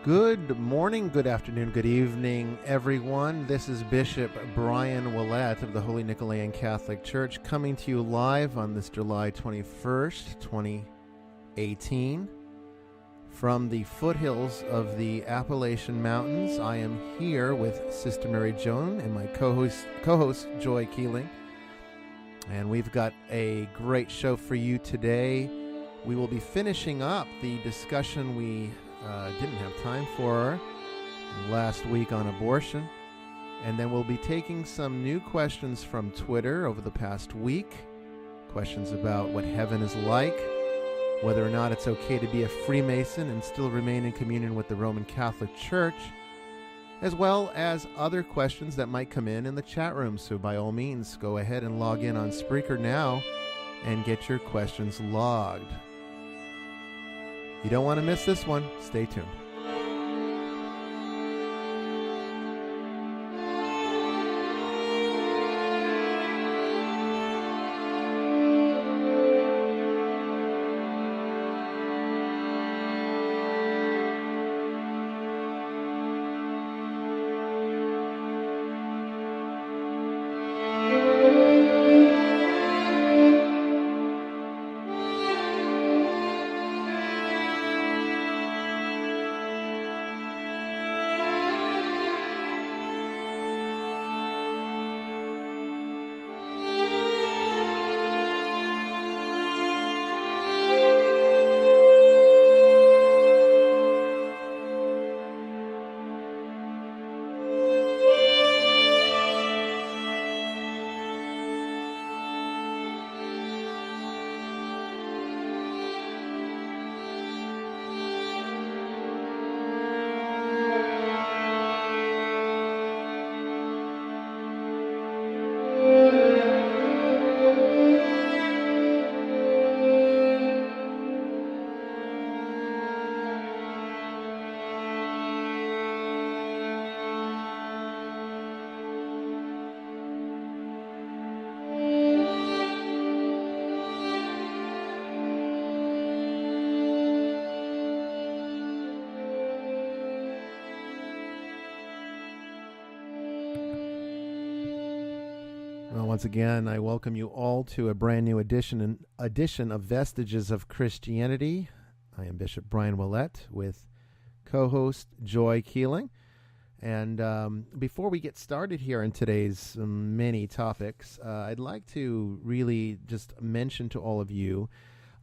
Good morning, good afternoon, good evening, everyone. This is Bishop Brian Willett of the Holy Nicholean Catholic Church coming to you live on this July 21st, 2018. From the foothills of the Appalachian Mountains, I am here with Sister Mary Joan and my co-host Joy Keeling. And we've got a great show for you today. We will be finishing up the discussion we didn't have time for last week on abortion. And then we'll be taking some new questions from Twitter over the past week. Questions about what heaven is like, whether or not it's okay to be a Freemason and still remain in communion with the Roman Catholic Church, as well as other questions that might come in the chat room. So by all means, go ahead and log in on Spreaker now and get your questions logged. You don't want to miss this one. Stay tuned. Once again, I welcome you all to a brand new edition of Vestiges of Christianity. I am Bishop Brian Willett with co-host Joy Keeling. And before we get started here in today's many topics, I'd like to really just mention to all of you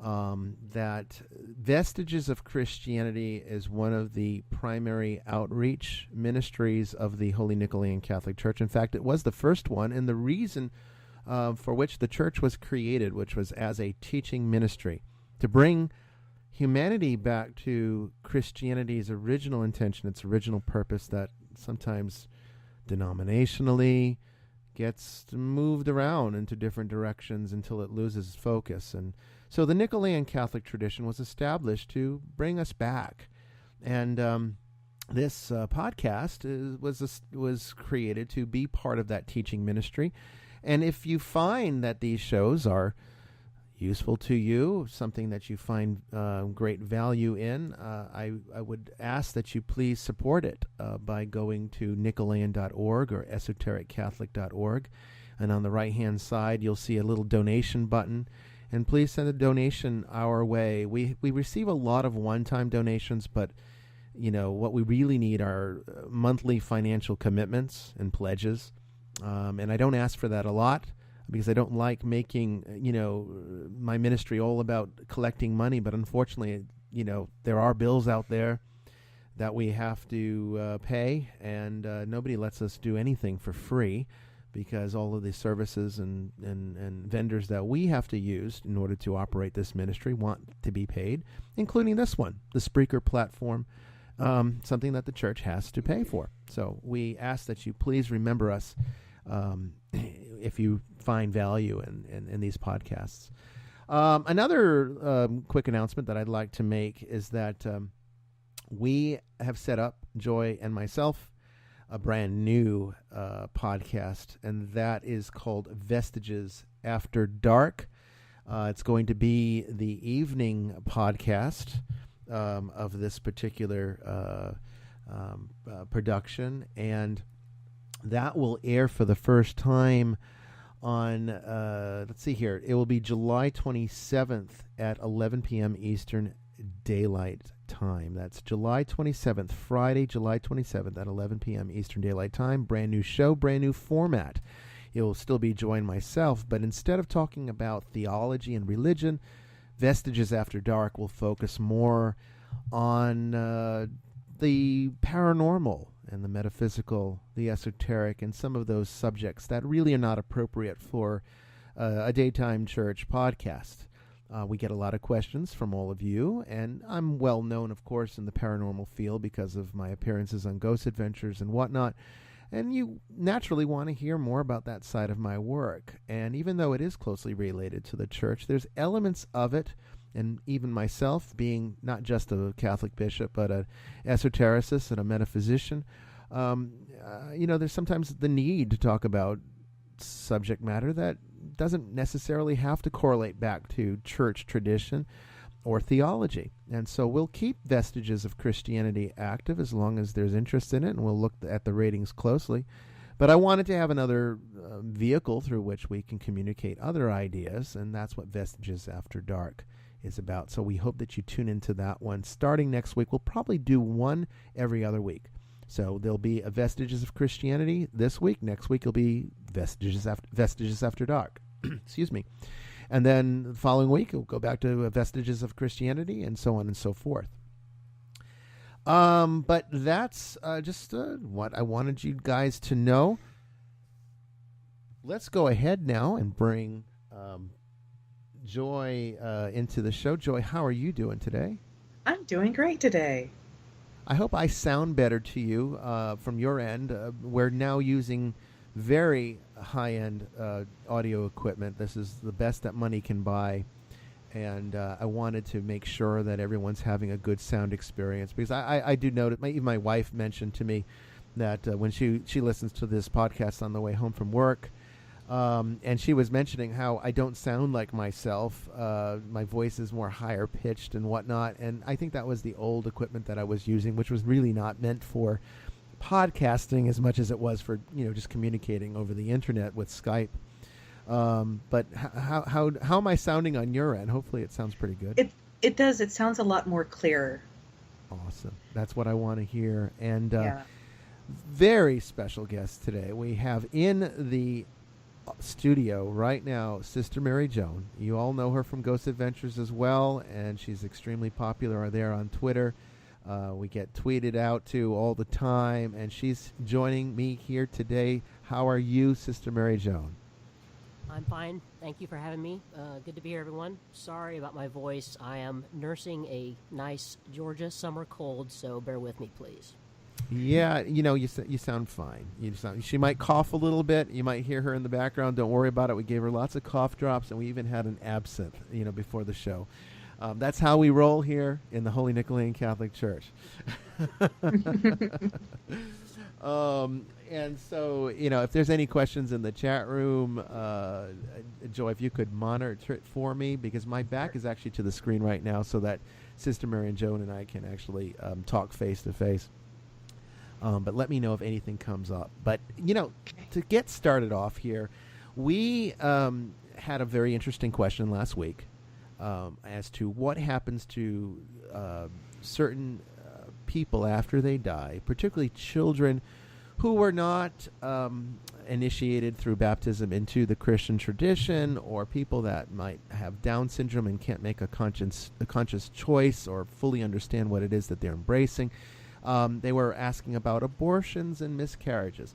that Vestiges of Christianity is one of the primary outreach ministries of the Holy Nicholean Catholic Church. In fact, it was the first one, and the reason for which the church was created, which was as a teaching ministry, to bring humanity back to Christianity's original intention, its original purpose that sometimes denominationally gets moved around into different directions until it loses focus. And so the Nicholean Catholic tradition was established to bring us back. And this podcast was created to be part of that teaching ministry. And if you find that these shows are useful to you, something that you find great value in, I would ask that you please support it by going to Nicholean.org or esotericcatholic.org. And on the right-hand side, you'll see a little donation button. And please send a donation our way. We receive a lot of one-time donations, but what we really need are monthly financial commitments and pledges. And I don't ask for that a lot because I don't like making, my ministry all about collecting money. But unfortunately, there are bills out there that we have to pay, and nobody lets us do anything for free, because all of the services and vendors that we have to use in order to operate this ministry want to be paid, including this one, the Spreaker platform, something that the church has to pay for. So we ask that you please remember us if you find value in these podcasts. Another quick announcement that I'd like to make is that we have set up, Joy and myself, a brand new podcast, and that is called Vestiges After Dark. It's going to be the evening podcast of this particular production, and that will air for the first time on, let's see here, it will be July 27th at 11 p.m. Eastern Daylight Time. That's July 27th, Friday, July 27th at 11 p.m. Eastern Daylight Time. Brand new show, brand new format. It will still be Joy and myself, but instead of talking about theology and religion, Vestiges After Dark will focus more on the paranormal and the metaphysical, the esoteric, and some of those subjects that really are not appropriate for a daytime church podcast. We get a lot of questions from all of you, and I'm well known, of course, in the paranormal field because of my appearances on Ghost Adventures and whatnot. And you naturally want to hear more about that side of my work. And even though it is closely related to the church, there's elements of it, and even myself being not just a Catholic bishop, but an esotericist and a metaphysician, there's sometimes the need to talk about subject matter that doesn't necessarily have to correlate back to church tradition or theology. And so we'll keep Vestiges of Christianity active as long as there's interest in it, and we'll look at the ratings closely. But I wanted to have another vehicle through which we can communicate other ideas, and that's what Vestiges After Dark is about. So we hope that you tune into that one. Starting next week, we'll probably do one every other week. So there'll be a Vestiges of Christianity this week. Next week, it'll be Vestiges After Dark. Excuse me. And then the following week, we'll go back to Vestiges of Christianity, and so on and so forth. But that's just what I wanted you guys to know. Let's go ahead now and bring Joy into the show. Joy, how are you doing today? I'm doing great today. I hope I sound better to you from your end. We're now using very high-end audio equipment. This is the best that money can buy, and I wanted to make sure that everyone's having a good sound experience, because I do notice, even my wife mentioned to me that when she listens to this podcast on the way home from work, and she was mentioning how I don't sound like myself. My voice is more higher pitched and whatnot, and I think that was the old equipment that I was using, which was really not meant for podcasting as much as it was for just communicating over the internet with Skype. But how am I sounding on your end? Hopefully it sounds pretty good. It does. It sounds a lot more clear. Awesome. That's what I want to hear. And very special guest today. We have in the studio right now Sister Mary Joan. You all know her from Ghost Adventures as well, and she's extremely popular there on Twitter. We get tweeted out to all the time, and she's joining me here today. How are you, Sister Mary Joan? I'm fine. Thank you for having me. Good to be here, everyone. Sorry about my voice. I am nursing a nice Georgia summer cold, so bear with me, please. Yeah, you sound fine. She might cough a little bit. You might hear her in the background. Don't worry about it. We gave her lots of cough drops, and we even had an absinthe, before the show. That's how we roll here in the Holy Nicholean Catholic Church. And so, if there's any questions in the chat room, Joy, if you could monitor it for me, because my back is actually to the screen right now, so that Sister Mary and Joan and I can actually talk face to face. But let me know if anything comes up. But, to get started off here, we had a very interesting question last week as to what happens to certain people after they die, particularly children who were not initiated through baptism into the Christian tradition, or people that might have Down syndrome and can't make a conscious choice or fully understand what it is that they're embracing. They were asking about abortions and miscarriages.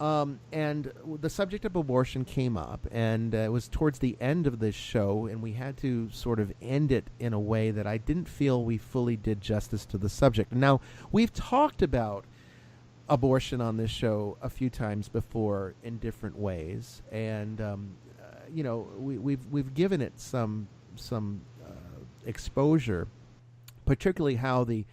And the subject of abortion came up, and it was towards the end of this show, and we had to sort of end it in a way that I didn't feel we fully did justice to the subject. Now, we've talked about abortion on this show a few times before in different ways, and we've given it some exposure, particularly how the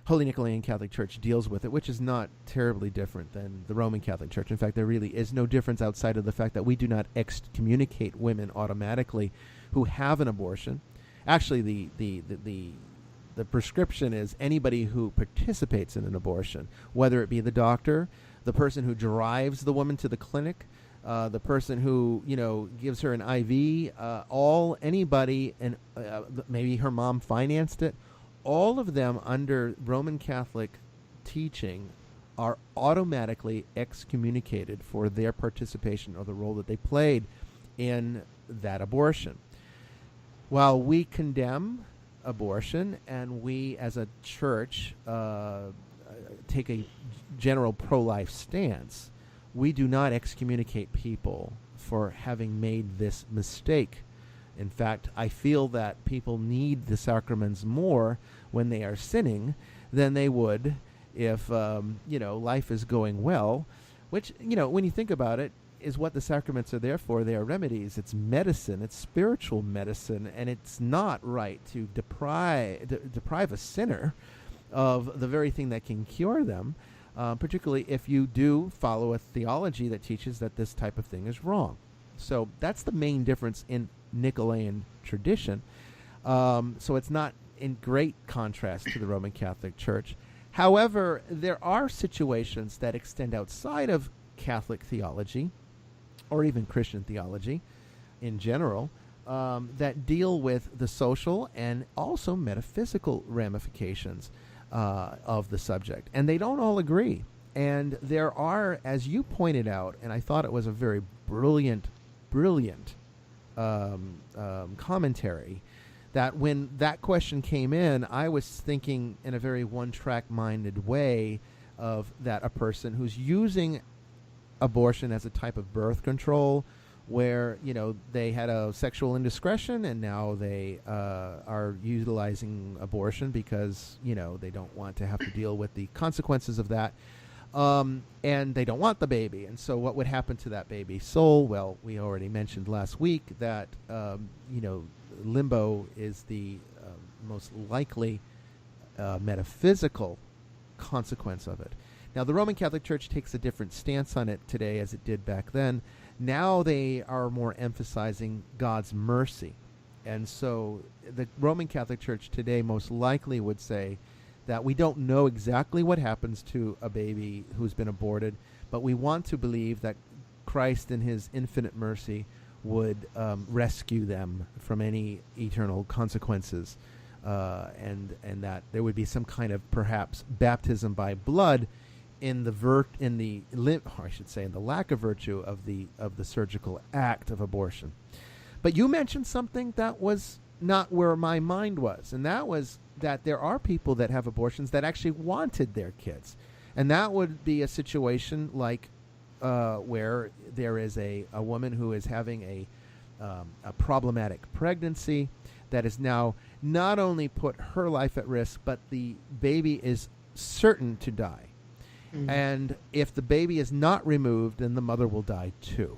Holy Nicholean Catholic Church deals with it, which is not terribly different than the Roman Catholic Church. In fact, there really is no difference outside of the fact that we do not excommunicate women automatically who have an abortion. Actually, the the prescription is anybody who participates in an abortion, whether it be the doctor, the person who drives the woman to the clinic, the person who gives her an IV, anybody, and maybe her mom financed it. All of them under Roman Catholic teaching are automatically excommunicated for their participation or the role that they played in that abortion. While we condemn abortion and we as a church take a general pro-life stance, we do not excommunicate people for having made this mistake. In fact, I feel that people need the sacraments more when they are sinning than they would if life is going well, which when you think about it, is what the sacraments are there for. They are remedies. It's medicine. It's spiritual medicine, and it's not right to deprive a sinner of the very thing that can cure them, particularly if you do follow a theology that teaches that this type of thing is wrong. So that's the main difference in Nicholean tradition. So it's not in great contrast to the Roman Catholic Church. However, there are situations that extend outside of Catholic theology, or even Christian theology in general, that deal with the social and also metaphysical ramifications of the subject. And they don't all agree. And there are, as you pointed out, and I thought it was a very brilliant commentary, that when that question came in, I was thinking in a very one-track-minded way of that a person who's using abortion as a type of birth control, where they had a sexual indiscretion and now they are utilizing abortion because they don't want to have to deal with the consequences of that, and they don't want the baby. And so what would happen to that baby's soul? Well, we already mentioned last week that limbo is the most likely metaphysical consequence of it. Now, the Roman Catholic Church takes a different stance on it today as it did back then. Now they are more emphasizing God's mercy. And so the Roman Catholic Church today most likely would say that we don't know exactly what happens to a baby who's been aborted, but we want to believe that Christ in his infinite mercy would rescue them from any eternal consequences, and that there would be some kind of perhaps baptism by blood in the lack of virtue of the surgical act of abortion. But you mentioned something that was not where my mind was, and that was that there are people that have abortions that actually wanted their kids, and that would be a situation like where there is a woman who is having a problematic pregnancy that has now not only put her life at risk, but the baby is certain to die. Mm-hmm. And if the baby is not removed, then the mother will die too.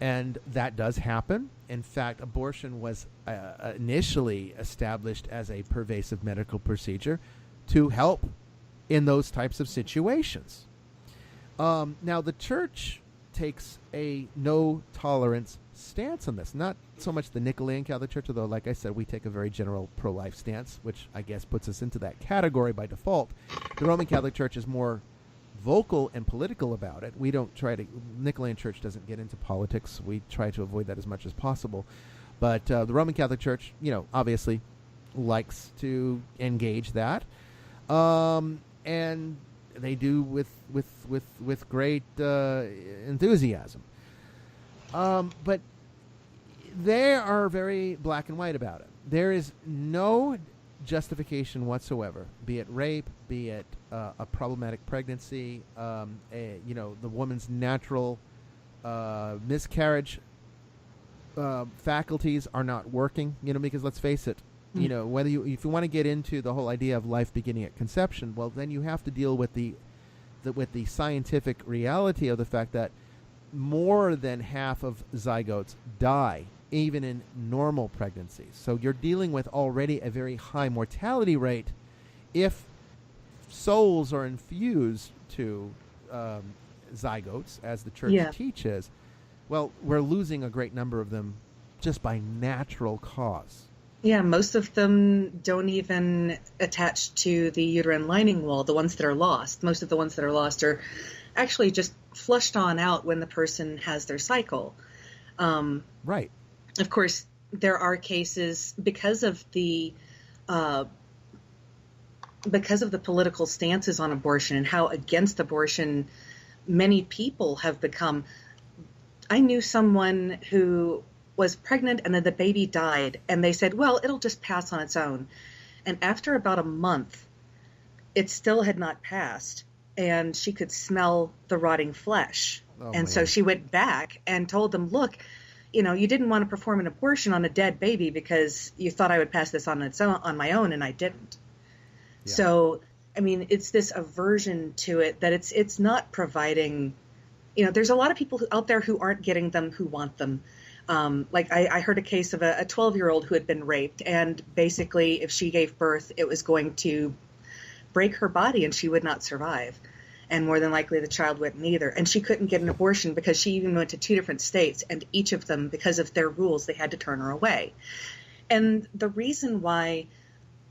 And that does happen. In fact, abortion was initially established as a pervasive medical procedure to help in those types of situations. Now, the church takes a no-tolerance stance on this. Not so much the Nicholean Catholic Church, although, like I said, we take a very general pro-life stance, which I guess puts us into that category by default. The Roman Catholic Church is more vocal and political about it. We don't try to, Nicholean Church doesn't get into politics. We try to avoid that as much as possible. But the Roman Catholic Church, obviously likes to engage that. And they do with great enthusiasm. But they are very black and white about it. There is no justification whatsoever, be it rape, be it a problematic pregnancy, the woman's natural miscarriage faculties are not working, because let's face it, whether if you want to get into the whole idea of life beginning at conception, well, then you have to deal with the scientific reality of the fact that more than half of zygotes die even in normal pregnancies. So you're dealing with already a very high mortality rate. If souls are infused to zygotes, as the church teaches, well, we're losing a great number of them just by natural cause. Yeah, most of them don't even attach to the uterine lining wall, the ones that are lost. Most of the ones that are lost are actually just flushed on out when the person has their cycle. Right. Of course, there are cases uh, because of the political stances on abortion and how against abortion many people have become. I knew someone who was pregnant and then the baby died, and they said, well, it'll just pass on its own. And after about a month, it still had not passed, and she could smell the rotting flesh. Oh, and so man. she went back and told them, look, you didn't want to perform an abortion on a dead baby because you thought I would pass this on its own, on my own, and I didn't. Yeah. So, I mean, it's this aversion to it that it's not providing. There's a lot of people out there who aren't getting them, who want them. Like I heard a case of a 12-year-old who had been raped, and basically if she gave birth, it was going to break her body and she would not survive. And more than likely the child wouldn't either. And she couldn't get an abortion because she even went to 2 different states, and each of them, because of their rules, they had to turn her away. And the reason why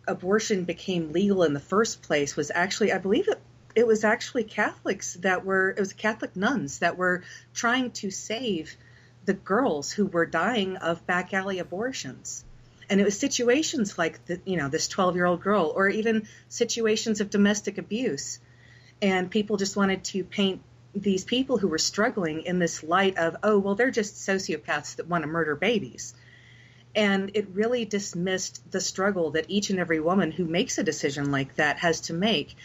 abortion became legal in the first place was actually, I believe it was actually it was Catholic nuns that were trying to save the girls who were dying of back alley abortions. And it was situations like this 12-year-old girl, or even situations of domestic abuse. And people just wanted to paint these people who were struggling in this light of, oh, well, they're just sociopaths that want to murder babies. And it really dismissed the struggle that each and every woman who makes a decision like that has to make.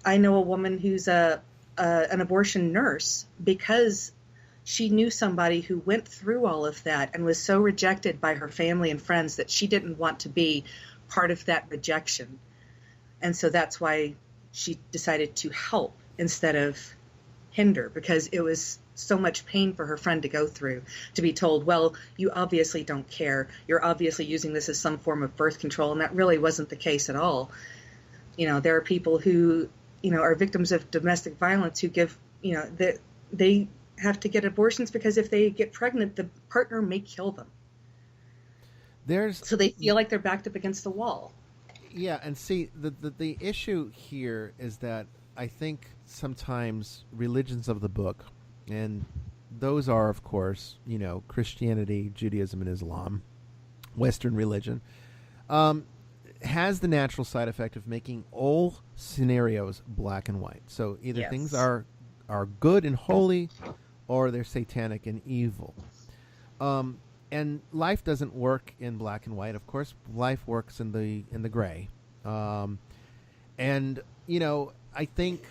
I know a woman who's an abortion nurse because she knew somebody who went through all of that and was so rejected by her family and friends that she didn't want to be part of that rejection. And so that's why she decided to help instead of hinder, because it was so much pain for her friend to go through, to be told, well, you obviously don't care. You're obviously using this as some form of birth control. And that really wasn't the case at all. There are people who, are victims of domestic violence who give, that they have to get abortions because if they get pregnant, the partner may kill them. So they feel like they're backed up against the wall. Yeah, and see, the issue here is that I think sometimes religions of the book, and those are, of course, Christianity, Judaism, and Islam, Western religion, has the natural side effect of making all scenarios black and white. So either Yes. things are good and holy, or they're satanic and evil. And life doesn't work in black and white. Of course, life works in the gray. And I think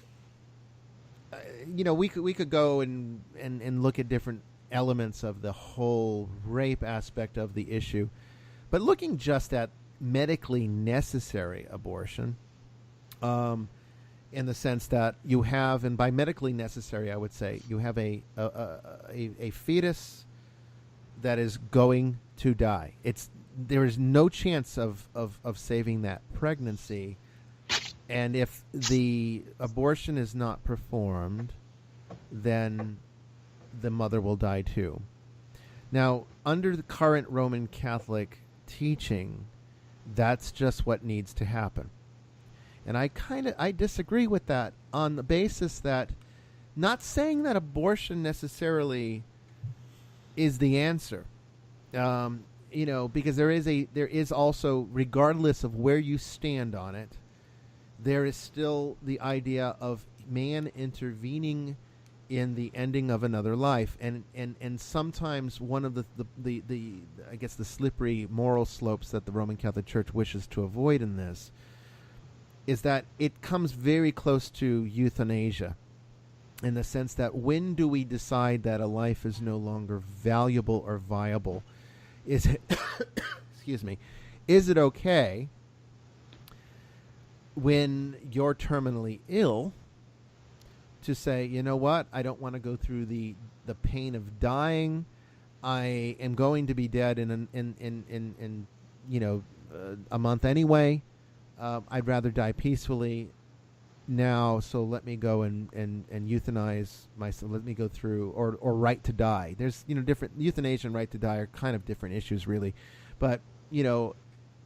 we could go and look at different elements of the whole rape aspect of the issue, but looking just at medically necessary abortion, in the sense that you have, and by medically necessary, I would say you have a fetus that is going to die. There is no chance of saving that pregnancy, and if the abortion is not performed, then the mother will die too. Now, under the current Roman Catholic teaching, that's just what needs to happen. And I disagree with that on the basis that, not saying that abortion necessarily is the answer, because there is also, regardless of where you stand on it, there is still the idea of man intervening in the ending of another life, and sometimes one of the I guess the slippery moral slopes that the Roman Catholic Church wishes to avoid in this is that it comes very close to euthanasia, in the sense that when do we decide that a life is no longer valuable or viable? Is it excuse me, is it okay when you're terminally ill to say, you know what, I don't want to go through the pain of dying. I am going to be dead in a month anyway. I'd rather die peacefully now, so let me go and euthanize myself. Let me go through, or right to die. There's different, euthanasia and right to die are kind of different issues, really, but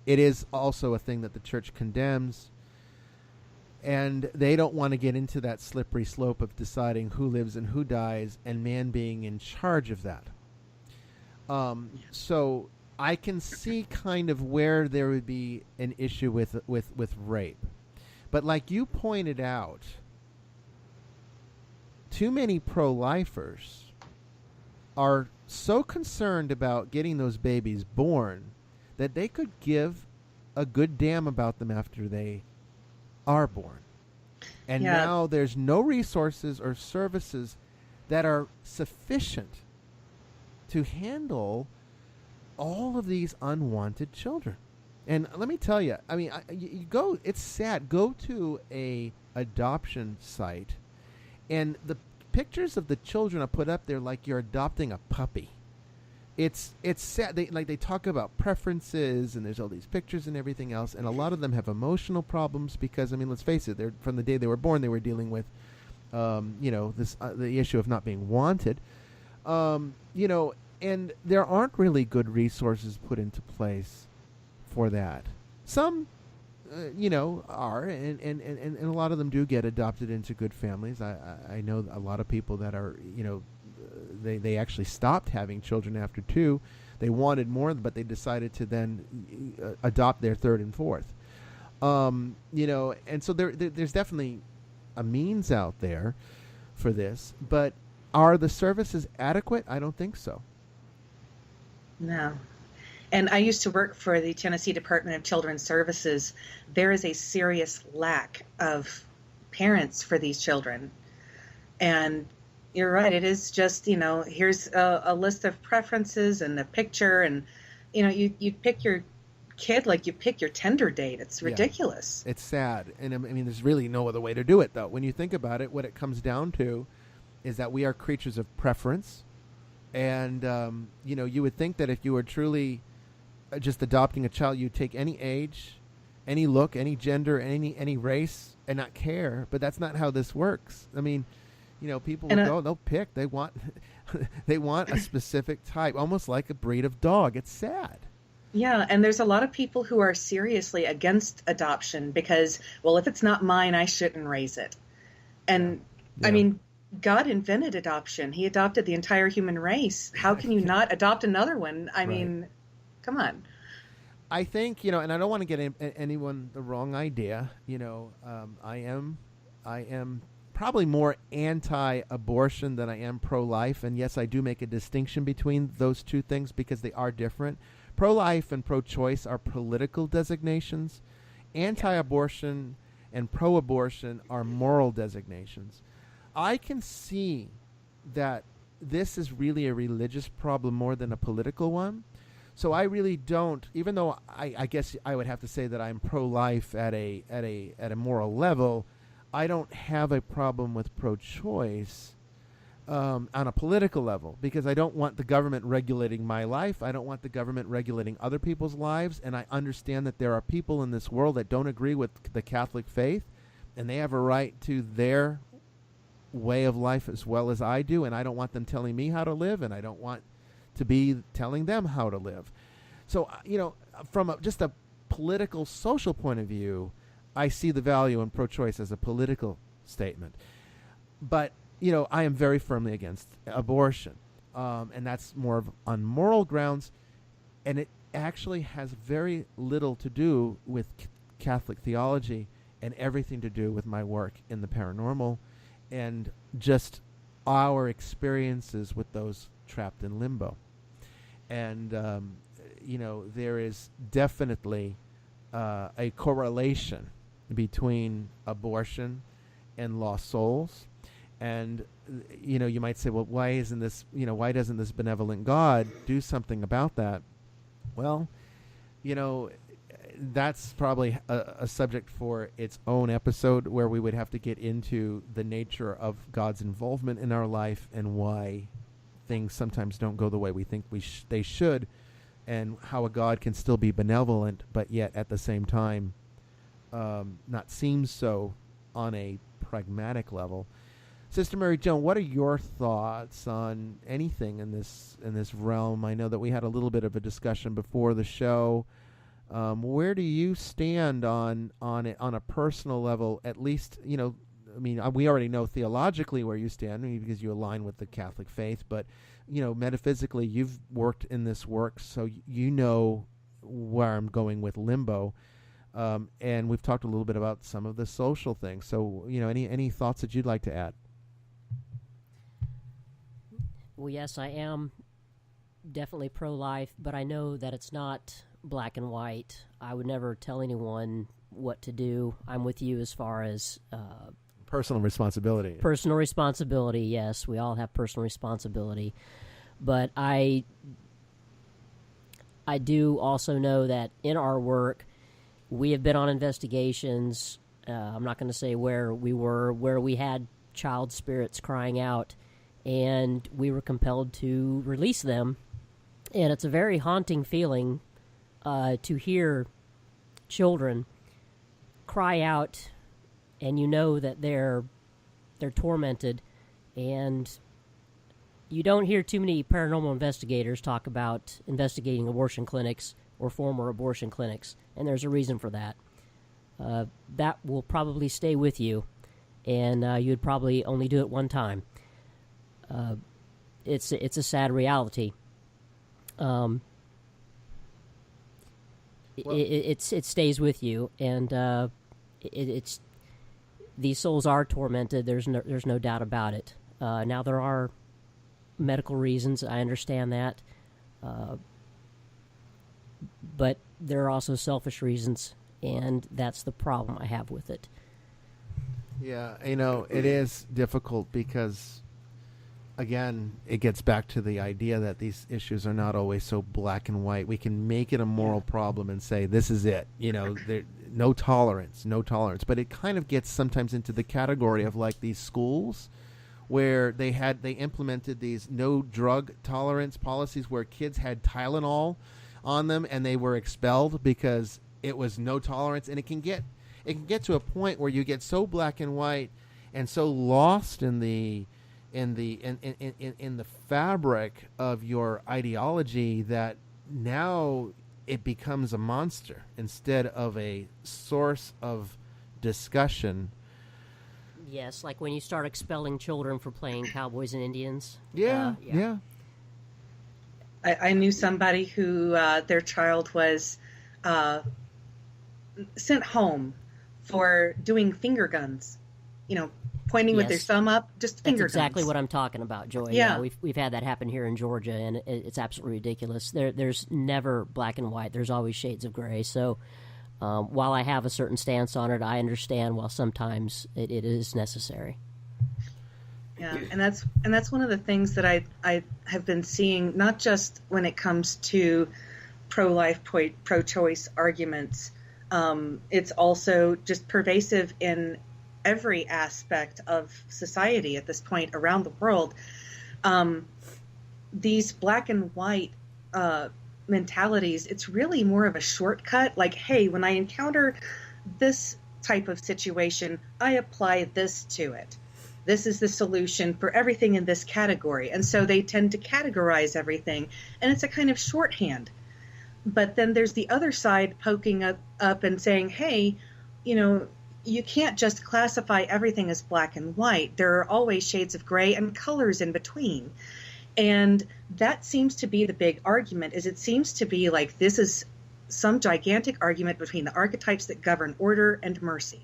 it is also a thing that the church condemns. And they don't want to get into that slippery slope of deciding who lives and who dies, and man being in charge of that. So I can see kind of where there would be an issue with rape. But like you pointed out, too many pro-lifers are so concerned about getting those babies born that they could give a good damn about them after they are born. And now there's no resources or services that are sufficient to handle all of these unwanted children. And let me tell you, I mean, you go, it's sad. Go to a adoption site, and the pictures of the children are put up there like you're adopting a puppy. It's sad. They talk about preferences, and there's all these pictures and everything else, and a lot of them have emotional problems because, I mean, let's face it, they're, from the day they were born, they were dealing with, this the issue of not being wanted, and there aren't really good resources put into place for that. Some, are, and a lot of them do get adopted into good families. I know a lot of people that are, they actually stopped having children after 2. They wanted more, but they decided to then adopt their 3rd and 4th. And so there's definitely a means out there for this, but are the services adequate? I don't think so. No. And I used to work for the Tennessee Department of Children's Services. There is a serious lack of parents for these children. And you're right. It is just, here's a list of preferences and a picture. And, you pick your kid like you pick your tender date. It's ridiculous. Yeah. It's sad. And I mean, there's really no other way to do it, though. When you think about it, what it comes down to is that we are creatures of preference. And, you would think that if you were truly just adopting a child, you'd take any age, any look, any gender, any race, and not care. But that's not how this works. I mean, people will go, they'll pick. They want they want a specific type, almost like a breed of dog. It's sad. Yeah, and there's a lot of people who are seriously against adoption because, well, if it's not mine, I shouldn't raise it. And, I mean, God invented adoption. He adopted the entire human race. How can you not adopt another one? I mean, come on. I think, and I don't want to get anyone the wrong idea. I am probably more anti-abortion than I am pro-life. And yes, I do make a distinction between those two things because they are different. Pro-life and pro-choice are political designations. Anti-abortion and pro-abortion are moral designations. I can see that this is really a religious problem more than a political one. So I really don't, even though I guess I would have to say that I'm pro-life at a moral level, I don't have a problem with pro-choice on a political level because I don't want the government regulating my life. I don't want the government regulating other people's lives. And I understand that there are people in this world that don't agree with the Catholic faith, and they have a right to their way of life as well as I do, and I don't want them telling me how to live, and I don't want to be telling them how to live. So, from just a political, social point of view, I see the value in pro-choice as a political statement. But, I am very firmly against abortion, and that's more on moral grounds, and it actually has very little to do with Catholic theology and everything to do with my work in the paranormal and just our experiences with those trapped in limbo. And, there is definitely a correlation between abortion and lost souls. And, you might say, well, why doesn't this benevolent God do something about that? Well, that's probably a subject for its own episode where we would have to get into the nature of God's involvement in our life and why things sometimes don't go the way we think they should, and how a God can still be benevolent but yet at the same time not seem so on a pragmatic level. Sister Mary Joan, what are your thoughts on anything in this realm? I know that we had a little bit of a discussion before the show Where do you stand on it on a personal level? At least, I mean, we already know theologically where you stand because you align with the Catholic faith, but metaphysically, you've worked in this work, so you know where I'm going with limbo. And we've talked a little bit about some of the social things. So, any thoughts that you'd like to add? Well, yes, I am definitely pro-life, but I know that it's not black and white. I would never tell anyone what to do. I'm with you as far as personal responsibility. Personal responsibility, yes. We all have personal responsibility. But I do also know that in our work, we have been on investigations. I'm not going to say where we had child spirits crying out, and we were compelled to release them. And it's a very haunting feeling to hear children cry out, and you know that they're tormented. And you don't hear too many paranormal investigators talk about investigating abortion clinics or former abortion clinics, and there's a reason for that. That will probably stay with you, and you'd probably only do it one time. It's a sad reality. It stays with you, and it's these souls are tormented. There's no doubt about it. Now there are medical reasons. I understand that, but there are also selfish reasons, and that's the problem I have with it. Yeah, it is difficult because, again, it gets back to the idea that these issues are not always so black and white. We can make it a moral problem and say, this is it. No tolerance. But it kind of gets sometimes into the category of like these schools where they implemented these no drug tolerance policies where kids had Tylenol on them and they were expelled because it was no tolerance. And it can get to a point where you get so black and white and so lost in the fabric of your ideology that now it becomes a monster instead of a source of discussion. Yes, like when you start expelling children for playing cowboys and Indians. Yeah. I knew somebody who their child was sent home for doing finger guns. Pointing with their thumb up, just finger guns. That's exactly what I'm talking about, Joy. Yeah. We've had that happen here in Georgia, and it's absolutely ridiculous. There's never black and white. There's always shades of gray. So while I have a certain stance on it, I understand while sometimes it is necessary. Yeah, and that's one of the things that I have been seeing, not just when it comes to pro-life, pro-choice arguments. It's also just pervasive in every aspect of society at this point around the world. These black and white mentalities, it's really more of a shortcut. Like, hey, when I encounter this type of situation, I apply this to it. This is the solution for everything in this category. And so they tend to categorize everything, and it's a kind of shorthand. But then there's the other side poking up and saying, hey, you can't just classify everything as black and white. There are always shades of gray and colors in between. And that seems to be the big argument, is it seems to be like this is some gigantic argument between the archetypes that govern order and mercy.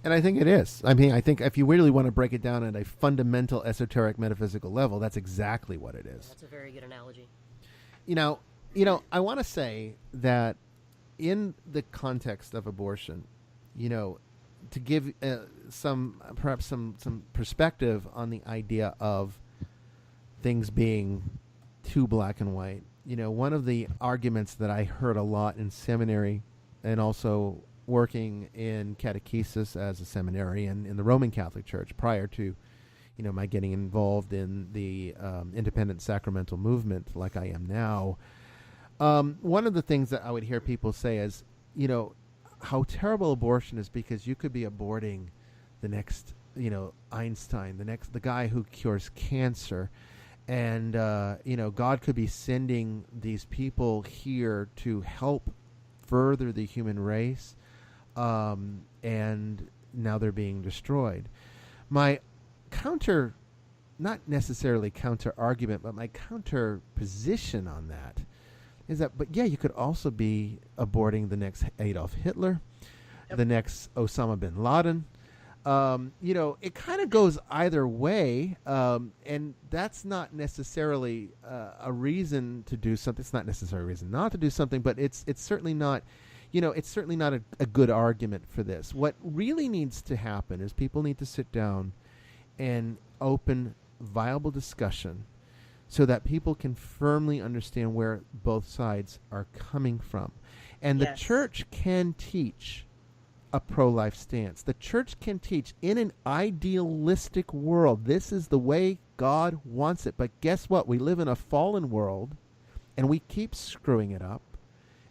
And I think it is. I mean, I think if you really want to break it down at a fundamental esoteric metaphysical level, that's exactly what it is. That's a very good analogy. I want to say that in the context of abortion, to give perhaps some perspective on the idea of things being too black and white. One of the arguments that I heard a lot in seminary and also working in catechesis as a seminarian in the Roman Catholic Church prior to, my getting involved in the independent sacramental movement like I am now. One of the things that I would hear people say is, how terrible abortion is because you could be aborting the next, Einstein, the guy who cures cancer. And, God could be sending these people here to help further the human race, and now they're being destroyed. My counter, not necessarily counter argument, but my counter position on that is that, but yeah, you could also be aborting the next Adolf Hitler, the next Osama bin Laden. It kind of goes either way, and that's not necessarily a reason to do something. It's not necessarily a reason not to do something, but it's certainly not, it's certainly not a good argument for this. What really needs to happen is people need to sit down and open viable discussion so that people can firmly understand where both sides are coming from. And the church can teach a pro-life stance. The church can teach in an idealistic world. This is the way God wants it. But guess what? We live in a fallen world, and we keep screwing it up,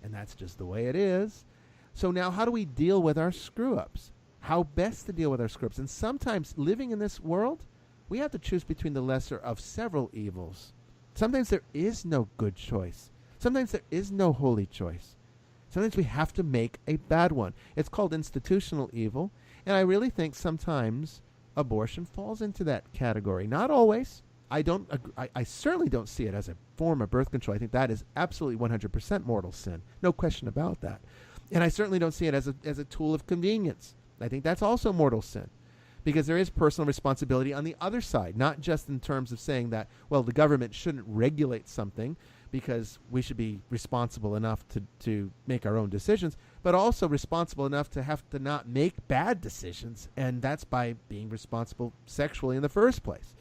and that's just the way it is. So now how do we deal with our screw-ups? How best to deal with our screw-ups? And sometimes living in this world, we have to choose between the lesser of several evils. Sometimes there is no good choice. Sometimes there is no holy choice. Sometimes we have to make a bad one. It's called institutional evil, and I really think sometimes abortion falls into that category. Not always. I certainly don't see it as a form of birth control. I think that is absolutely 100% mortal sin. No question about that. And I certainly don't see it as a tool of convenience. I think that's also mortal sin, because there is personal responsibility on the other side, not just in terms of saying that, well, the government shouldn't regulate something because we should be responsible enough to make our own decisions, but also responsible enough to have to not make bad decisions, and that's by being responsible sexually in the first place.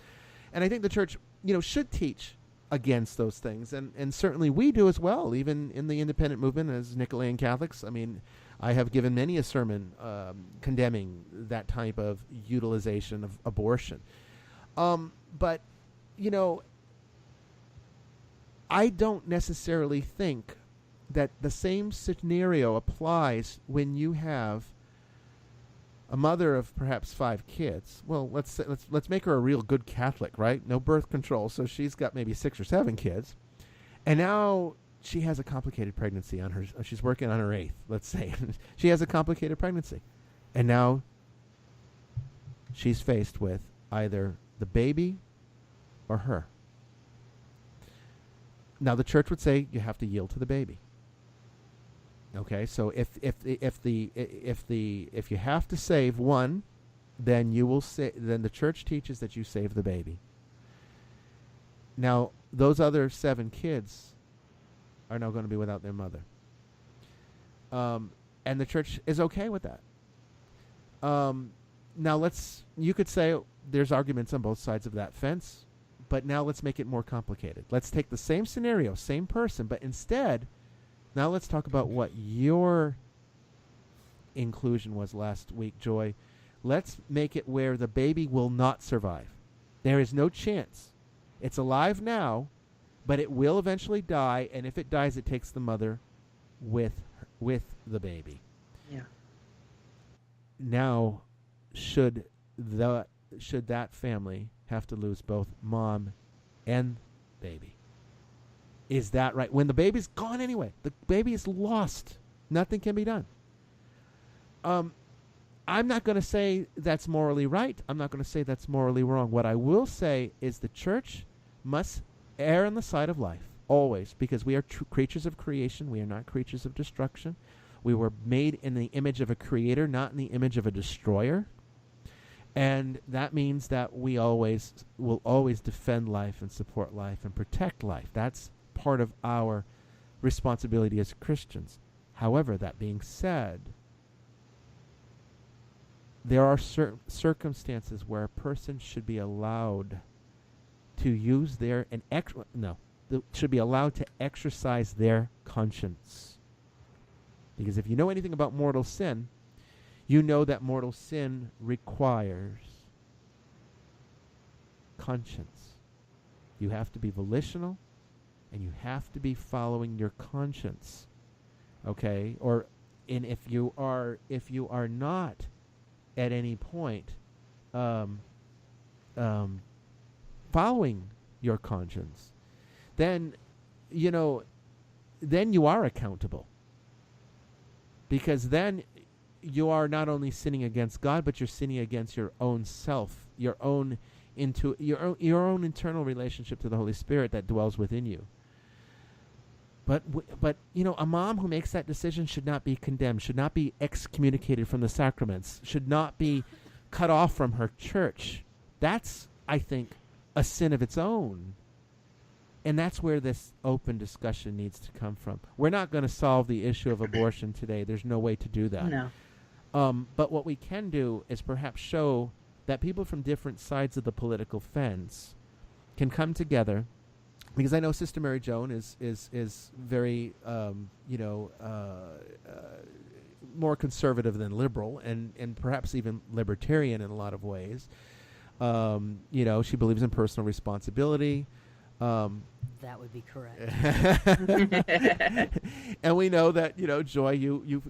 And I think the church, should teach against those things, and certainly we do as well, even in the independent movement as Nicholean Catholics. I mean, I have given many a sermon condemning that type of utilization of abortion. But, I don't necessarily think that the same scenario applies when you have a mother of perhaps 5 kids. Well, let's make her a real good Catholic, right? No birth control, so she's got maybe 6 or 7 kids, and now she has a complicated pregnancy on her. She's working on her 8th, let's say. She has a complicated pregnancy, and now she's faced with either the baby or her. Now the church would say you have to yield to the baby. Okay, so if you have to save one, then then the church teaches that you save the baby. Now those other 7 kids are now going to be without their mother, and the church is okay with that. Now you could say there's arguments on both sides of that fence. But now let's make it more complicated. Let's take the same scenario, same person, but instead, now let's talk about what your inclusion was last week, Joy. Let's make it where the baby will not survive. There is no chance. It's alive now, but it will eventually die, and if it dies, it takes the mother with the baby. Yeah. Now, should that family have to lose both mom and baby? Is that right? When the baby's gone anyway, the baby is lost. Nothing can be done. I'm not going to say that's morally right. I'm not going to say that's morally wrong. What I will say is the church must err on the side of life, always, because we are creatures of creation. We are not creatures of destruction. We were made in the image of a creator, not in the image of a destroyer. And that means that we will always defend life and support life and protect life. That's part of our responsibility as Christians. However, that being said, there are certain circumstances where a person should be allowed to use should be allowed to exercise their conscience. Because if you know anything about mortal sin, you know that mortal sin requires conscience. You have to be volitional, and you have to be following your conscience. Okay? If you are not at any point following your conscience, then you are accountable. because then you are not only sinning against God, but you're sinning against your own self, your own internal relationship to the Holy Spirit that dwells within you. But a mom who makes that decision should not be condemned, should not be excommunicated from the sacraments, should not be cut off from her church. That's, I think, a sin of its own. And that's where this open discussion needs to come from. We're not going to solve the issue of abortion today. There's no way to do that. No. But what we can do is perhaps show that people from different sides of the political fence can come together. Because I know Sister Mary Joan is very, more conservative than liberal, and perhaps even libertarian in a lot of ways. She believes in personal responsibility. That would be correct. And we know that, Joy, you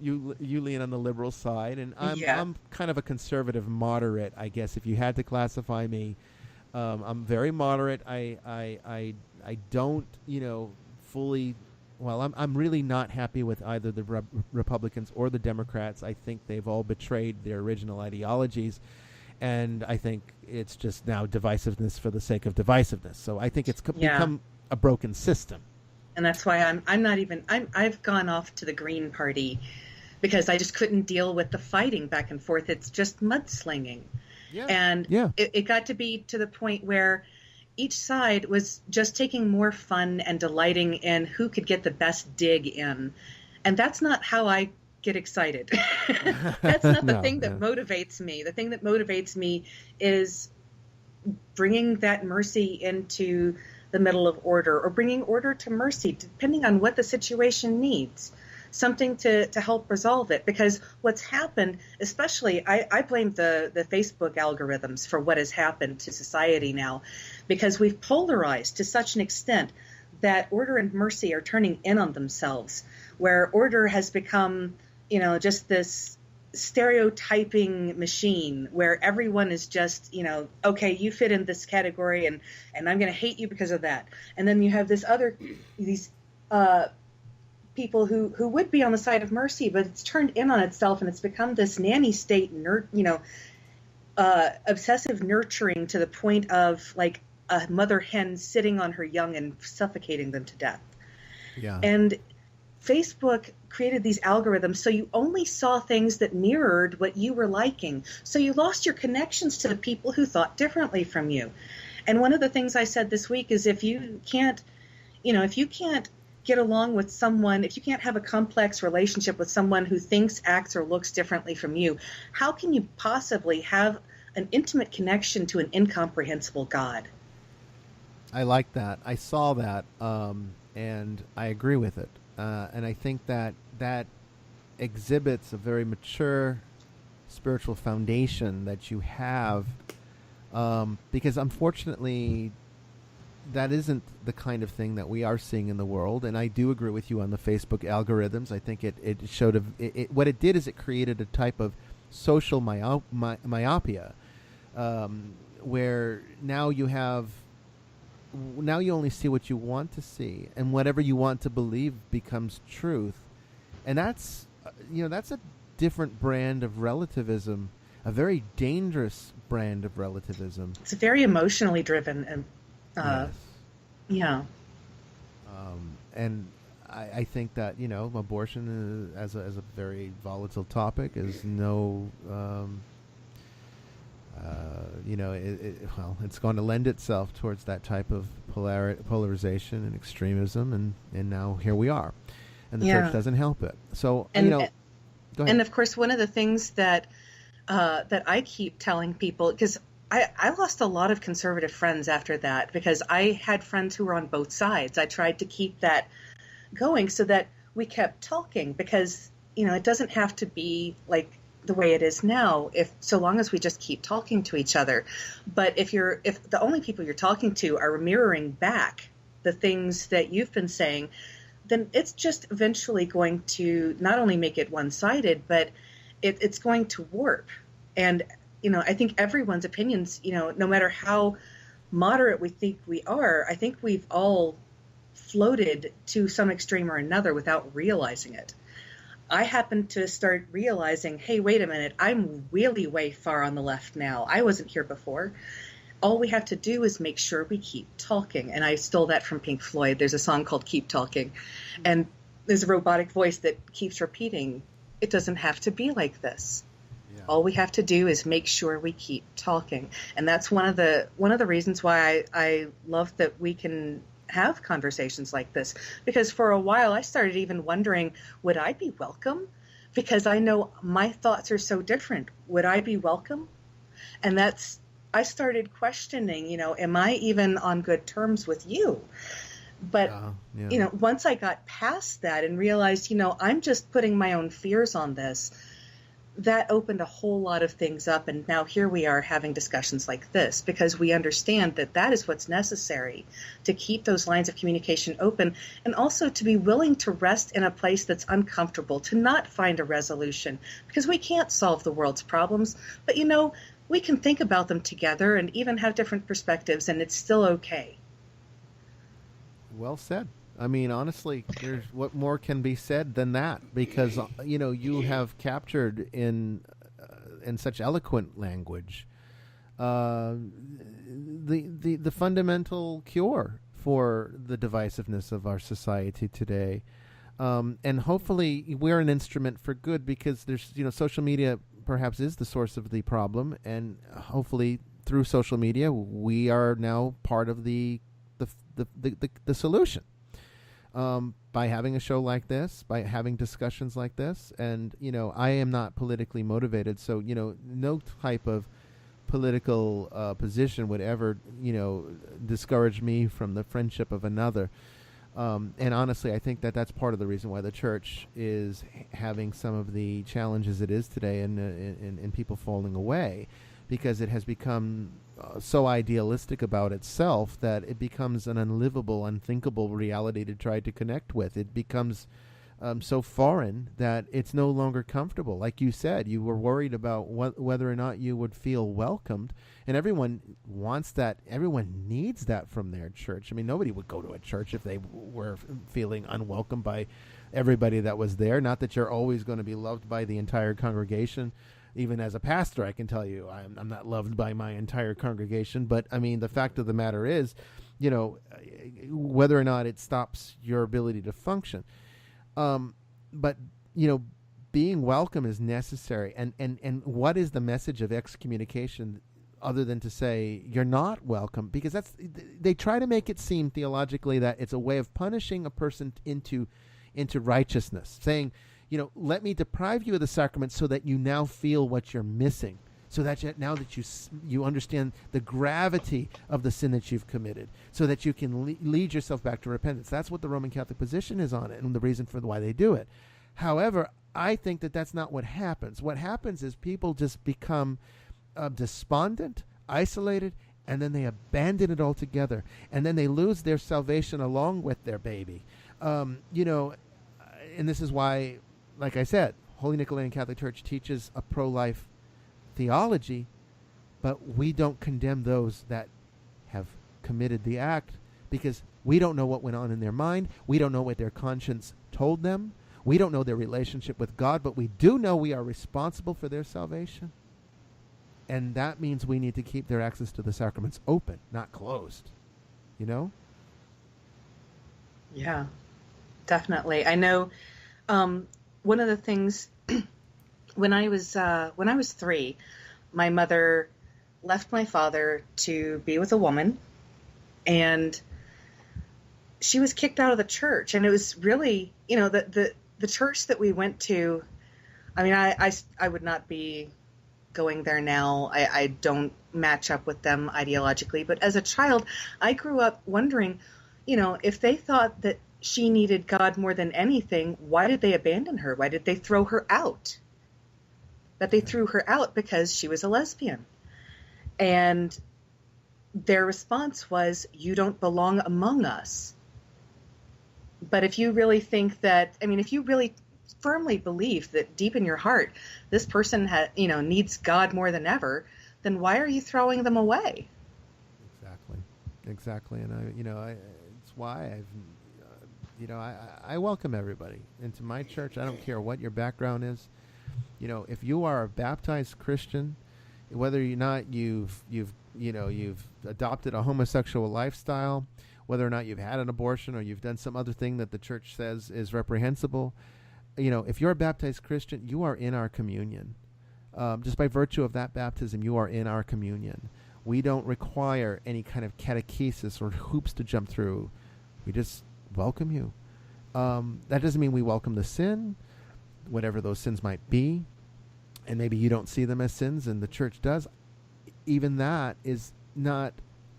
lean on the liberal side, and I'm kind of a conservative moderate, I guess, if you had to classify me. I'm very moderate. I don't, fully. Well, I'm really not happy with either the Republicans or the Democrats. I think they've all betrayed their original ideologies. And I think it's just now divisiveness for the sake of divisiveness. So I think it's become a broken system. And that's why I've gone off to the Green Party, because I just couldn't deal with the fighting back and forth. It's just mudslinging. Yeah. And it got to be to the point where each side was just taking more fun and delighting in who could get the best dig in. And that's not how I get excited. That's not the thing that motivates me. The thing that motivates me is bringing that mercy into the middle of order, or bringing order to mercy, depending on what the situation needs. Something to help resolve it. Because what's happened, especially, I blame the Facebook algorithms for what has happened to society now, because we've polarized to such an extent that order and mercy are turning in on themselves, where order has become, just this stereotyping machine where everyone is just, okay, you fit in this category and I'm going to hate you because of that. And then you have these people who would be on the side of mercy, but it's turned in on itself, and it's become this nanny state, obsessive nurturing to the point of like a mother hen sitting on her young and suffocating them to death. Yeah. And Facebook created these algorithms so you only saw things that mirrored what you were liking. So you lost your connections to the people who thought differently from you. And one of the things I said this week is if you can't get along with someone, if you can't have a complex relationship with someone who thinks, acts, or looks differently from you, how can you possibly have an intimate connection to an incomprehensible God? I like that. I saw that, and I agree with it. And I think that exhibits a very mature spiritual foundation that you have, because unfortunately that isn't the kind of thing that we are seeing in the world. And I do agree with you on the Facebook algorithms. I think it showed what it did is it created a type of social myopia, where now you only see what you want to see, and whatever you want to believe becomes truth. And that's a different brand of relativism, a very dangerous brand of relativism. It's very emotionally driven, and yes. Yeah. And I think that abortion as a very volatile topic is it's going to lend itself towards that type of polarization and extremism, and now here we are, and the church doesn't help it. So go ahead. And of course, one of the things that I keep telling people, because I lost a lot of conservative friends after that, because I had friends who were on both sides. I tried to keep that going so that we kept talking, because it doesn't have to be like the way it is now, so long as we just keep talking to each other. But if the only people you're talking to are mirroring back the things that you've been saying, then it's just eventually going to not only make it one-sided, but it's going to warp. And I think everyone's opinions, no matter how moderate we think we are, I think we've all floated to some extreme or another without realizing it. I happened to start realizing, hey, wait a minute, I'm really way far on the left now. I wasn't here before. All we have to do is make sure we keep talking. And I stole that from Pink Floyd. There's a song called Keep Talking. And there's a robotic voice that keeps repeating, it doesn't have to be like this. Yeah. All we have to do is make sure we keep talking. And that's one of the reasons why I love that we can have conversations like this. Because for a while I started even wondering, would I be welcome? Because I know my thoughts are so different. Would I be welcome? And I started questioning, am I even on good terms with you? But, once I got past that and realized, I'm just putting my own fears on this, that opened a whole lot of things up. And now here we are having discussions like this because we understand that that is what's necessary to keep those lines of communication open, and also to be willing to rest in a place that's uncomfortable, to not find a resolution, because we can't solve the world's problems. But, we can think about them together and even have different perspectives, and it's still okay. Well said. I mean, honestly, what more can be said than that? Because you have captured in such eloquent language the fundamental cure for the divisiveness of our society today, and hopefully we're an instrument for good, because there's social media perhaps is the source of the problem, and hopefully through social media we are now part of the solution. By having a show like this, by having discussions like this. And, I am not politically motivated, so, no type of political position would ever, discourage me from the friendship of another. And honestly, I think that that's part of the reason why the church is having some of the challenges it is today, and people falling away, because it has become so idealistic about itself that it becomes an unlivable, unthinkable reality to try to connect with. It becomes so foreign that it's no longer comfortable. Like you said, you were worried about whether or not you would feel welcomed, and everyone wants that. Everyone needs that from their church. I mean, nobody would go to a church if they were feeling unwelcome by everybody that was there. Not that you're always going to be loved by the entire congregation. Even as a pastor, I can tell you I'm not loved by my entire congregation. But, I mean, the fact of the matter is, whether or not it stops your ability to function. But, being welcome is necessary. And what is the message of excommunication other than to say you're not welcome? Because they try to make it seem theologically that it's a way of punishing a person into righteousness, saying, let me deprive you of the sacrament so that you now feel what you're missing, so that now that you understand the gravity of the sin that you've committed, so that you can lead yourself back to repentance. That's what the Roman Catholic position is on it, and the reason for why they do it. However, I think that that's not what happens. What happens is people just become despondent, isolated, and then they abandon it altogether, and then they lose their salvation along with their baby. And this is why, like I said, Holy Nicholean Catholic Church teaches a pro-life theology, but we don't condemn those that have committed the act, because we don't know what went on in their mind. We don't know what their conscience told them. We don't know their relationship with God, but we do know we are responsible for their salvation. And that means we need to keep their access to the sacraments open, not closed. Yeah, definitely. I know one of the things when I was 3, my mother left my father to be with a woman, and she was kicked out of the church. And it was really, the church that we went to. I mean, I would not be going there now. I don't match up with them ideologically, but as a child, I grew up wondering, if they thought that she needed God more than anything, why did they abandon her? Why did they throw her out? That they threw her out because she was a lesbian. And their response was, you don't belong among us. But if you really think that, if you really firmly believe that deep in your heart, this person needs God more than ever, then why are you throwing them away? Exactly. And it's why I've I welcome everybody into my church. I don't care what your background is. If you are a baptized Christian, whether or not you've adopted a homosexual lifestyle, whether or not you've had an abortion or you've done some other thing that the church says is reprehensible, if you're a baptized Christian, you are in our communion. Just by virtue of that baptism, you are in our communion. We don't require any kind of catechesis or hoops to jump through. We just welcome you. That doesn't mean we welcome the sin, whatever those sins might be, and maybe you don't see them as sins and the church does. Even that is not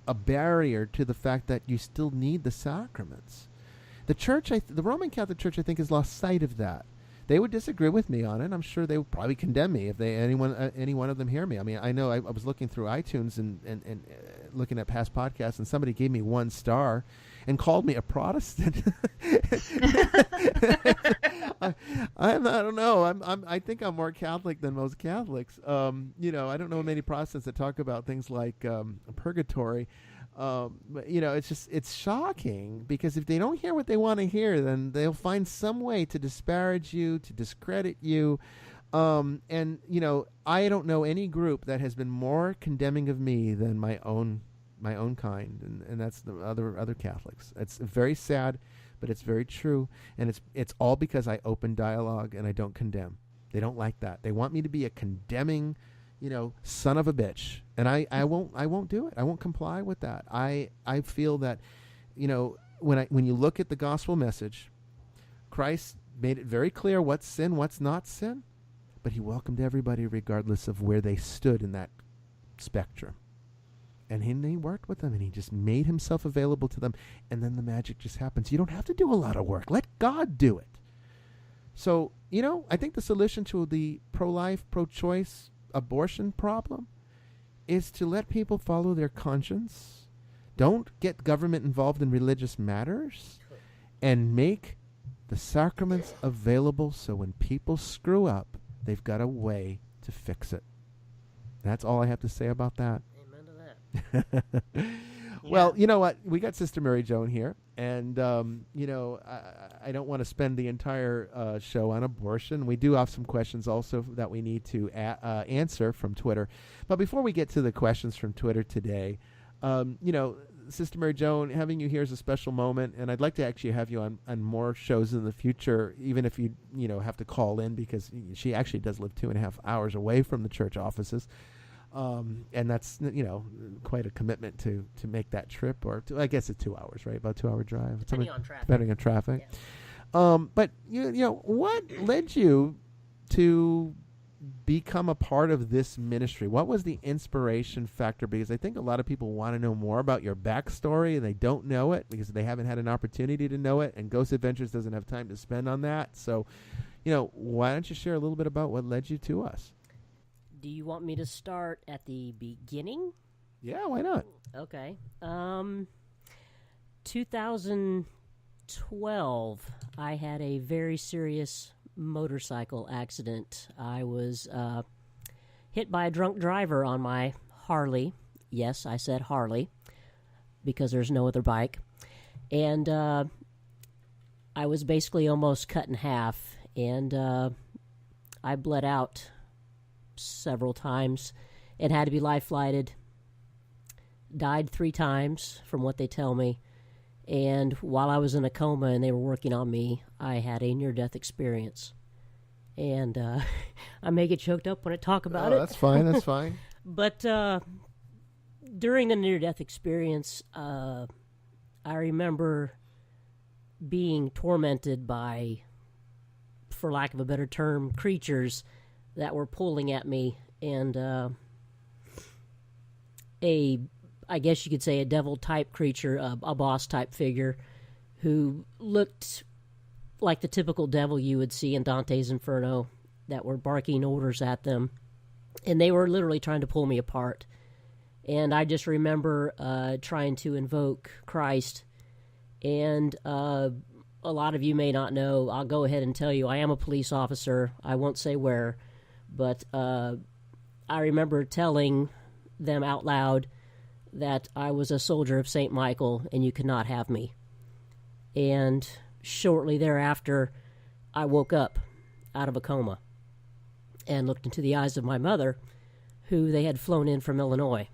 a barrier to the fact that you still need the sacraments. The church, the Roman Catholic Church, I think, has lost sight of that. They would disagree with me on it. I'm sure they would probably condemn me if any one of them hear me. I mean, I know I was looking through iTunes and looking at past podcasts, and somebody gave me 1 star and called me a Protestant. I don't know. I think I'm more Catholic than most Catholics. I don't know many Protestants that talk about things like purgatory. But it's shocking, because if they don't hear what they want to hear, then they'll find some way to disparage you, to discredit you. I don't know any group that has been more condemning of me than my own kind, and that's the other Catholics. It's very sad, but it's very true, and it's all because I open dialogue and I don't condemn. They don't like that. They want me to be a condemning, son of a bitch. And I won't do it. I won't comply with that. I feel that, when you look at the gospel message, Christ made it very clear what's sin, what's not sin, but he welcomed everybody regardless of where they stood in that spectrum. And he worked with them, and he just made himself available to them, and then the magic just happens. You don't have to do a lot of work. Let God do it. So, I think the solution to the pro-life, pro-choice abortion problem is to let people follow their conscience. Don't get government involved in religious matters, and make the sacraments available so when people screw up, they've got a way to fix it. That's all I have to say about that. Amen to that. Well, you know what? We got Sister Mary Joan here, and I don't want to spend the entire show on abortion. We do have some questions also that we need to answer from Twitter. But before we get to the questions from Twitter today, Sister Mary Joan, having you here is a special moment, and I'd like to actually have you on more shows in the future, even if you have to call in, because she actually does live 2.5 hours away from the church offices. And that's, quite a commitment to make that trip, I guess it's 2 hours, right? About 2-hour drive. Depending on traffic. Depending on traffic. Yeah. But, what led you to become a part of this ministry? What was the inspiration factor? Because I think a lot of people want to know more about your backstory, and they don't know it because they haven't had an opportunity to know it, and Ghost Adventures doesn't have time to spend on that. So, why don't you share a little bit about what led you to us? Do you want me to start at the beginning? Yeah, why not? Okay. 2012, I had a very serious motorcycle accident. I was hit by a drunk driver on my Harley. Yes, I said Harley, because there's no other bike. And I was basically almost cut in half, and I bled out several times and had to be life flighted. Died 3 times from what they tell me. And while I was in a coma and they were working on me, I had a near-death experience. And I may get choked up when I talk about it. That's fine, that's fine. But during the near-death experience, I remember being tormented by, for lack of a better term, creatures that were pulling at me, and I guess you could say a devil-type creature, a boss-type figure, who looked like the typical devil you would see in Dante's Inferno, that were barking orders at them, and they were literally trying to pull me apart. And I just remember trying to invoke Christ, and a lot of you may not know, I'll go ahead and tell you, I am a police officer. I won't say where, but I remember telling them out loud that I was a soldier of St. Michael and you could not have me. And shortly thereafter, I woke up out of a coma and looked into the eyes of my mother, who they had flown in from Illinois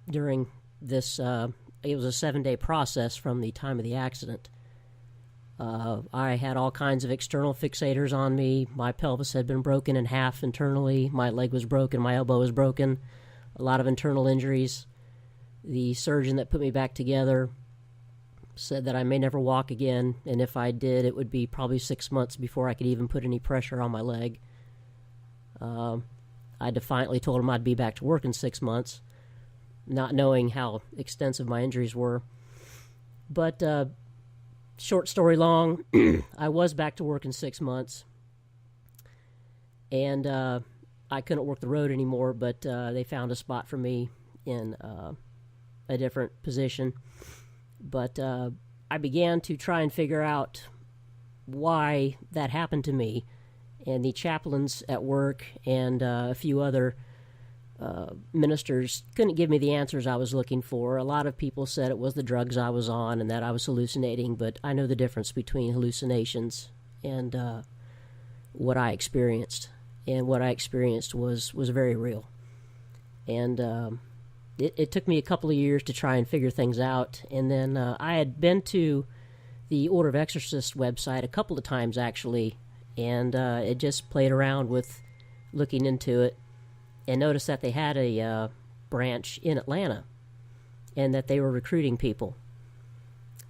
during this. It was a 7-day process from the time of the accident. I had all kinds of external fixators on me. My pelvis had been broken in half internally. My leg was broken. My elbow was broken. A lot of internal injuries. The surgeon that put me back together said that I may never walk again, and if I did, it would be probably 6 months before I could even put any pressure on my leg. I defiantly told him I'd be back to work in 6 months, not knowing how extensive my injuries were. But short story long, I was back to work in 6 months, and I couldn't work the road anymore, but they found a spot for me in a different position. But I began to try and figure out why that happened to me, and the chaplains at work and a few other ministers couldn't give me the answers I was looking for. A lot of people said it was the drugs I was on and that I was hallucinating, but I know the difference between hallucinations and what I experienced. And what I experienced was very real. And it took me a couple of years to try and figure things out. And then I had been to the Order of Exorcists website a couple of times, actually, and it just played around with looking into it, and noticed that they had a branch in Atlanta and that they were recruiting people.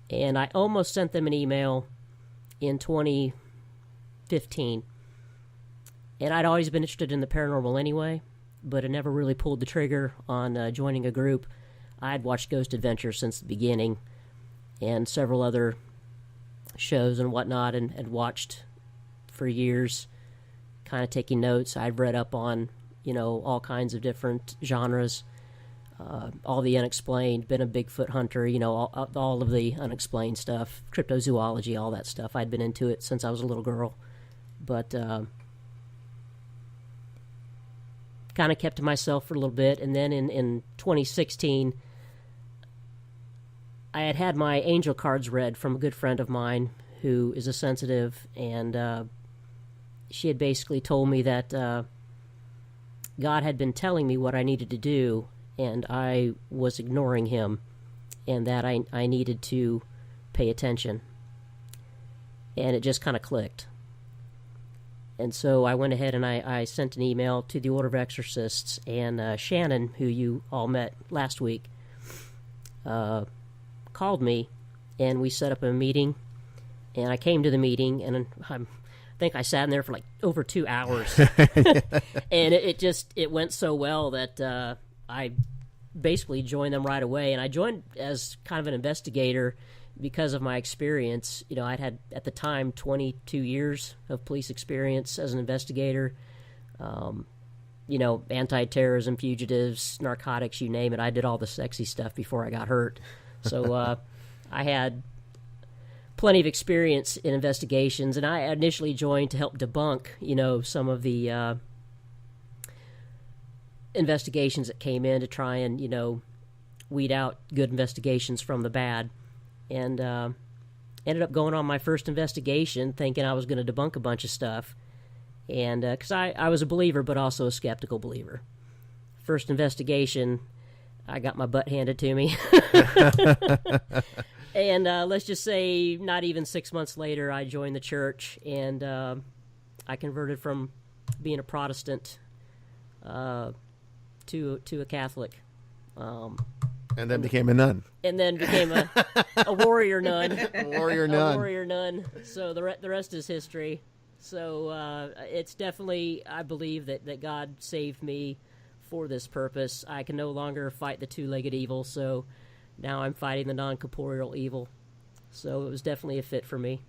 And I almost sent them an email in 2015. And I'd always been interested in the paranormal anyway, but I never really pulled the trigger on joining a group. I'd watched Ghost Adventures since the beginning and several other shows and whatnot, and had watched for years, kind of taking notes. I've read up on all kinds of different genres, all the unexplained, been a Bigfoot hunter, all of the unexplained stuff, cryptozoology, all that stuff. I'd been into it since I was a little girl, but kind of kept to myself for a little bit. And then in 2016, I had my angel cards read from a good friend of mine who is a sensitive, and she had basically told me that God had been telling me what I needed to do, and I was ignoring him, and that I needed to pay attention. And it just kind of clicked. And so I went ahead and I sent an email to the Order of Exorcists, and Shannon, who you all met last week, called me, and we set up a meeting, and I came to the meeting, and I think I sat in there for like over 2 hours. And it went so well that I basically joined them right away. And I joined as kind of an investigator because of my experience. I'd had, at the time, 22 years of police experience as an investigator. Anti-terrorism, fugitives, narcotics, you name it. I did all the sexy stuff before I got hurt. So I had plenty of experience in investigations, and I initially joined to help debunk, some of the investigations that came in, to try and, weed out good investigations from the bad. And ended up going on my first investigation thinking I was going to debunk a bunch of stuff. And because I was a believer, but also a skeptical believer. First investigation, I got my butt handed to me. And let's just say not even 6 months later, I joined the church, and I converted from being a Protestant to a Catholic. And then became a nun. And then became a warrior nun. A warrior nun. A warrior nun. So the rest is history. So it's definitely, I believe that God saved me for this purpose. I can no longer fight the two-legged evil, so now I'm fighting the non-corporeal evil. So it was definitely a fit for me.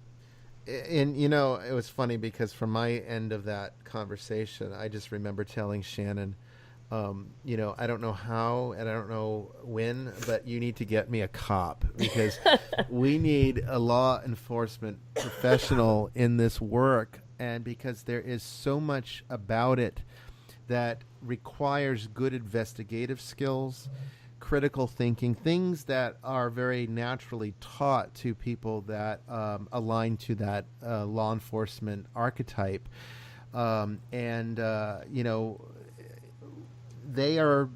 And, it was funny because from my end of that conversation, I just remember telling Shannon, I don't know how and I don't know when, but you need to get me a cop, because we need a law enforcement professional in this work, and because there is so much about it that requires good investigative skills, critical thinking, things that are very naturally taught to people that align to that law enforcement archetype. They are,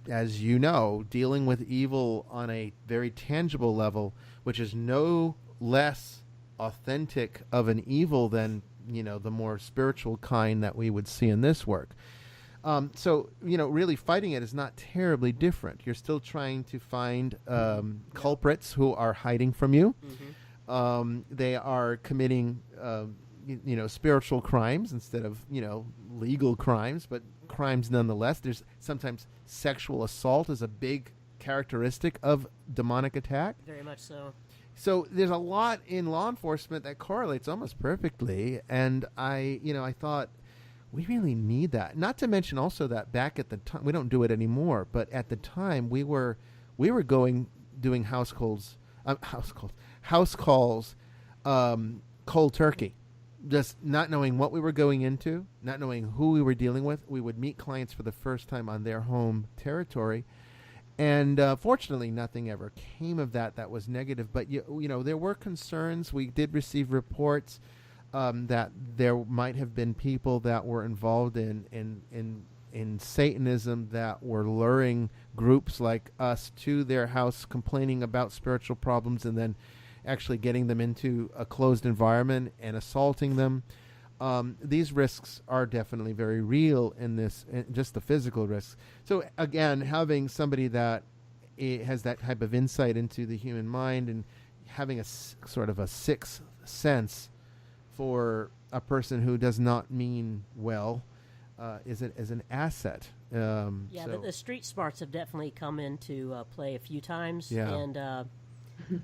as you know, dealing with evil on a very tangible level, which is no less authentic of an evil than, the more spiritual kind that we would see in this work. So, really fighting it is not terribly different. You're still trying to find culprits who are hiding from you. Mm-hmm. They are committing, spiritual crimes instead of, legal crimes, but crimes nonetheless. There's sometimes sexual assault is a big characteristic of demonic attack. Very much so. So there's a lot in law enforcement that correlates almost perfectly. And I thought, we really need that. Not to mention also that back at the time, we don't do it anymore, but at the time we were doing house calls, cold turkey, just not knowing what we were going into, not knowing who we were dealing with. We would meet clients for the first time on their home territory, and fortunately, nothing ever came of that. That was negative, but there were concerns. We did receive reports that there might have been people that were involved in Satanism that were luring groups like us to their house, complaining about spiritual problems, and then actually getting them into a closed environment and assaulting them. These risks are definitely very real in this, just the physical risks. So again, having somebody that has that type of insight into the human mind and having a sort of a sixth sense for a person who does not mean well is an asset. The street smarts have definitely come into play a few times, and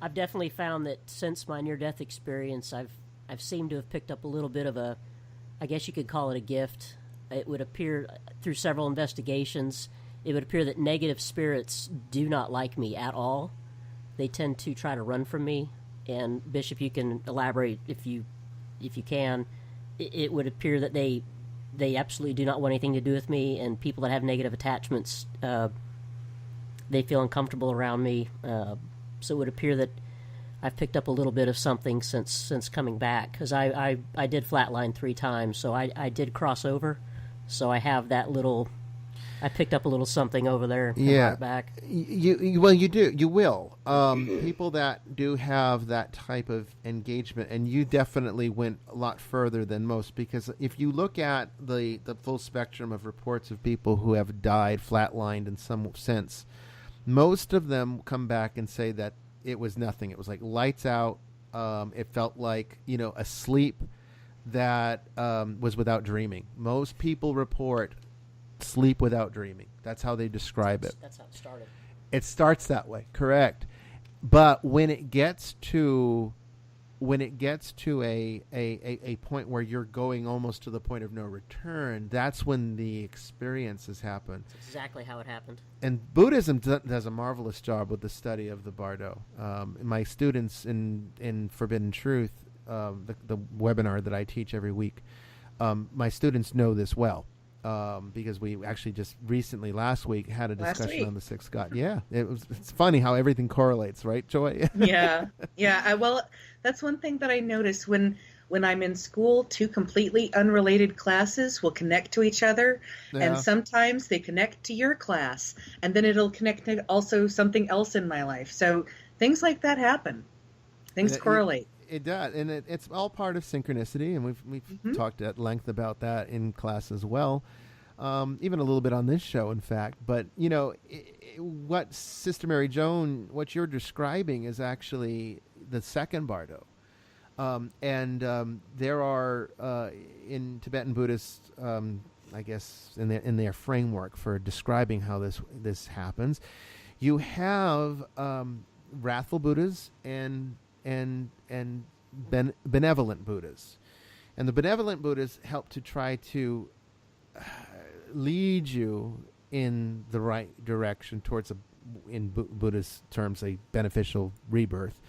I've definitely found that since my near-death experience, I've seemed to have picked up a little bit of a, I guess you could call it a gift. It would appear through several investigations, it would appear that negative spirits do not like me at all. They tend to try to run from me. And Bishop, you can elaborate if you can. It would appear that they absolutely do not want anything to do with me, and people that have negative attachments, they feel uncomfortable around me. So it would appear that I've picked up a little bit of something since coming back, because I did flatline 3 times, so I did cross over. So I have that little. I picked up a little something over there. Yeah, back. You do. You will. People that do have that type of engagement, and you definitely went a lot further than most, because if you look at the full spectrum of reports of people who have died flatlined in some sense, most of them come back and say that it was nothing. It was like lights out. It felt like a sleep that was without dreaming. Most people report sleep without dreaming. That's how they describe it. That's how it started. It starts that way, correct. But when it gets to a point where you're going almost to the point of no return, that's when the experiences happen. That's exactly how it happened. And Buddhism does a marvelous job with the study of the Bardo. My students in Forbidden Truth, the webinar that I teach every week, my students know this well. Because we actually just recently last week had a discussion on the sixth God. Yeah, it's funny how everything correlates, right, Joy? Yeah. Well, that's one thing that I notice when I'm in school. 2 completely unrelated classes will connect to each other, and sometimes they connect to your class, and then it'll connect to also something else in my life. So things like that happen. Things correlate. It does, and it's all part of synchronicity, and we've talked at length about that in class as well, even a little bit on this show, in fact. But what Sister Mary Joan, what you're describing is actually the second Bardo, and there are in Tibetan Buddhist, I guess, in their framework for describing how this happens, you have wrathful Buddhas and benevolent Buddhas. And the benevolent Buddhas help to try to lead you in the right direction towards, in Buddhist terms, a beneficial rebirth.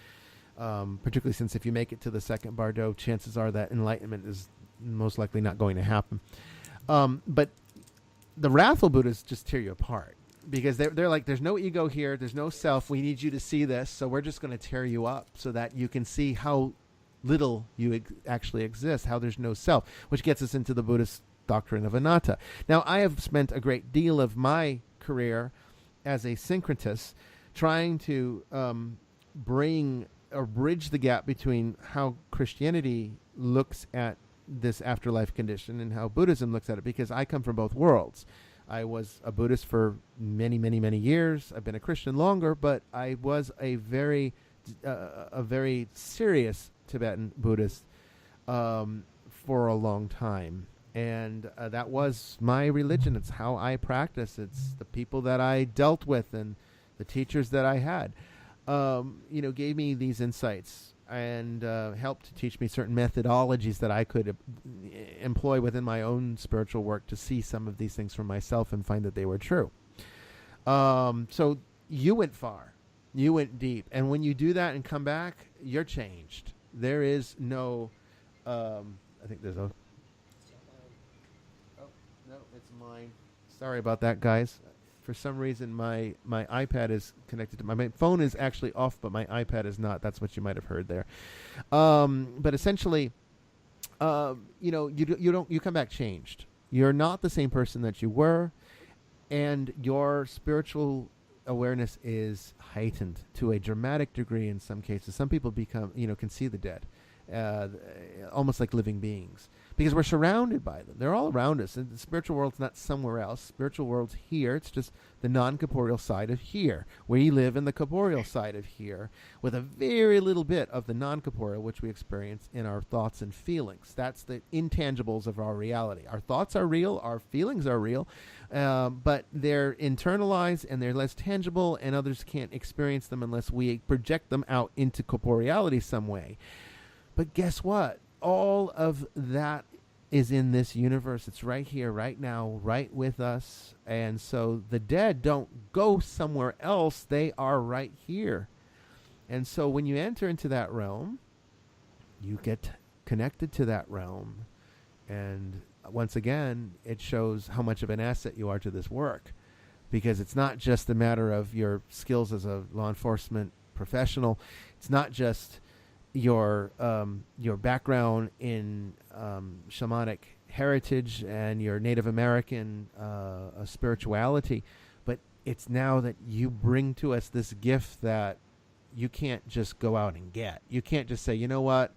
Particularly since if you make it to the second Bardo, chances are that enlightenment is most likely not going to happen. But the wrathful Buddhas just tear you apart. because they're like, there's no ego here, there's no self. We need you to see this, so we're just going to tear you up so that you can see how little you actually exist, how there's no self, which gets us into the Buddhist doctrine of anatta. Now, I have spent a great deal of my career as a syncretist trying to bring or bridge the gap between how Christianity looks at this afterlife condition and how Buddhism looks at it, because I come from both worlds. I was a Buddhist for many, many, many years. I've been a Christian longer, but I was a very serious Tibetan Buddhist for a long time. And that was my religion. It's how I practice. It's the people that I dealt with and the teachers that I had, gave me these insights and helped teach me certain methodologies that I could employ within my own spiritual work to see some of these things for myself and find that they were true. So you went far. You went deep. And when you do that and come back, you're changed. There is no, I think there's a, oh, no, it's mine. Sorry about that, guys. For some reason, my iPad is connected to my phone is actually off, but my iPad is not. That's what you might have heard there. But essentially, you come back changed. You're not the same person that you were, and your spiritual awareness is heightened to a dramatic degree in some cases. Some people can see the dead, almost like living beings, because we're surrounded by them. They're all around us. And the spiritual world's not somewhere else. Spiritual world's here. It's just the non-corporeal side of here. We live in the corporeal side of here with a very little bit of the non-corporeal, which we experience in our thoughts and feelings. That's the intangibles of our reality. Our thoughts are real. Our feelings are real. But they're internalized and they're less tangible, and others can't experience them unless we project them out into corporeality some way. But guess what? All of that is in this universe. It's right here, right now, right with us. And so the dead don't go somewhere else. They are right here. And so when you enter into that realm, you get connected to that realm. And once again, it shows how much of an asset you are to this work, because it's not just a matter of your skills as a law enforcement professional. It's not just your background in shamanic heritage and your Native American spirituality, but it's now that you bring to us this gift that you can't just go out and get. You can't just say, you know what,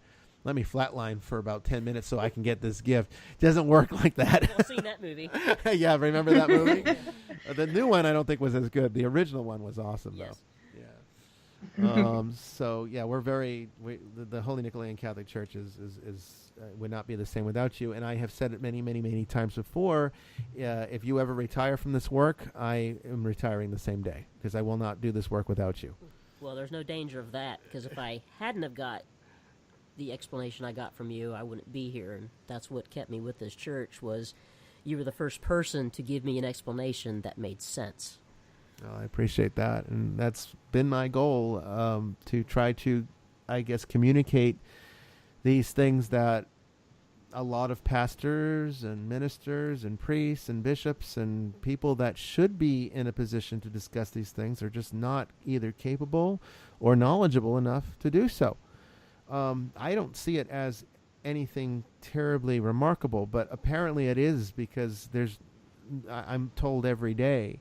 let me flatline for about 10 minutes so I can get this gift. It doesn't work like that. I've seen that movie. Yeah, remember that movie? The new one I don't think was as good. The original one was awesome, yes. though. So yeah, the Holy Nicholean Catholic Church is would not be the same without you. And I have said it many, many, many times before. If you ever retire from this work, I am retiring the same day, because I will not do this work without you. Well, there's no danger of that, because if I hadn't have got the explanation I got from you, I wouldn't be here. And that's what kept me with this church, was you were the first person to give me an explanation that made sense. I appreciate that, and that's been my goal, to try to, I guess, communicate these things that a lot of pastors and ministers and priests and bishops and people that should be in a position to discuss these things are just not either capable or knowledgeable enough to do so. I don't see it as anything terribly remarkable, but apparently it is, because I'm told every day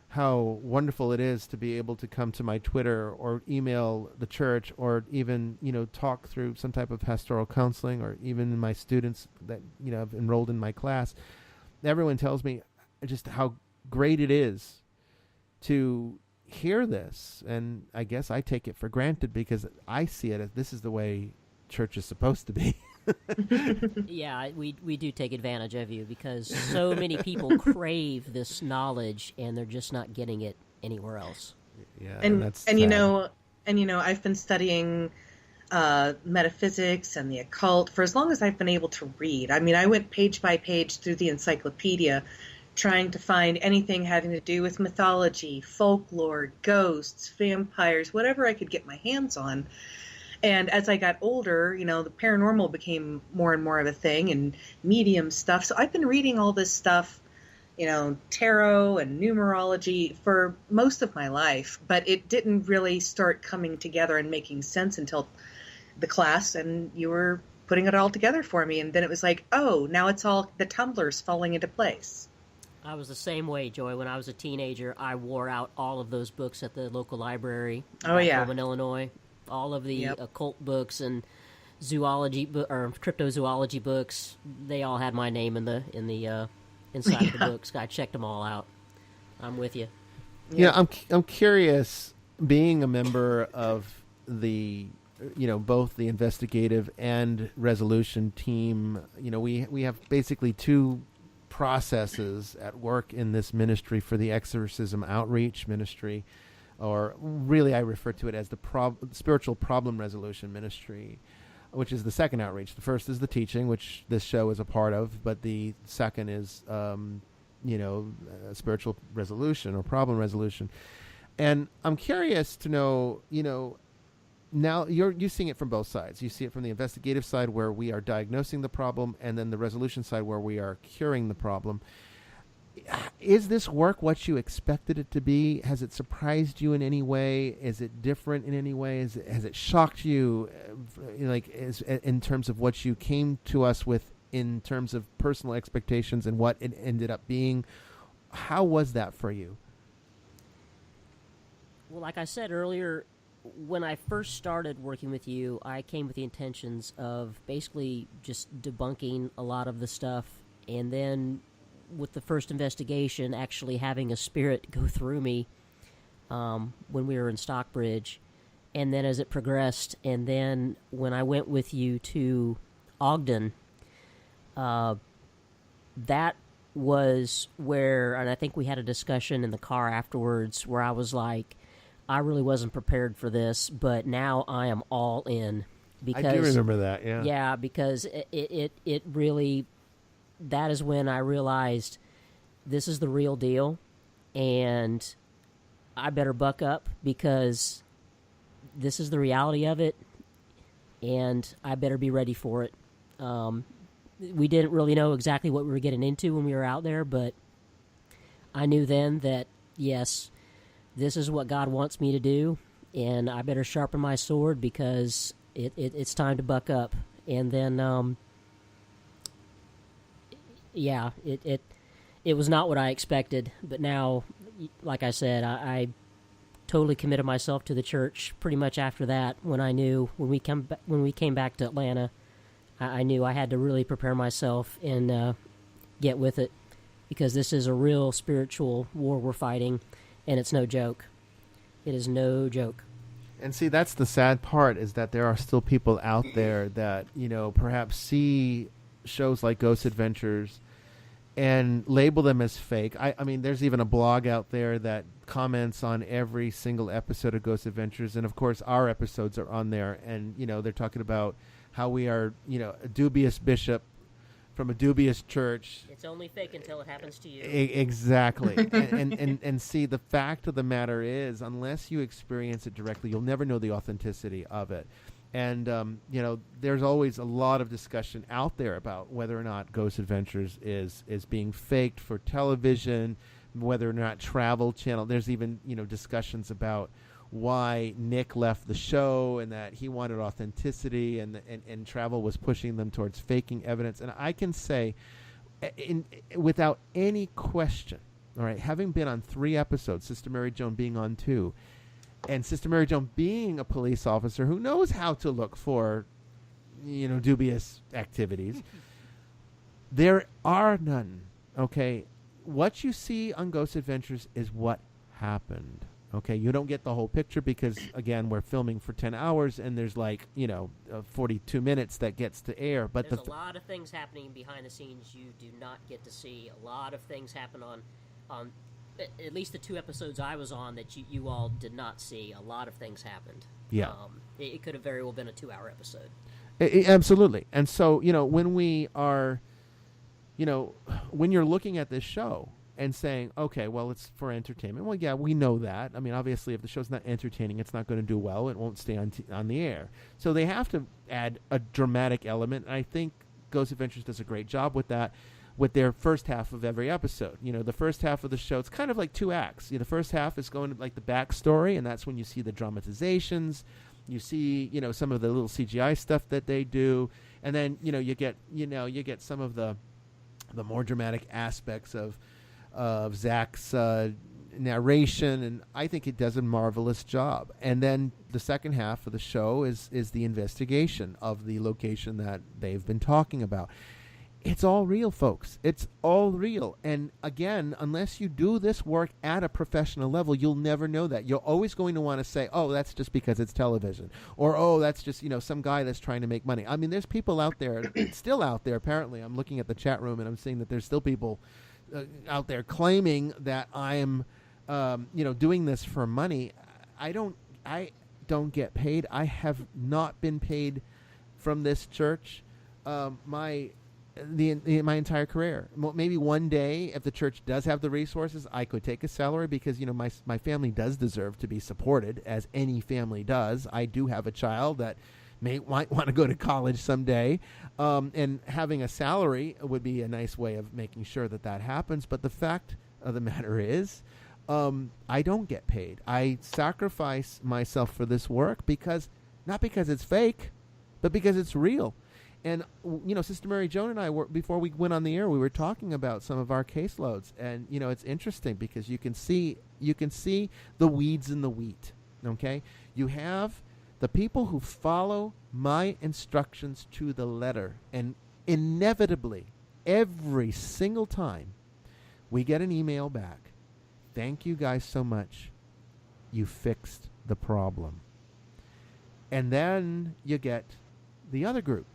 how wonderful it is to be able to come to my Twitter or email the church, or even, talk through some type of pastoral counseling, or even my students that, have enrolled in my class. Everyone tells me just how great it is to hear this. And I guess I take it for granted, because I see it as this is the way church is supposed to be. Yeah, we do take advantage of you, because so many people crave this knowledge and they're just not getting it anywhere else. Yeah, and that's sad. I've been studying metaphysics and the occult for as long as I've been able to read. I mean, I went page by page through the encyclopedia trying to find anything having to do with mythology, folklore, ghosts, vampires, whatever I could get my hands on. And as I got older, the paranormal became more and more of a thing, and medium stuff. So I've been reading all this stuff, tarot and numerology for most of my life, but it didn't really start coming together and making sense until the class, and you were putting it all together for me. And then it was like, oh, now it's all the tumblers falling into place. I was the same way, Joy. When I was a teenager, I wore out all of those books at the local library back home in Illinois. All of the occult books and zoology or cryptozoology books, they all had my name in the inside of the books. I checked them all out. I'm with you. Yeah, I'm curious, being a member of the both the investigative and resolution team. We have basically two processes at work in this ministry for the exorcism outreach ministry, or really I refer to it as the spiritual problem resolution ministry, which is the second outreach. The first is the teaching, which this show is a part of, but the second is spiritual resolution or problem resolution. And I'm curious to know, now you're seeing it from both sides. You see it from the investigative side, where we are diagnosing the problem, and then the resolution side, where we are curing the problem. Is this work what you expected it to be? Has it surprised you in any way? Is it different in any way? Has it shocked you, in terms of what you came to us with, in terms of personal expectations and what it ended up being? How was that for you? Well, like I said earlier, when I first started working with you, I came with the intentions of basically just debunking a lot of the stuff, and then with the first investigation, actually having a spirit go through me when we were in Stockbridge, and then as it progressed, and then when I went with you to Ogden, that was where, and I think we had a discussion in the car afterwards, where I was like, I really wasn't prepared for this, but now I am all in. Because, I do remember that, yeah. Yeah, because it really, that is when I realized this is the real deal, and I better buck up, because this is the reality of it, and I better be ready for it. We didn't really know exactly what we were getting into when we were out there, but I knew then that, yes, this is what God wants me to do, and I better sharpen my sword, because it's time to buck up. And then, it was not what I expected, but now, like I said, I totally committed myself to the church pretty much after that. When we came back to Atlanta, I knew I had to really prepare myself and get with it, because this is a real spiritual war we're fighting. And it's no joke. It is no joke. And see, that's the sad part, is that there are still people out there that, perhaps see shows like Ghost Adventures and label them as fake. I mean, there's even a blog out there that comments on every single episode of Ghost Adventures. And, of course, our episodes are on there. And, they're talking about how we are, a dubious bishop from a dubious church. It's only fake until it happens to you. Exactly. and see, the fact of the matter is, unless you experience it directly, you'll never know the authenticity of it. And, there's always a lot of discussion out there about whether or not Ghost Adventures is being faked for television, whether or not Travel Channel. There's even, discussions about why Nick left the show, and that he wanted authenticity, and Travel was pushing them towards faking evidence. And I can say, without any question, all right, having been on 3 episodes, Sister Mary Joan being on 2, and Sister Mary Joan being a police officer who knows how to look for, dubious activities, there are none, okay? What you see on Ghost Adventures is what happened. Okay, you don't get the whole picture, because, again, we're filming for 10 hours, and there's 42 minutes that gets to air. But there's a lot of things happening behind the scenes you do not get to see. A lot of things happen on at least the 2 episodes I was on that you all did not see. A lot of things happened. Yeah. It could have very well been a 2-hour episode. Absolutely. And so, when we are, when you're looking at this show and saying, okay, well, it's for entertainment. Well, yeah, we know that. I mean, obviously, if the show's not entertaining, it's not going to do well. It won't stay on the air. So they have to add a dramatic element, and I think Ghost Adventures does a great job with that. with their first half of every episode. The first half of the show, it's kind of like 2 acts. The first half is going to like the backstory, and that's when you see the dramatizations, you see, some of the little CGI stuff that they do, and then you get some of the more dramatic aspects of Zach's narration, and I think it does a marvelous job. And then the second half of the show is the investigation of the location that they've been talking about. It's all real, folks. It's all real. And again, unless you do this work at a professional level, you'll never know that. You're always going to want to say, oh, that's just because it's television. Or, oh, that's just, some guy that's trying to make money. I mean, there's people out there, still out there, apparently. I'm looking at the chat room and I'm seeing that there's still people out there claiming that I am, doing this for money. I don't get paid. I have not been paid from this church. My entire career. Maybe one day, if the church does have the resources, I could take a salary because my family does deserve to be supported, as any family does. I do have a child that might want to go to college someday, and having a salary would be a nice way of making sure that happens. But the fact of the matter is, I don't get paid. I sacrifice myself for this work not because it's fake, but because it's real. And, Sister Mary Joan and I, before we went on the air, we were talking about some of our caseloads. And, it's interesting because you can see the weeds in the wheat, okay? You have the people who follow my instructions to the letter. And inevitably, every single time, we get an email back. Thank you guys so much. You fixed the problem. And then you get the other group.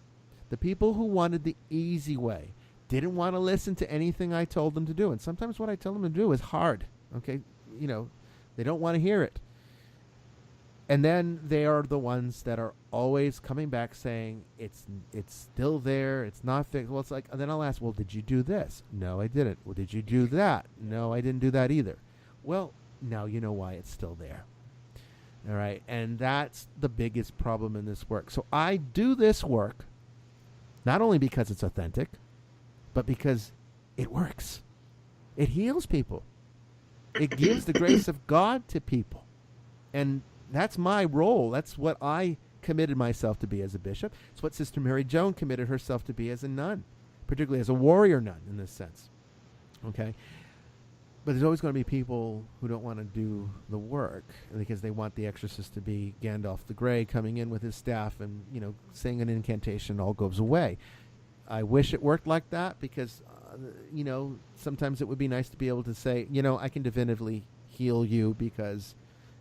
The people who wanted the easy way, didn't want to listen to anything I told them to do. And sometimes what I tell them to do is hard, okay? They don't want to hear it. And then they are the ones that are always coming back saying, it's still there, it's not fixed. Well, it's like, and then I'll ask, well, did you do this? No, I didn't. Well, did you do that? No, I didn't do that either. Well, now you know why it's still there. All right, and that's the biggest problem in this work. So I do this work not only because it's authentic, but because it works. It heals people. It gives the grace of God to people. And that's my role. That's what I committed myself to be as a bishop. It's what Sister Mary Joan committed herself to be as a nun, particularly as a warrior nun in this sense. Okay? But there's always going to be people who don't want to do the work because they want the exorcist to be Gandalf the Grey coming in with his staff and, saying an incantation, all goes away. I wish it worked like that because, sometimes it would be nice to be able to say, I can definitively heal you because,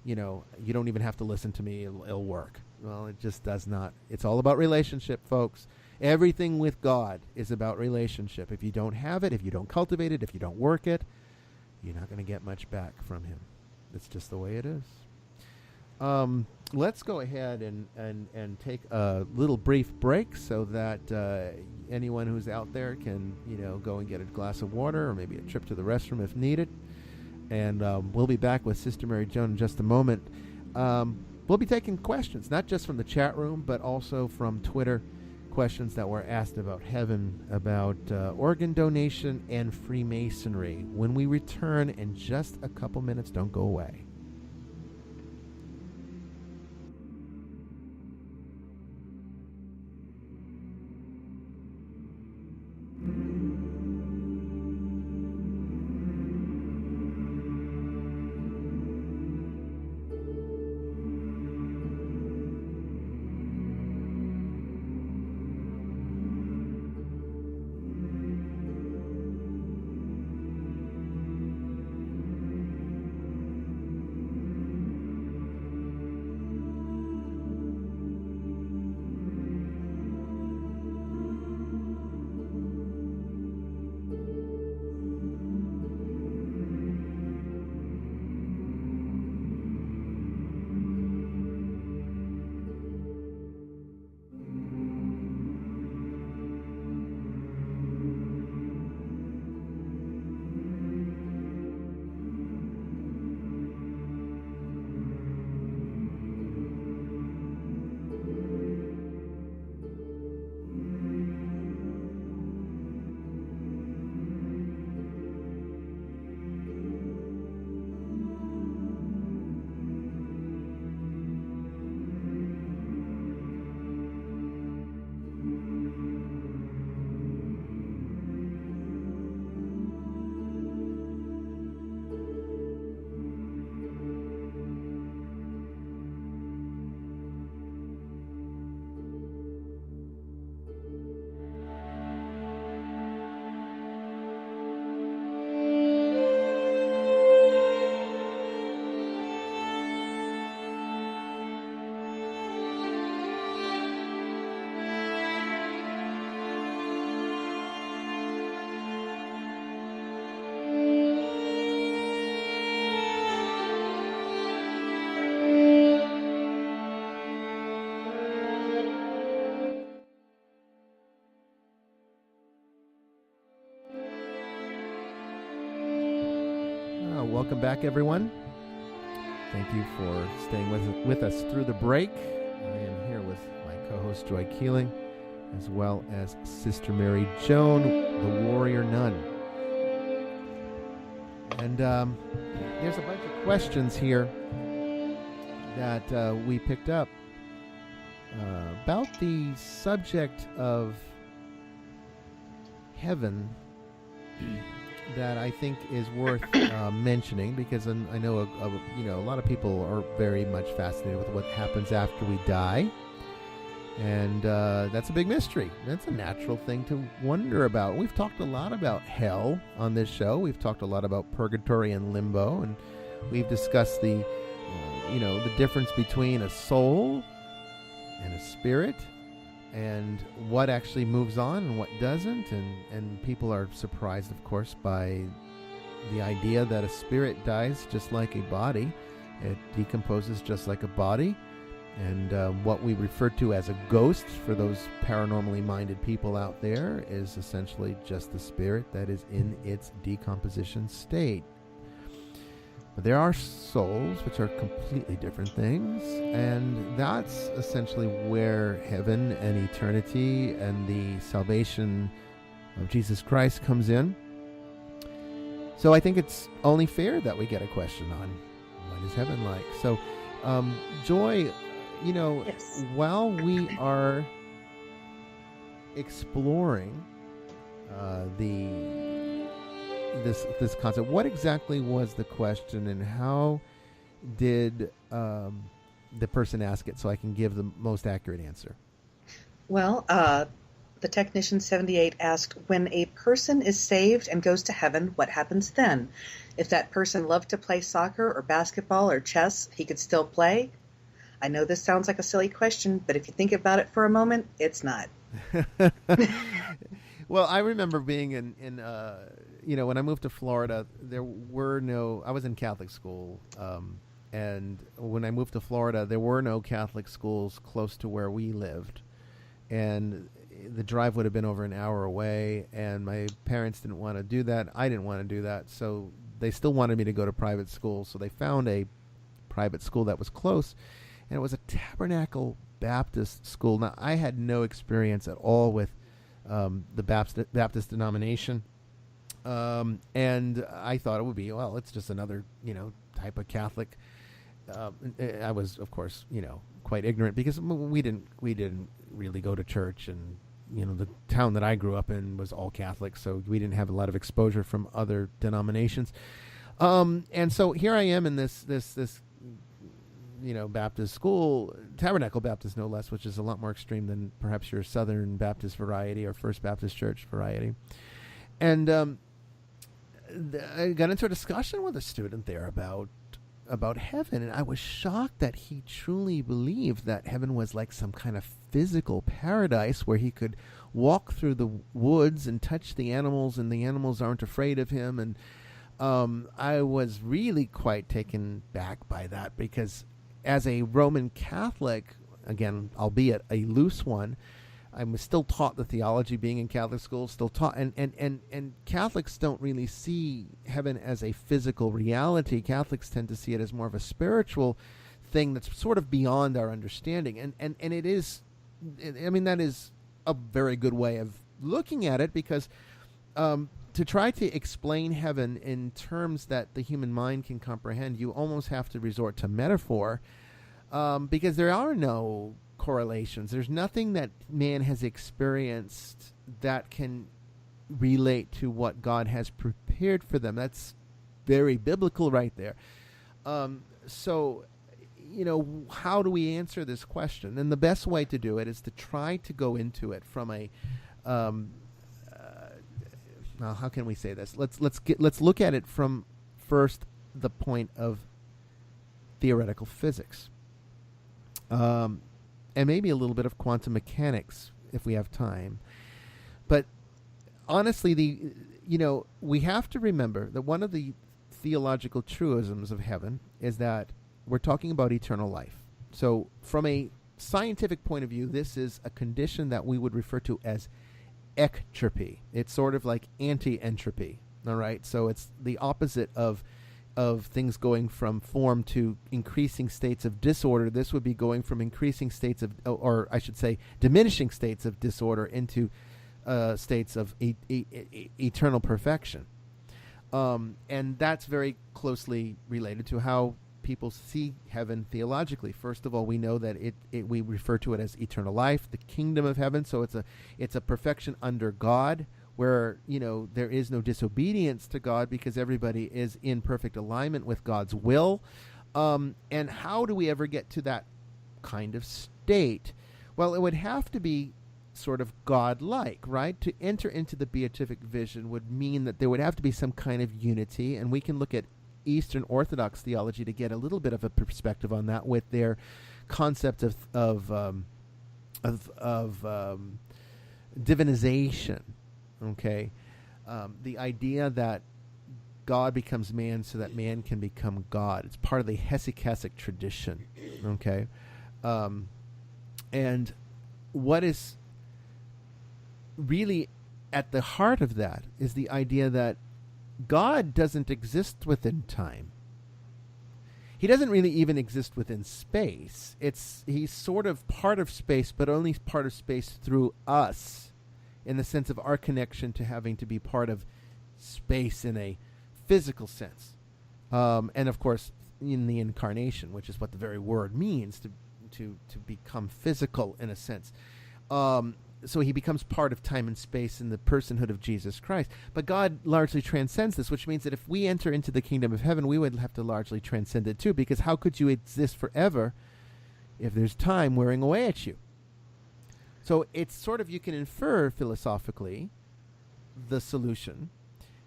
you don't even have to listen to me. It'll work. Well, it just does not. It's all about relationship, folks. Everything with God is about relationship. If you don't have it, if you don't cultivate it, if you don't work it, you're not going to get much back from him. That's just the way it is. Let's go ahead and take a little brief break so that anyone who's out there can, go and get a glass of water or maybe a trip to the restroom if needed. And we'll be back with Sister Mary Joan in just a moment. We'll be taking questions, not just from the chat room, but also from Twitter. Questions that were asked about heaven, about organ donation, and Freemasonry. When we return in just a couple minutes, don't go away. welcome back, everyone. Thank you for staying with us through the break. I am here with my co-host, Joy Keeling, as well as Sister Mary Joan, the Warrior Nun. And there's a bunch of questions here that we picked up about the subject of heaven that I think is worth mentioning, because I know a lot of people are very much fascinated with what happens after we die, and that's a big mystery. That's a natural thing to wonder about. We've talked a lot about hell on this show. We've talked a lot about purgatory and limbo, and we've discussed the difference between a soul and a spirit, and what actually moves on and what doesn't, and people are surprised, of course, by the idea that a spirit dies just like a body. It decomposes just like a body, and what we refer to as a ghost for those paranormally minded people out there is essentially just the spirit that is in its decomposition state. But there are souls, which are completely different things, and that's essentially where heaven and eternity and the salvation of Jesus Christ comes in. So I think it's only fair that we get a question on what is heaven like. So, Joy, Yes. while we are exploring this concept, what exactly was the question, and how did the person ask it, so I can give the most accurate answer? Well, the technician 78 asked, when a person is saved and goes to heaven, what happens then? If that person loved to play soccer or basketball or chess, he could still play? I know this sounds like a silly question, but if you think about it for a moment, it's not. Well, I remember being in when I moved to Florida, I was in Catholic school, and when I moved to Florida, there were no Catholic schools close to where we lived, and the drive would have been over an hour away, and my parents didn't want to do that. I didn't want to do that, so they still wanted me to go to private school, so they found a private school that was close, and it was a Tabernacle Baptist school. Now, I had no experience at all with the Baptist denomination, and I thought it would be, well, it's just another type of Catholic. I was, of course, quite ignorant, because we didn't really go to church, and the town that I grew up in was all Catholic, so we didn't have a lot of exposure from other denominations. And so here I am in this Baptist school, Tabernacle Baptist no less, which is a lot more extreme than perhaps your Southern Baptist variety or First Baptist Church variety. And I got into a discussion with a student there about heaven, and I was shocked that he truly believed that heaven was like some kind of physical paradise where he could walk through the woods and touch the animals, and the animals aren't afraid of him. And I was really quite taken back by that, because as a Roman Catholic, again, albeit a loose one, I was still taught the theology, being in Catholic school, still taught, and Catholics don't really see heaven as a physical reality. Catholics tend to see it as more of a spiritual thing that's sort of beyond our understanding, and it is, I mean, that is a very good way of looking at it, because to try to explain heaven in terms that the human mind can comprehend, you almost have to resort to metaphor, because there are no correlations. There's nothing that man has experienced that can relate to what God has prepared for them. That's very biblical right there. So, how do we answer this question? And the best way to do it is to try to go into it from a now, how can we say this? Let's look at it from first the point of theoretical physics, and maybe a little bit of quantum mechanics if we have time. But honestly, we have to remember that one of the theological truisms of heaven is that we're talking about eternal life. So, from a scientific point of view, this is a condition that we would refer to as ectropy. It's sort of like anti-entropy, all right? So it's the opposite of of things going from form to increasing states of disorder, this would be going from increasing states of, or I should say, diminishing states of disorder into states of eternal perfection. And that's very closely related to how people see heaven theologically. First of all, we know that we refer to it as eternal life, the kingdom of heaven. So it's a perfection under God, where there is no disobedience to God because everybody is in perfect alignment with God's will. And how do we ever get to that kind of state? Well, it would have to be sort of God-like, right? To enter into the beatific vision would mean that there would have to be some kind of unity, and we can look at Eastern Orthodox theology to get a little bit of a perspective on that with their concept of divinization. Okay, the idea that God becomes man so that man can become God. It's part of the hesychastic tradition. Okay, and what is really at the heart of that is the idea that God doesn't exist within time. He doesn't really even exist within space. He's sort of part of space, but only part of space through us, in the sense of our connection to having to be part of space in a physical sense. And of course, in the incarnation, which is what the very word means, to become physical in a sense. So he becomes part of time and space in the personhood of Jesus Christ. But God largely transcends this, which means that if we enter into the kingdom of heaven, we would have to largely transcend it too, because how could you exist forever if there's time wearing away at you? So it's sort of, you can infer philosophically the solution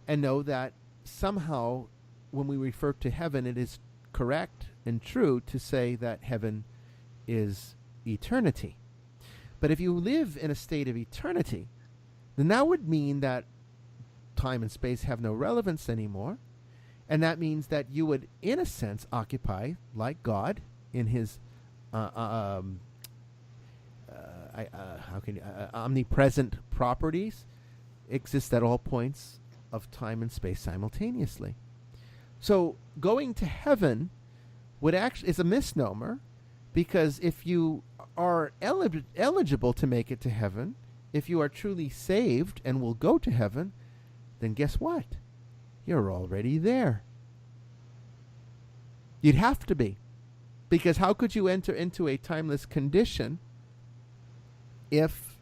and know that somehow when we refer to heaven, it is correct and true to say that heaven is eternity. But if you live in a state of eternity, then that would mean that time and space have no relevance anymore. And that means that you would, in a sense, occupy, like God, in his omnipresent properties, exist at all points of time and space simultaneously. So going to heaven is a misnomer, because if you are eligible to make it to heaven, if you are truly saved and will go to heaven, then guess what? You're already there. You'd have to be. Because how could you enter into a timeless condition if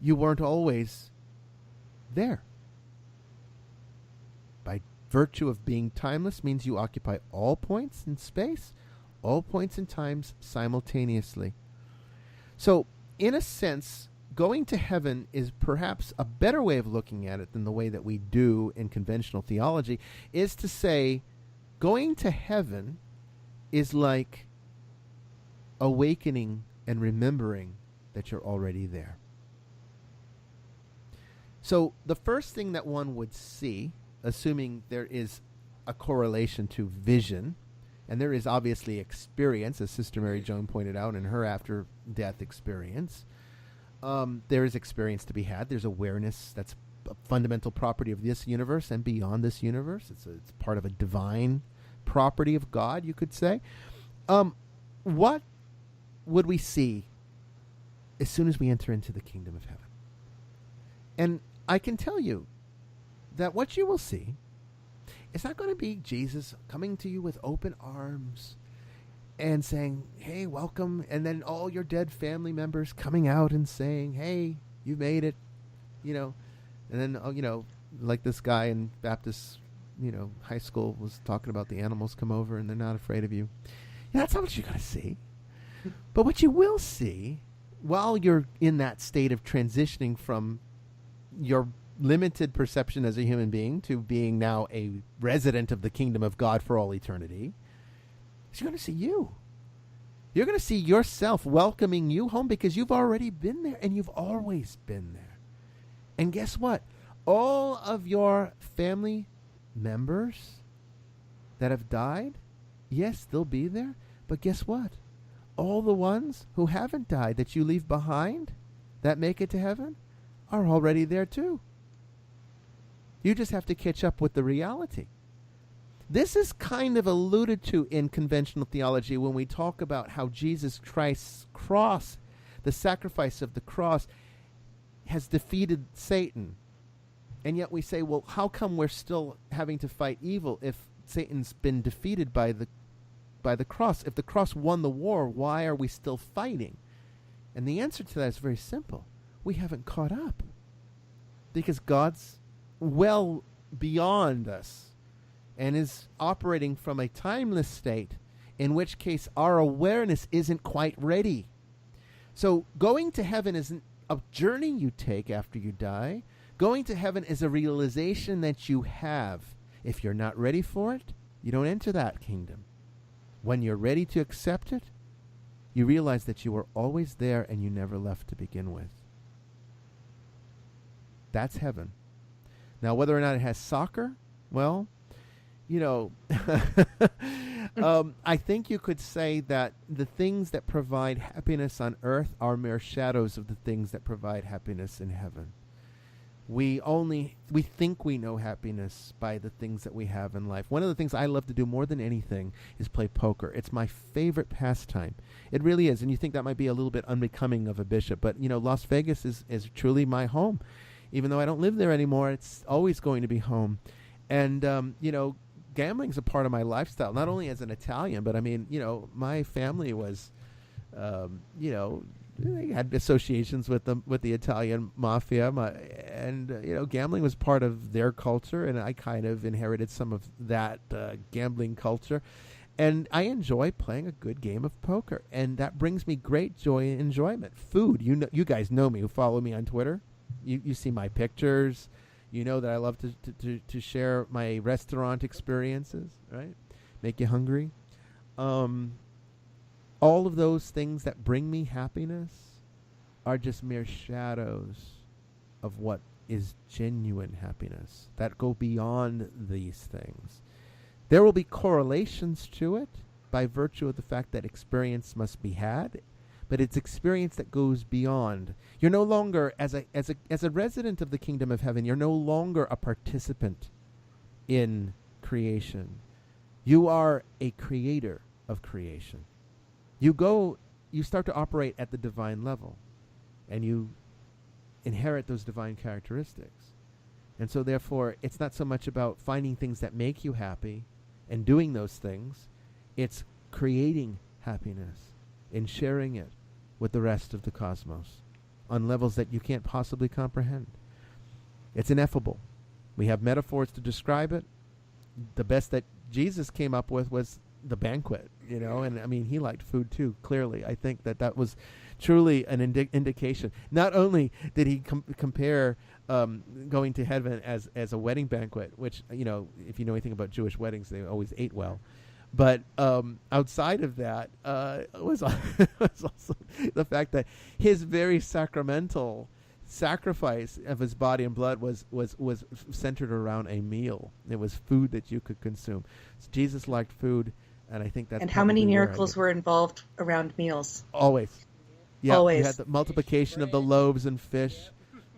you weren't always there? By virtue of being timeless means you occupy all points in space, all points in times simultaneously. So, in a sense, going to heaven is perhaps a better way of looking at it than the way that we do in conventional theology, is to say going to heaven is like awakening and remembering that you're already there. So the first thing that one would see, assuming there is a correlation to vision, and there is obviously experience, as Sister Mary Joan pointed out in her after-death experience. There is experience to be had. There's awareness that's a fundamental property of this universe and beyond this universe. It's part of a divine property of God, you could say. What would we see as soon as we enter into the kingdom of heaven? And I can tell you that what you will see, it's not going to be Jesus coming to you with open arms and saying, hey, welcome, and then all your dead family members coming out and saying, hey, you made it, and then, like this guy in Baptist, high school was talking about the animals come over and they're not afraid of you. That's not what you're going to see. But what you will see, while you're in that state of transitioning from your limited perception as a human being to being now a resident of the kingdom of God for all eternity, is you're going to see you. You're going to see yourself welcoming you home, because you've already been there and you've always been there. And guess what? All of your family members that have died, yes, they'll be there. But guess what? All the ones who haven't died that you leave behind that make it to heaven are already there too. You just have to catch up with the reality. This is kind of alluded to in conventional theology when we talk about how Jesus Christ's cross, the sacrifice of the cross, has defeated Satan. And yet we say, well, how come we're still having to fight evil if Satan's been defeated by the cross? If the cross won the war, why are we still fighting? And the answer to that is very simple. We haven't caught up. Because God's well beyond us and is operating from a timeless state, in which case our awareness isn't quite ready. So going to heaven isn't a journey you take after you die. Going to heaven is a realization that you have. If you're not ready for it, you don't enter that kingdom. When you're ready to accept it, you realize that you were always there and you never left to begin with. That's heaven. Now, whether or not it has soccer, well, I think you could say that the things that provide happiness on earth are mere shadows of the things that provide happiness in heaven. We think we know happiness by the things that we have in life. One of the things I love to do more than anything is play poker. It's my favorite pastime. It really is. And you think that might be a little bit unbecoming of a bishop, but Las Vegas is truly my home. Even though I don't live there anymore, it's always going to be home. And gambling's a part of my lifestyle, not only as an Italian, but I mean, my family was, they had associations with the Italian mafia, and gambling was part of their culture, and I kind of inherited some of that gambling culture. And I enjoy playing a good game of poker, and that brings me great joy and enjoyment. Food, you guys know me who follow me on Twitter. You see my pictures. You know that I love to share my restaurant experiences, right? Make you hungry. All of those things that bring me happiness are just mere shadows of what is genuine happiness, that go beyond these things. There will be correlations to it by virtue of the fact that experience must be had, but it's experience that goes beyond. You're no longer, as a resident of the kingdom of heaven, you're no longer a participant in creation. You are a creator of creation. You start to operate at the divine level, and you inherit those divine characteristics. And so therefore, it's not so much about finding things that make you happy and doing those things. It's creating happiness and sharing it with the rest of the cosmos on levels that you can't possibly comprehend. It's ineffable. We have metaphors to describe it. The best that Jesus came up with was the banquet, and I mean, he liked food too, clearly. I think that was truly an indication. Not only did he compare going to heaven as a wedding banquet, which, if you know anything about Jewish weddings, they always ate well. But outside of that, was also the fact that his very sacramental sacrifice of his body and blood was centered around a meal. It was food that you could consume. So Jesus liked food, and I think that's. And how many miracles were involved around meals? Always. Yeah, always. You had the multiplication of the loaves and fish.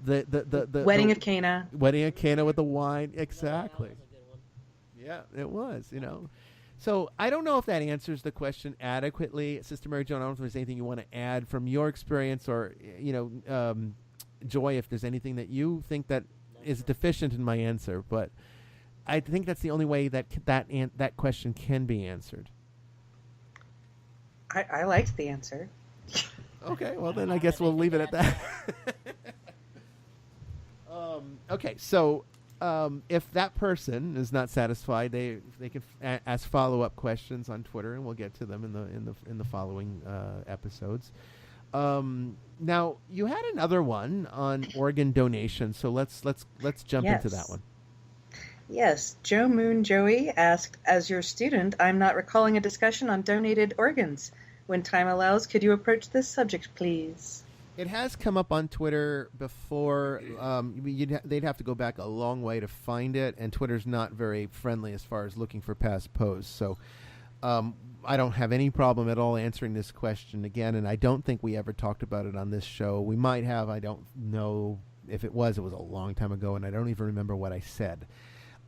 The wedding of Cana. Wedding of Cana with the wine. Exactly. Yeah, it was, So I don't know if that answers the question adequately. Sister Mary Jo, I don't know if there's anything you want to add from your experience, or, Joy, if there's anything that you think that is deficient in my answer. But I think that's the only way that question can be answered. I liked the answer. Okay, well then I guess we'll leave it at that. Okay, so if that person is not satisfied, they can ask follow-up questions on Twitter, and we'll get to them in the following episodes. Now you had another one on organ donation, so let's jump into that one. Yes, Joe Moon Joey asked, as your student, I'm not recalling a discussion on donated organs. When time allows, could you approach this subject, please? It has come up on Twitter before. They'd have to go back a long way to find it, and Twitter's not very friendly as far as looking for past posts. So I don't have any problem at all answering this question again, and I don't think we ever talked about it on this show. We might have. I don't know if it was. It was a long time ago, and I don't even remember what I said.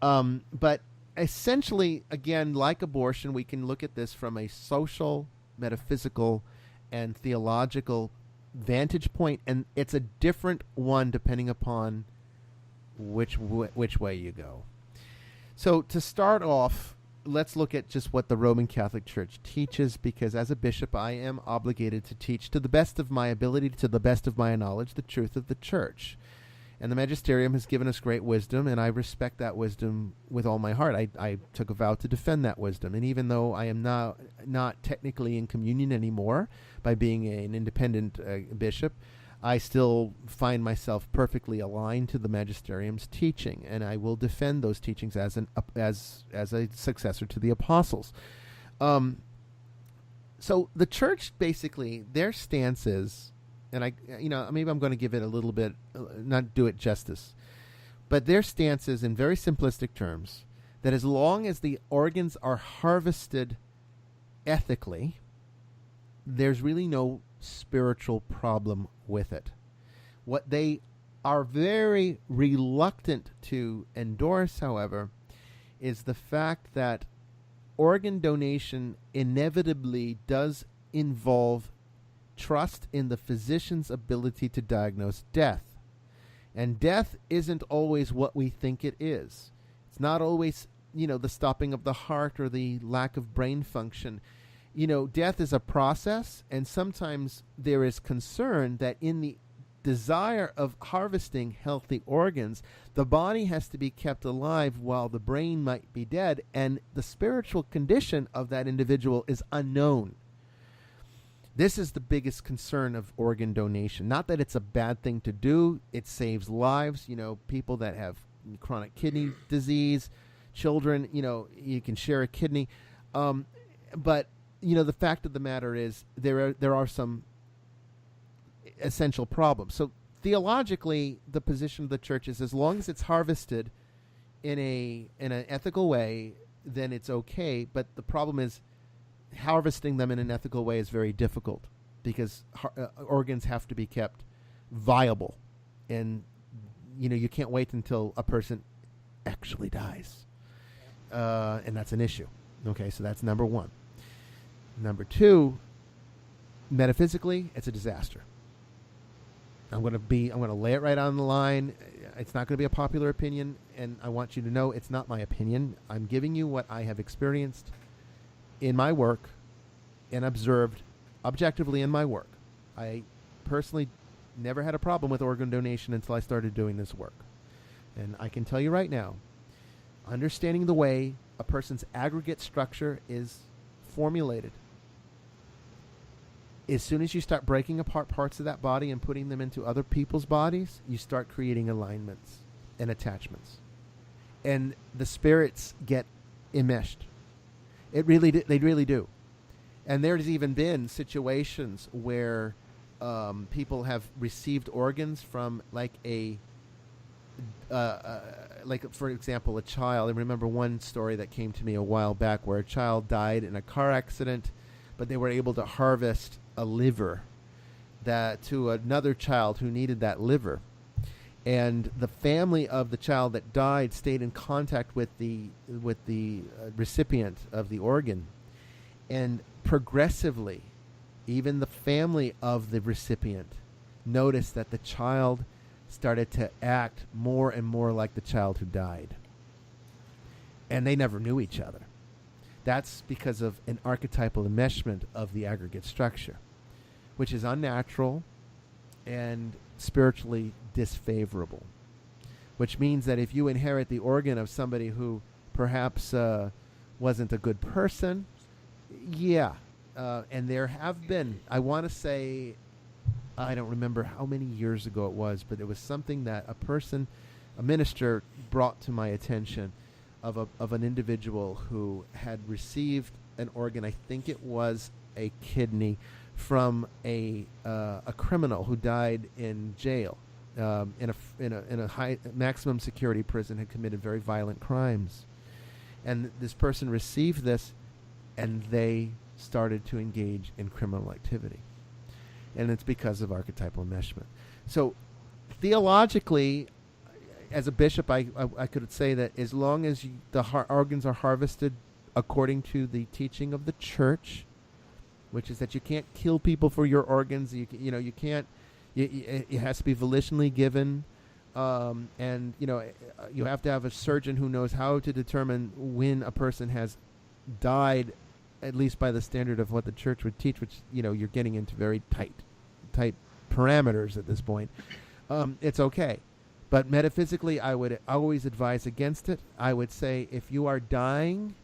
But essentially, again, like abortion, we can look at this from a social, metaphysical, and theological vantage point, and it's a different one depending upon which way you go. So to start off, let's look at just what the Roman Catholic Church teaches, because as a bishop, I am obligated to teach to the best of my ability, to the best of my knowledge, the truth of the Church. And the magisterium has given us great wisdom, and I respect that wisdom with all my heart. I took a vow to defend that wisdom. And even though I am now not technically in communion anymore by being an independent bishop, I still find myself perfectly aligned to the magisterium's teaching, and I will defend those teachings as a successor to the apostles. So the Church, basically, their stance is, and maybe I'm going to give it a little bit, not do it justice, but their stance is, in very simplistic terms, that as long as the organs are harvested ethically, there's really no spiritual problem with it. What they are very reluctant to endorse, however, is the fact that organ donation inevitably does involve trust in the physician's ability to diagnose death. And death isn't always what we think it is. It's not always, the stopping of the heart or the lack of brain function. Death is a process, and sometimes there is concern that in the desire of harvesting healthy organs, the body has to be kept alive while the brain might be dead, and the spiritual condition of that individual is unknown. This is the biggest concern of organ donation. Not that it's a bad thing to do. It saves lives. People that have chronic kidney disease, children, you can share a kidney. But the fact of the matter is there are some essential problems. So theologically, the position of the Church is, as long as it's harvested in an ethical way, then it's okay. But the problem is, harvesting them in an ethical way is very difficult, because organs have to be kept viable, and you can't wait until a person actually dies, and that's an issue. Okay, so that's number one. Number two, metaphysically, it's a disaster. I'm going to lay it right on the line. It's not going to be a popular opinion, and I want you to know it's not my opinion. I'm giving you what I have experienced in my work and observed objectively in my work. I personally never had a problem with organ donation until I started doing this work. And I can tell you right now, understanding the way a person's aggregate structure is formulated, as soon as you start breaking apart parts of that body and putting them into other people's bodies, you start creating alignments and attachments. And the spirits get enmeshed. They really do. And there's even been situations where people have received organs from, like for example, a child. I remember one story that came to me a while back where a child died in a car accident, but they were able to harvest a liver to another child who needed that liver. And the family of the child that died stayed in contact with the recipient of the organ, and progressively, even the family of the recipient noticed that the child started to act more and more like the child who died, and they never knew each other. That's because of an archetypal enmeshment of the aggregate structure, which is unnatural and spiritually disfavorable, which means that if you inherit the organ of somebody who perhaps wasn't a good person, and there have been, I want to say, I don't remember how many years ago it was, but it was something that a minister brought to my attention of an individual who had received an organ, I think it was a kidney, from a criminal who died in jail, in a high maximum security prison, had committed very violent crimes, and this person received this, and they started to engage in criminal activity, and it's because of archetypal enmeshment. So theologically, as a bishop, I could say that as long as the organs are harvested according to the teaching of the church, which is that you can't kill people for your organs. You can't. It has to be volitionally given, and you have to have a surgeon who knows how to determine when a person has died, at least by the standard of what the church would teach. Which you're getting into very tight parameters at this point. It's okay. But metaphysically, I would always advise against it. I would say if you are dying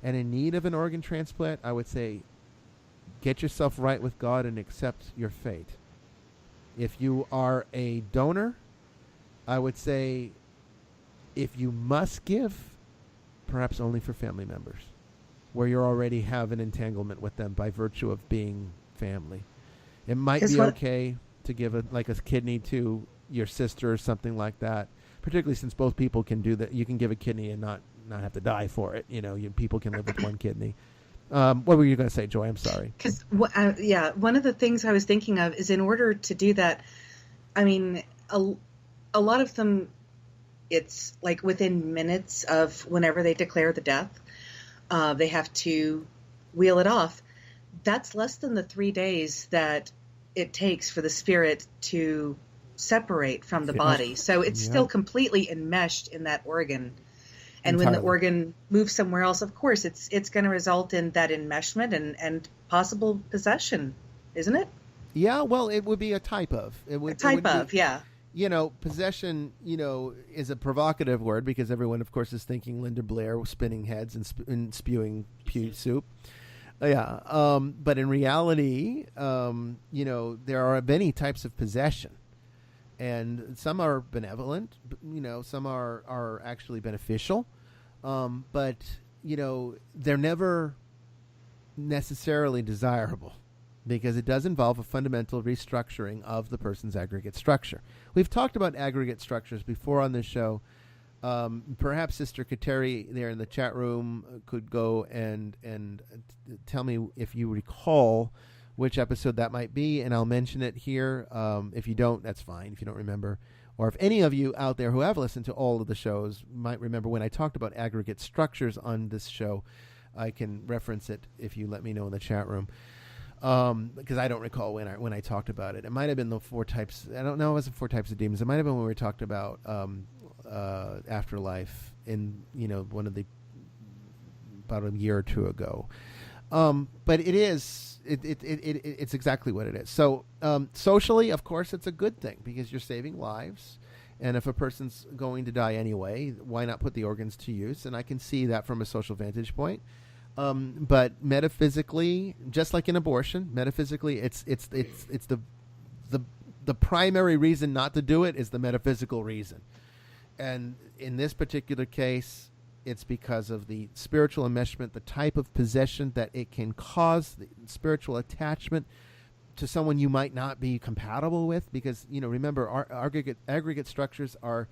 and in need of an organ transplant, I would say get yourself right with God and accept your fate. If you are a donor, I would say if you must give, perhaps only for family members, where you already have an entanglement with them by virtue of being family. It might be okay to give a kidney to your sister or something like that, particularly since both people can do that. You can give a kidney and not have to die for it. People can live with one kidney. What were you going to say, Joy? I'm sorry. Because one of the things I was thinking of is in order to do that, I mean, a lot of them, it's like within minutes of whenever they declare the death, they have to wheel it off. That's less than the 3 days that it takes for the spirit to separate from the body. So it's still completely enmeshed in that organ. And when the organ moves somewhere else, of course, it's going to result in that enmeshment and possible possession, isn't it? Yeah, well, it would be a type of. Possession, is a provocative word because everyone, of course, is thinking Linda Blair spinning heads and spewing soup. Yeah, but in reality, there are many types of possession. And some are benevolent, some are actually beneficial. But they're never necessarily desirable because it does involve a fundamental restructuring of the person's aggregate structure. We've talked about aggregate structures before on this show. Perhaps Sister Kateri there in the chat room could go and tell me if you recall which episode that might be, and I'll mention it here. If you don't, that's fine. If you don't remember, or if any of you out there who have listened to all of the shows might remember when I talked about aggregate structures on this show, I can reference it if you let me know in the chat room. Because I don't recall when I talked about it. It might have been the 4 types. I don't know. It wasn't 4 types of demons. It might have been when we talked about afterlife in one of the about a year or two ago. But it is. It's exactly what it is. So socially, of course, it's a good thing because you're saving lives. And if a person's going to die anyway, why not put the organs to use? And I can see that from a social vantage point. But metaphysically, just like in abortion, metaphysically, it's the primary reason not to do it is the metaphysical reason. And in this particular case, it's because of the spiritual enmeshment, the type of possession that it can cause, the spiritual attachment to someone you might not be compatible with. Because, remember, our aggregate structures are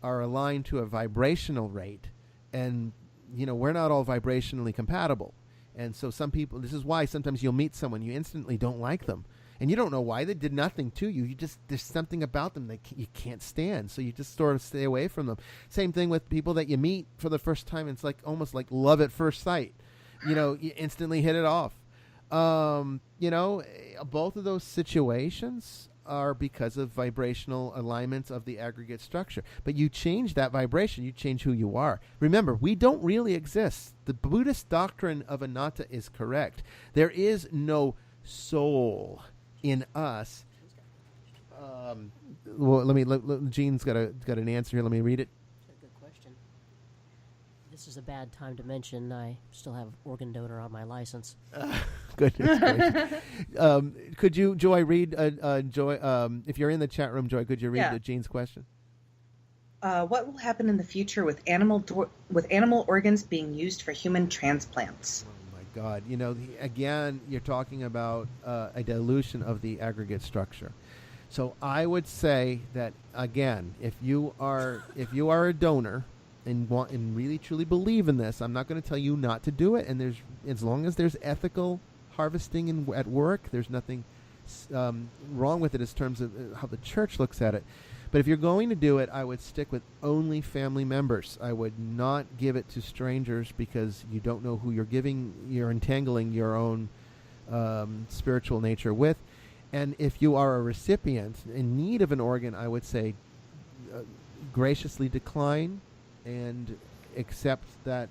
aligned to a vibrational rate. And, we're not all vibrationally compatible. And so some people, this is why sometimes you'll meet someone, you instantly don't like them. And you don't know why. They did nothing to you. There's something about them that you can't stand. So you just sort of stay away from them. Same thing with people that you meet for the first time. It's like almost like love at first sight. You instantly hit it off. Both of those situations are because of vibrational alignments of the aggregate structure. But you change that vibration, you change who you are. Remember, we don't really exist. The Buddhist doctrine of anatta is correct. There is no soul in us. Jean's got an answer here. Let me read it. That's a good question. This is a bad time to mention I still have organ donor on my license. Goodness gracious. Could you, Joy, read Joy? If you're in the chat room, Joy, could you read Jean's question? What will happen in the future with animal organs being used for human transplants? God, again, you're talking about a dilution of the aggregate structure. So I would say that again, if you are a donor and really truly believe in this, I'm not going to tell you not to do it. And as long as there's ethical harvesting at work, there's nothing wrong with it in terms of how the church looks at it. But if you're going to do it, I would stick with only family members. I would not give it to strangers, because you don't know who you're entangling your own spiritual nature with. And if you are a recipient in need of an organ, I would say graciously decline and accept that,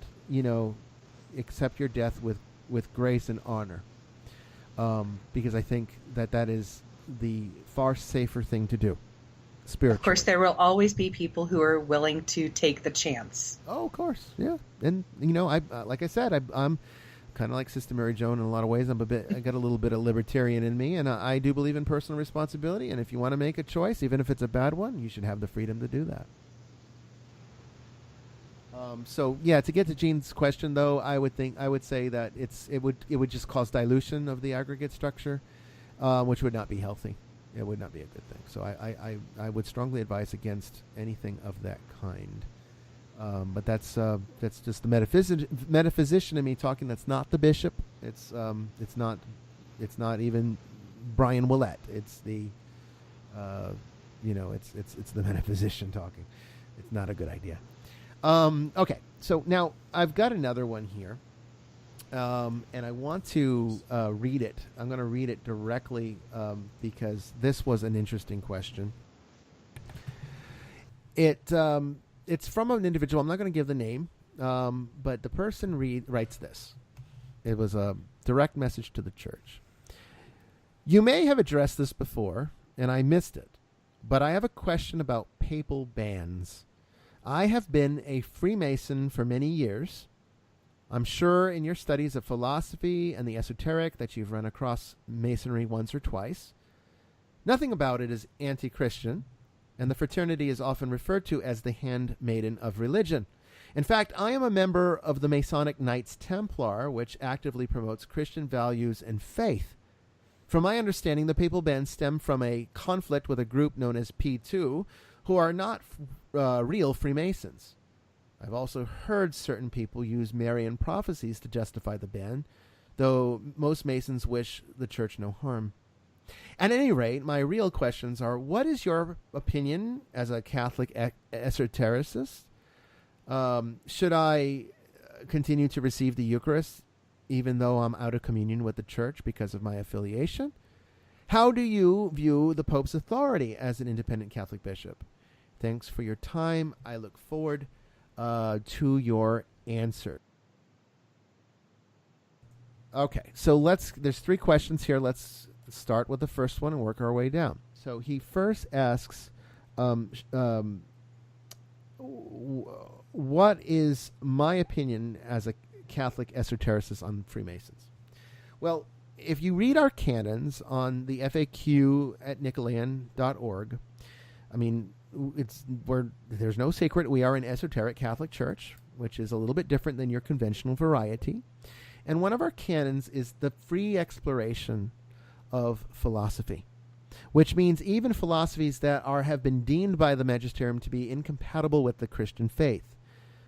accept your death with grace and honor. Because I think that is the far safer thing to do. Spiritually. Of course, there will always be people who are willing to take the chance. Oh, of course, yeah. And I like I said, I'm kind of like Sister Mary Joan in a lot of ways. I got a little bit of libertarian in me, and I do believe in personal responsibility. And if you want to make a choice, even if it's a bad one, you should have the freedom to do that. So yeah, to get to Jean's question, though, I would say that it would just cause dilution of the aggregate structure, which would not be healthy. It would not be a good thing. So I would strongly advise against anything of that kind. But that's just the metaphysician in me talking. That's not the bishop. It's not even Brian Willett. It's the it's the metaphysician talking. It's not a good idea. Okay, so now I've got another one here, and I want to read it. I'm going to read it directly because this was an interesting question. It's from an individual. I'm not going to give the name, but the person writes this. It was a direct message to the church. You may have addressed this before, and I missed it, but I have a question about papal bans. I have been a Freemason for many years. I'm sure in your studies of philosophy and the esoteric that you've run across Masonry once or twice. Nothing about it is anti-Christian, and the fraternity is often referred to as the handmaiden of religion. In fact, I am a member of the Masonic Knights Templar, which actively promotes Christian values and faith. From my understanding, the papal bans stem from a conflict with a group known as P2, who are not real Freemasons. I've also heard certain people use Marian prophecies to justify the ban, though most Masons wish the church no harm. At any rate, my real questions are, what is your opinion as a Catholic esotericist? Should I continue to receive the Eucharist even though I'm out of communion with the church because of my affiliation? How do you view the Pope's authority as an independent Catholic bishop? Thanks for your time. I look forward to your answer. Okay, so there's 3 questions here. Let's start with the first one and work our way down. So he first asks, what is my opinion as a Catholic esotericist on Freemasons? Well, if you read our canons on the FAQ at Nicholean.org, I mean, there's no secret. We are an esoteric Catholic church, which is a little bit different than your conventional variety. And one of our canons is the free exploration of philosophy, which means even philosophies that have been deemed by the magisterium to be incompatible with the Christian faith,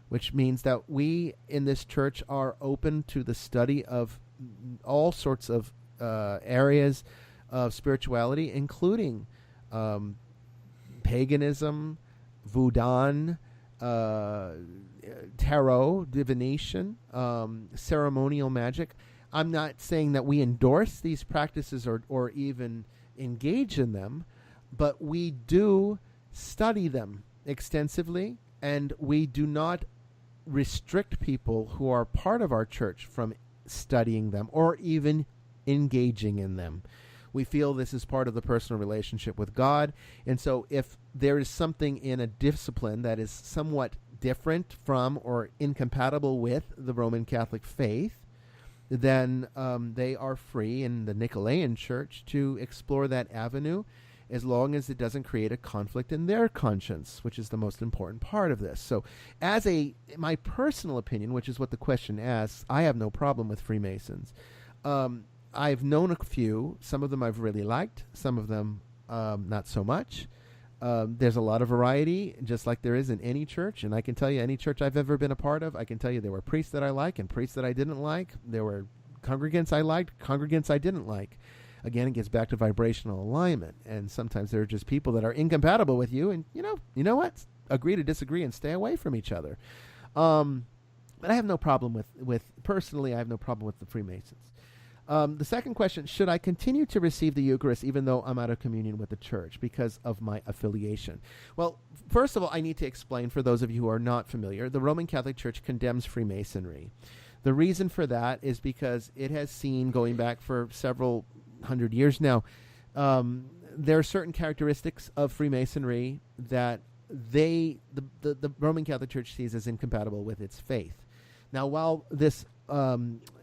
which means that we in this church are open to the study of all sorts of areas of spirituality, including paganism, voodoo, tarot, divination, ceremonial magic. I'm not saying that we endorse these practices or even engage in them, but we do study them extensively, and we do not restrict people who are part of our church from studying them or even engaging in them. We feel this is part of the personal relationship with God, and so if there is something in a discipline that is somewhat different from or incompatible with the Roman Catholic faith, then they are free in the Nicholean Church to explore that avenue, as long as it doesn't create a conflict in their conscience, which is the most important part of this. So my personal opinion, which is what the question asks, I have no problem with Freemasons. I've known a few. Some of them I've really liked. Some of them not so much. There's a lot of variety, just like there is in any church. And I can tell you, any church I've ever been a part of, I can tell you there were priests that I like and priests that I didn't like. There were congregants I liked, congregants I didn't like. Again, it gets back to vibrational alignment. And sometimes there are just people that are incompatible with you. And, you know what? Agree to disagree and stay away from each other. But I have no problem personally, I have no problem with the Freemasons. The second question, should I continue to receive the Eucharist even though I'm out of communion with the church because of my affiliation? Well, first of all, I need to explain for those of you who are not familiar, the Roman Catholic Church condemns Freemasonry. The reason for that is because it has seen, going back for several hundred years now, there are certain characteristics of Freemasonry that the Roman Catholic Church sees as incompatible with its faith. Now, while this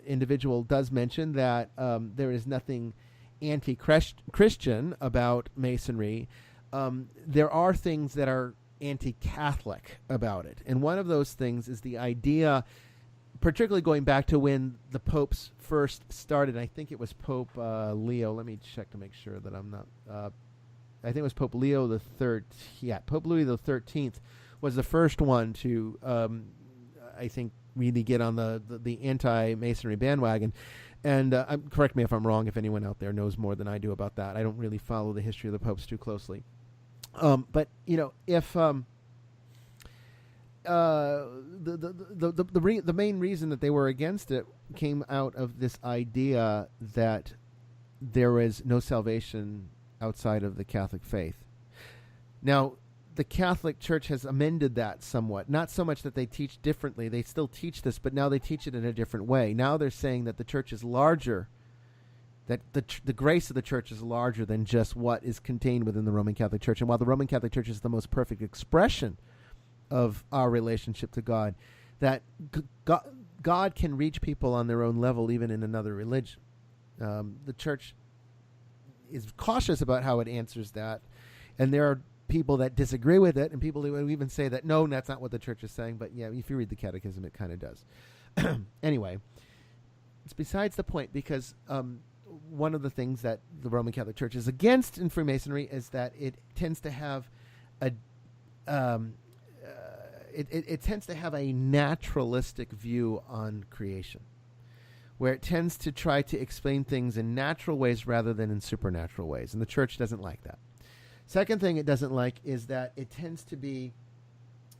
individual does mention that there is nothing anti-Christian about Masonry, there are things that are anti-Catholic about it. And one of those things is the idea, particularly going back to when the popes first started. I think it was Pope Leo. Let me check to make sure that I'm not... I think it was Pope Leo the Third. Yeah, Pope Louis the 13th was the first one to, I think, really get on the anti-Masonry bandwagon. And correct me if I'm wrong, if anyone out there knows more than I do about that. I don't really follow the history of the popes too closely. But if the main reason that they were against it came out of this idea that there is no salvation outside of the Catholic faith. Now, the Catholic Church has amended that somewhat. Not so much that they teach differently. They still teach this, but now they teach it in a different way. Now they're saying that the church is larger, that the grace of the church is larger than just what is contained within the Roman Catholic Church. And while the Roman Catholic Church is the most perfect expression of our relationship to God, that God can reach people on their own level even in another religion. The church is cautious about how it answers that, and there are people that disagree with it, and people who even say that no, that's not what the church is saying. But yeah, if you read the Catechism, it kind of does. Anyway, it's besides the point, because one of the things that the Roman Catholic Church is against in Freemasonry is that it tends to have it tends to have a naturalistic view on creation, where it tends to try to explain things in natural ways rather than in supernatural ways. And the church doesn't like that. Second thing it doesn't like is that it tends to be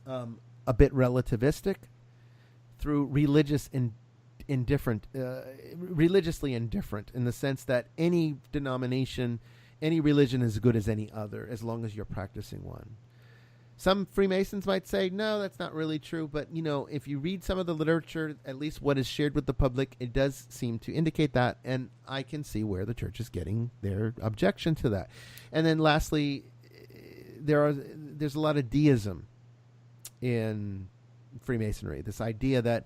a bit relativistic through religiously indifferent in the sense that any denomination, any religion is as good as any other as long as you're practicing one. Some Freemasons might say, no, that's not really true. But, if you read some of the literature, at least what is shared with the public, it does seem to indicate that. And I can see where the church is getting their objection to that. And then lastly, there's a lot of deism in Freemasonry. This idea that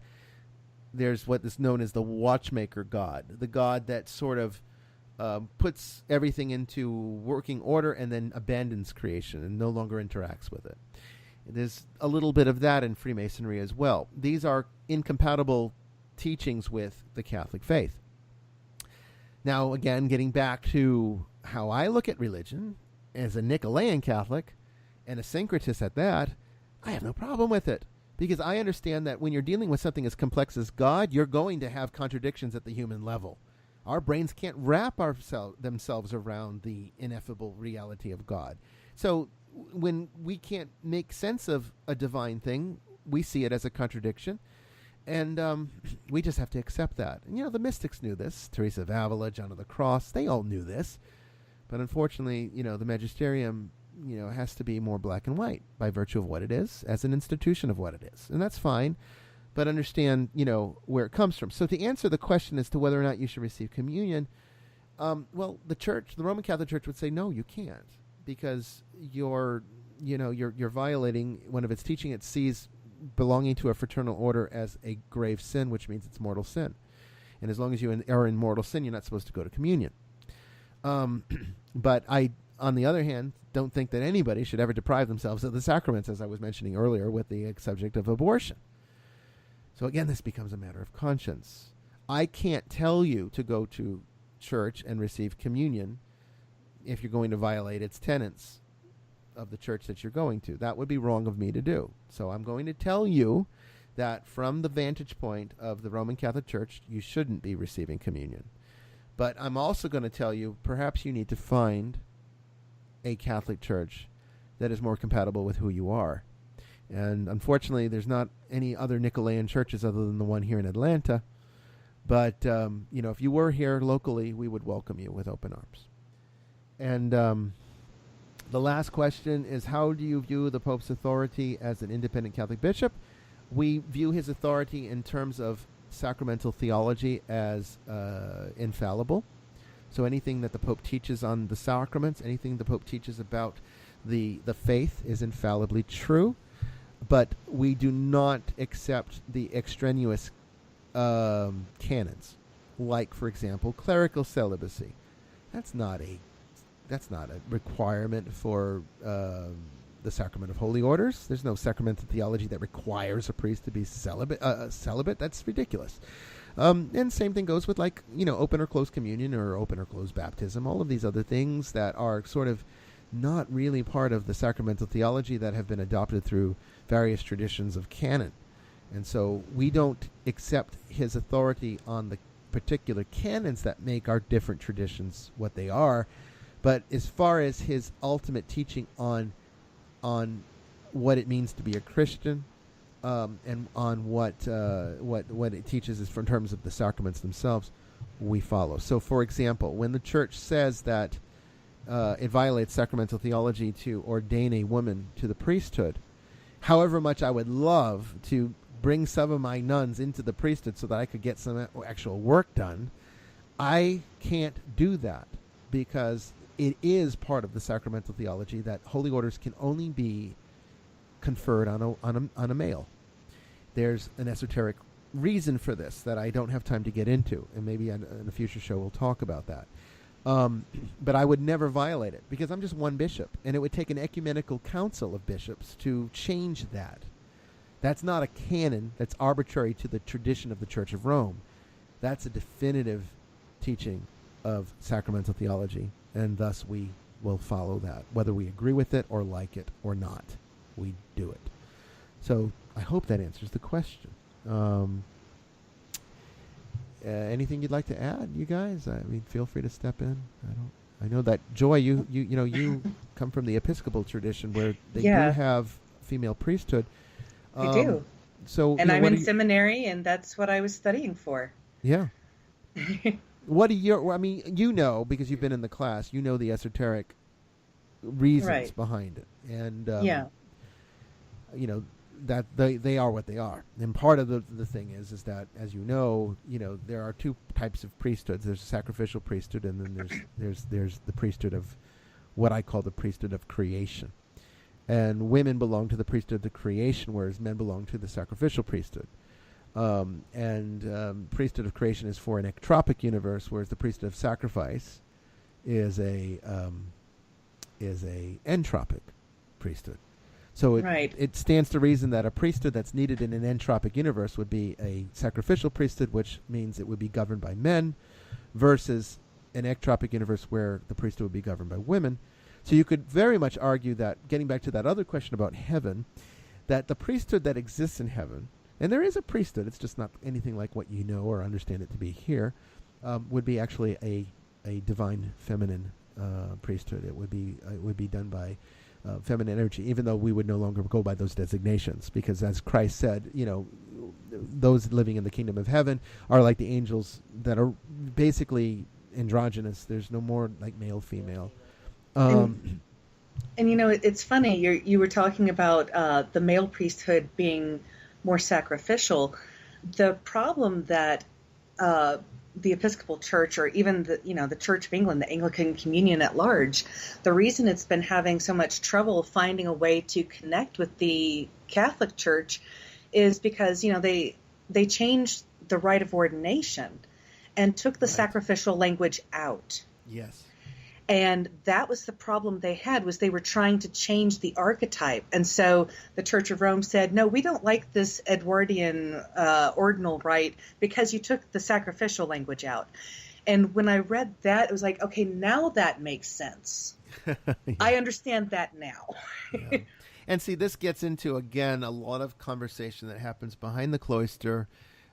there's what is known as the watchmaker God, the God that sort of puts everything into working order and then abandons creation and no longer interacts with it. There's a little bit of that in Freemasonry as well. These are incompatible teachings with the Catholic faith. Now, again, getting back to how I look at religion, as a Nicholean Catholic and a syncretist at that, I have no problem with it. Because I understand that when you're dealing with something as complex as God, you're going to have contradictions at the human level. Our brains can't wrap themselves around the ineffable reality of God. So when we can't make sense of a divine thing, we see it as a contradiction. And we just have to accept that. And, the mystics knew this. Teresa of Avila, John of the Cross, they all knew this. But unfortunately, the magisterium, has to be more black and white by virtue of what it is, as an institution of what it is. And that's fine. But understand, where it comes from. So to answer the question as to whether or not you should receive communion, well, the Roman Catholic Church would say, no, you can't, because you're violating one of its teaching. It sees belonging to a fraternal order as a grave sin, which means it's mortal sin. And as long as you are in mortal sin, you're not supposed to go to communion. But I, on the other hand, don't think that anybody should ever deprive themselves of the sacraments, as I was mentioning earlier with the subject of abortion. So again, this becomes a matter of conscience. I can't tell you to go to church and receive communion if you're going to violate its tenets of the church that you're going to. That would be wrong of me to do. So I'm going to tell you that from the vantage point of the Roman Catholic Church, you shouldn't be receiving communion. But I'm also going to tell you, perhaps you need to find a Catholic church that is more compatible with who you are. And unfortunately, there's not any other Nicholean churches other than the one here in Atlanta. But, if you were here locally, we would welcome you with open arms. And the last question is, how do you view the Pope's authority as an independent Catholic bishop? We view his authority in terms of sacramental theology as infallible. So anything that the Pope teaches on the sacraments, anything the Pope teaches about the faith is infallibly true. But we do not accept the extraneous canons, like, for example, clerical celibacy. That's not a requirement for the sacrament of holy orders. There's no sacramental theology that requires a priest to be celibate. That's ridiculous. And same thing goes with, open or closed communion or open or closed baptism. All of these other things that are sort of not really part of the sacramental theology that have been adopted through various traditions of canon. And so we don't accept his authority on the particular canons that make our different traditions what they are. But as far as his ultimate teaching on what it means to be a Christian, and on what it teaches is in terms of the sacraments themselves, we follow. So, for example, when the Church says that it violates sacramental theology to ordain a woman to the priesthood, however much I would love to bring some of my nuns into the priesthood so that I could get some actual work done, I can't do that because it is part of the sacramental theology that holy orders can only be conferred on a male. There's an esoteric reason for this that I don't have time to get into, and maybe in a future show we'll talk about that. But I would never violate it because I'm just one bishop, and it would take an ecumenical council of bishops to change that. That's not a canon that's arbitrary to the tradition of the Church of Rome. That's a definitive teaching of sacramental theology, and thus we will follow that. Whether we agree with it or like it or not, we do it. So I hope that answers the question. Anything you'd like to add, you guys? I mean, feel free to step in. I know that Joy, you come from the Episcopal tradition where they do have female priesthood. They do. So, and I'm in seminary, and that's what I was studying for. Yeah. What are your? I mean, because you've been in the class, the esoteric reasons behind it, and that they are what they are. And part of the thing is that, as there are two types of priesthoods. There's a sacrificial priesthood, and then there's the priesthood of what I call the priesthood of creation. And women belong to the priesthood of creation, whereas men belong to the sacrificial priesthood. Priesthood of creation is for an ectropic universe, whereas the priesthood of sacrifice is a entropic priesthood. So it stands to reason that a priesthood that's needed in an entropic universe would be a sacrificial priesthood, which means it would be governed by men, versus an ectropic universe where the priesthood would be governed by women. So you could very much argue that, getting back to that other question about heaven, that the priesthood that exists in heaven, and there is a priesthood, it's just not anything like what you know or understand it to be here, would be actually a divine feminine priesthood. It would be done by feminine energy, even though we would no longer go by those designations, because as Christ said, those living in the kingdom of heaven are like the angels that are basically androgynous. There's no more like male, female. And it's funny, you were talking about the male priesthood being more sacrificial. The problem that the Episcopal Church, or even the Church of England, the Anglican Communion at large, the reason it's been having so much trouble finding a way to connect with the Catholic Church is because they changed the rite of ordination and took the sacrificial language out. Yes. And that was the problem they had, was they were trying to change the archetype. And so the Church of Rome said, no, we don't like this Edwardian ordinal rite because you took the sacrificial language out. And when I read that, it was like, okay, now that makes sense. Yeah. I understand that now. Yeah. And see, this gets into, again, a lot of conversation that happens behind the cloister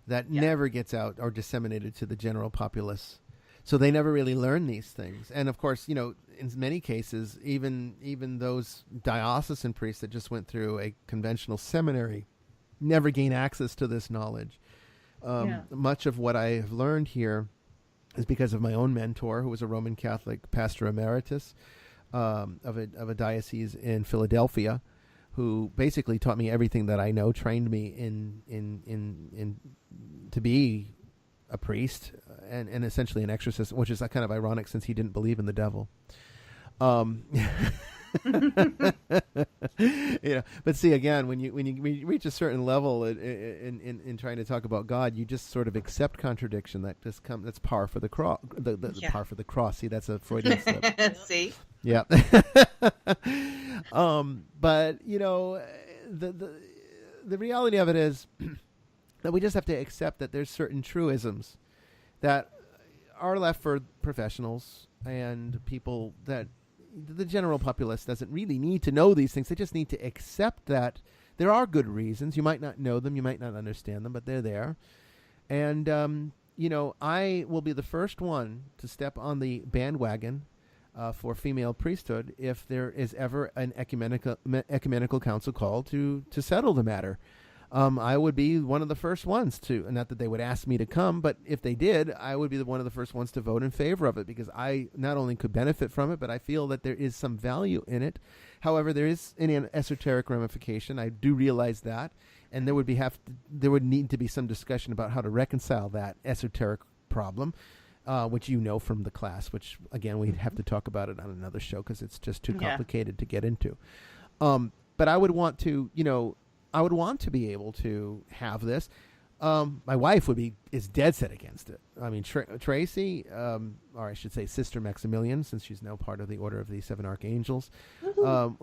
that never gets out or disseminated to the general populace. So they never really learn these things. And of course, you know, in many cases, even those diocesan priests that just went through a conventional seminary never gain access to this knowledge. Much of what I have learned here is because of my own mentor, who was a Roman Catholic pastor emeritus of a diocese in Philadelphia, who basically taught me everything that I know, trained me in to be a priest and essentially an exorcist, which is kind of ironic since he didn't believe in the devil. You know, but see, again, when you reach a certain level in trying to talk about God, you just sort of accept contradiction. That's par for the cross. The par for the cross. See, that's a Freudian slip. See. Yeah. But you know, the reality of it is that we just have to accept that there's certain truisms that are left for professionals and people that the general populace doesn't really need to know these things. They just need to accept that there are good reasons. You might not know them, you might not understand them, but they're there. And, you know, I will be the first one to step on the bandwagon for female priesthood if there is ever an ecumenical council called to settle the matter. I would be one of the first ones to, not that they would ask me to come, but if they did, I would be one of the first ones to vote in favor of it, because I not only could benefit from it, but I feel that there is some value in it. However, there is an esoteric ramification. I do realize that, and there would need to be some discussion about how to reconcile that esoteric problem, which you know from the class, which again we'd have to talk about it on another show because it's just too complicated to get into. But I would want to, you know, be able to have this. My wife is dead set against it. I mean, Tracy, or I should say Sister Maximilian, since she's now part of the Order of the Seven Archangels,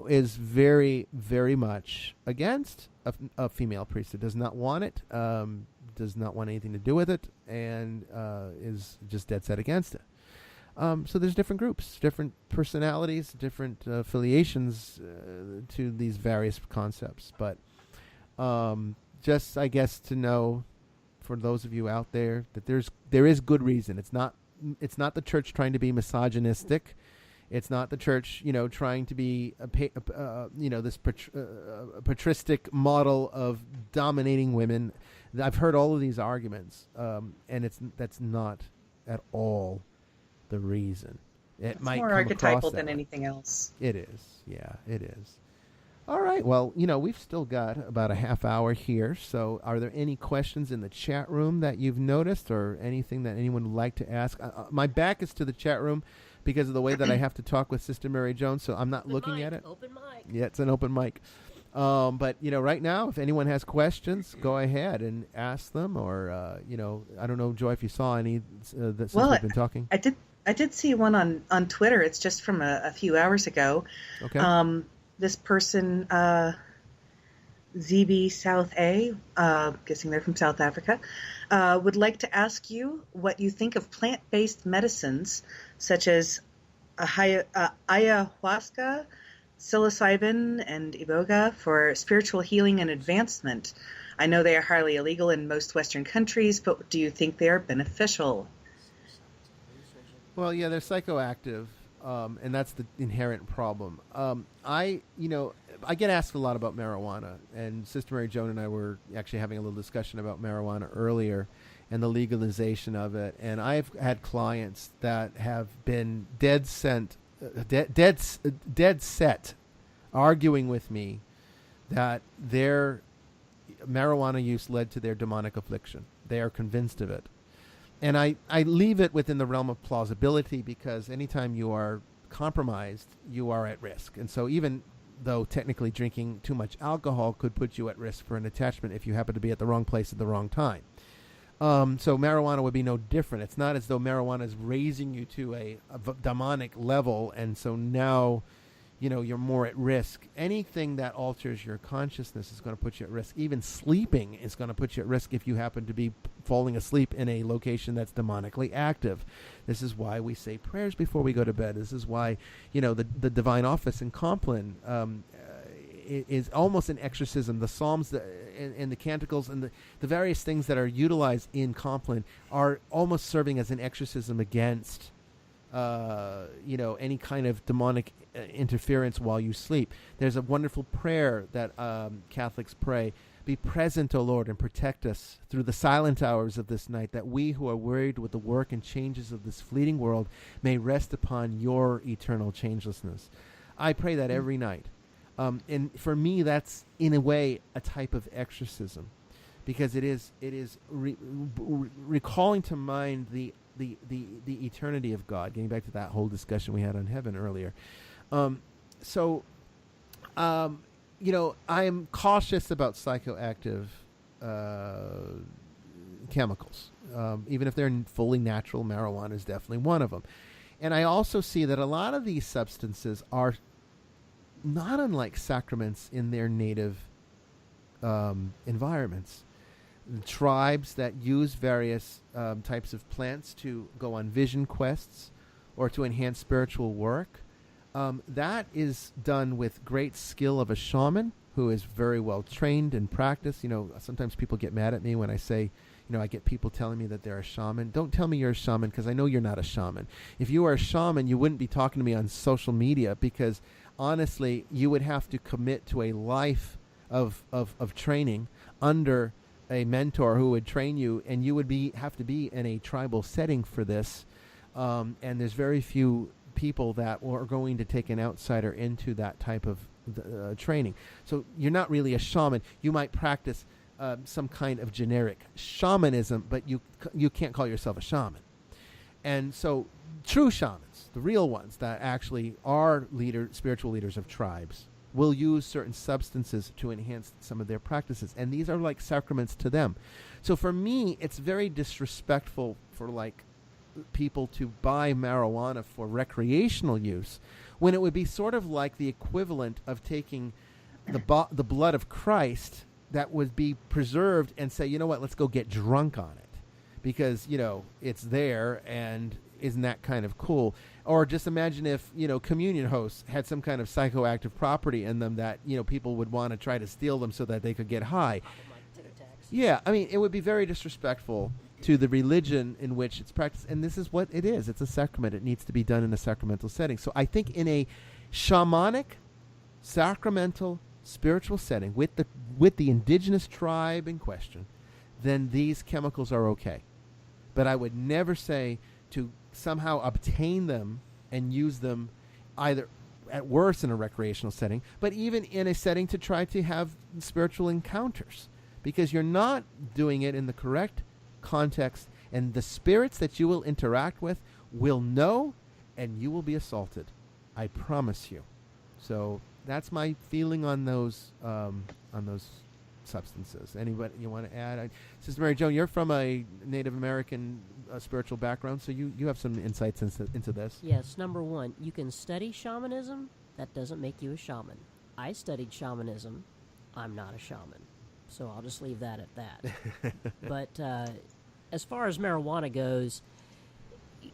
is very, very much against a female priesthood, does not want it, does not want anything to do with it, and is just dead set against it. So there's different groups, different personalities, different affiliations to these various concepts. But just, I guess, to know, for those of you out there, that there is good reason. It's not the church trying to be misogynistic. It's not the church, you know, trying to be this patristic model of dominating women. I've heard all of these arguments, and that's not at all the reason. It's more archetypal than anything else. It is, yeah, it is. All right. Well, you know, we've still got about a half hour here. So are there any questions in the chat room that you've noticed, or anything that anyone would like to ask? My back is to the chat room because of the way that I have to talk with Sister Mary Jones, so I'm not looking at it. Open mic. Yeah, it's an open mic. But, you know, right now, if anyone has questions, go ahead and ask them. Or, you know, I don't know, Joy, if you saw any since we've been talking. I did see one on Twitter. It's just from a few hours ago. Okay. This person, ZB South A, guessing they're from South Africa, would like to ask you what you think of plant-based medicines such as ayahuasca, psilocybin, and iboga for spiritual healing and advancement. I know they are highly illegal in most Western countries, but do you think they are beneficial? Well, yeah, they're psychoactive. And that's the inherent problem. I get asked a lot about marijuana, and Sister Mary Joan and I were actually having a little discussion about marijuana earlier and the legalization of it. And I've had clients that have been dead set arguing with me that their marijuana use led to their demonic affliction. They are convinced of it. And I leave it within the realm of plausibility, because anytime you are compromised, you are at risk. And so even though technically drinking too much alcohol could put you at risk for an attachment if you happen to be at the wrong place at the wrong time. So marijuana would be no different. It's not as though marijuana is raising you to a demonic level, and so now, you know, you're more at risk. Anything that alters your consciousness is going to put you at risk. Even sleeping is going to put you at risk if you happen to be falling asleep in a location that's demonically active. This is why we say prayers before we go to bed. This is why, you know, the divine office in Compline is almost an exorcism. The Psalms and the Canticles and the various things that are utilized in Compline are almost serving as an exorcism against any kind of demonic interference while you sleep. There's a wonderful prayer that Catholics pray: "Be present, O Lord, and protect us through the silent hours of this night, that we who are worried with the work and changes of this fleeting world may rest upon your eternal changelessness." I pray that every night. And for me, that's, in a way, a type of exorcism, because it is recalling to mind the eternity of God, getting back to that whole discussion we had on heaven earlier. I am cautious about psychoactive chemicals, even if they're fully natural. Marijuana is definitely one of them. And I also see that a lot of these substances are not unlike sacraments in their native environments. Tribes that use various types of plants to go on vision quests or to enhance spiritual work, that is done with great skill of a shaman who is very well trained and practiced. Sometimes people get mad at me when I say, I get people telling me that they're a shaman. Don't tell me you're a shaman, because I know you're not a shaman. If you were a shaman, you wouldn't be talking to me on social media, because honestly, you would have to commit to a life of training under a mentor who would train you, and you would have to be in a tribal setting for this. And there's very few people that are going to take an outsider into that type of training. So you're not really a shaman. You might practice some kind of generic shamanism, but you can't call yourself a shaman. And so true shamans, the real ones that actually are spiritual leaders of tribes, will use certain substances to enhance some of their practices. And these are like sacraments to them. So for me, it's very disrespectful for people to buy marijuana for recreational use, when it would be sort of like the equivalent of taking the blood of Christ that would be preserved and say, you know what, let's go get drunk on it, because it's there, and isn't that kind of cool? Or just imagine if communion hosts had some kind of psychoactive property in them that people would want to try to steal them so that they could get high. Yeah, I mean, it would be very disrespectful to the religion in which it's practiced. And this is what it is. It's a sacrament. It needs to be done in a sacramental setting. So I think in a shamanic, sacramental, spiritual setting with the indigenous tribe in question, then these chemicals are okay. But I would never say to somehow obtain them and use them either at worst in a recreational setting, but even in a setting to try to have spiritual encounters, because you're not doing it in the correct context, and the spirits that you will interact with will know, and you will be assaulted. I promise you. So that's my feeling on those substances. Anybody you want to add? Sister Mary Jo, you're from a Native American spiritual background, so you have some insights into this. Yes. Number one, you can study shamanism. That doesn't make you a shaman. I studied shamanism. I'm not a shaman. So I'll just leave that at that. But as far as marijuana goes,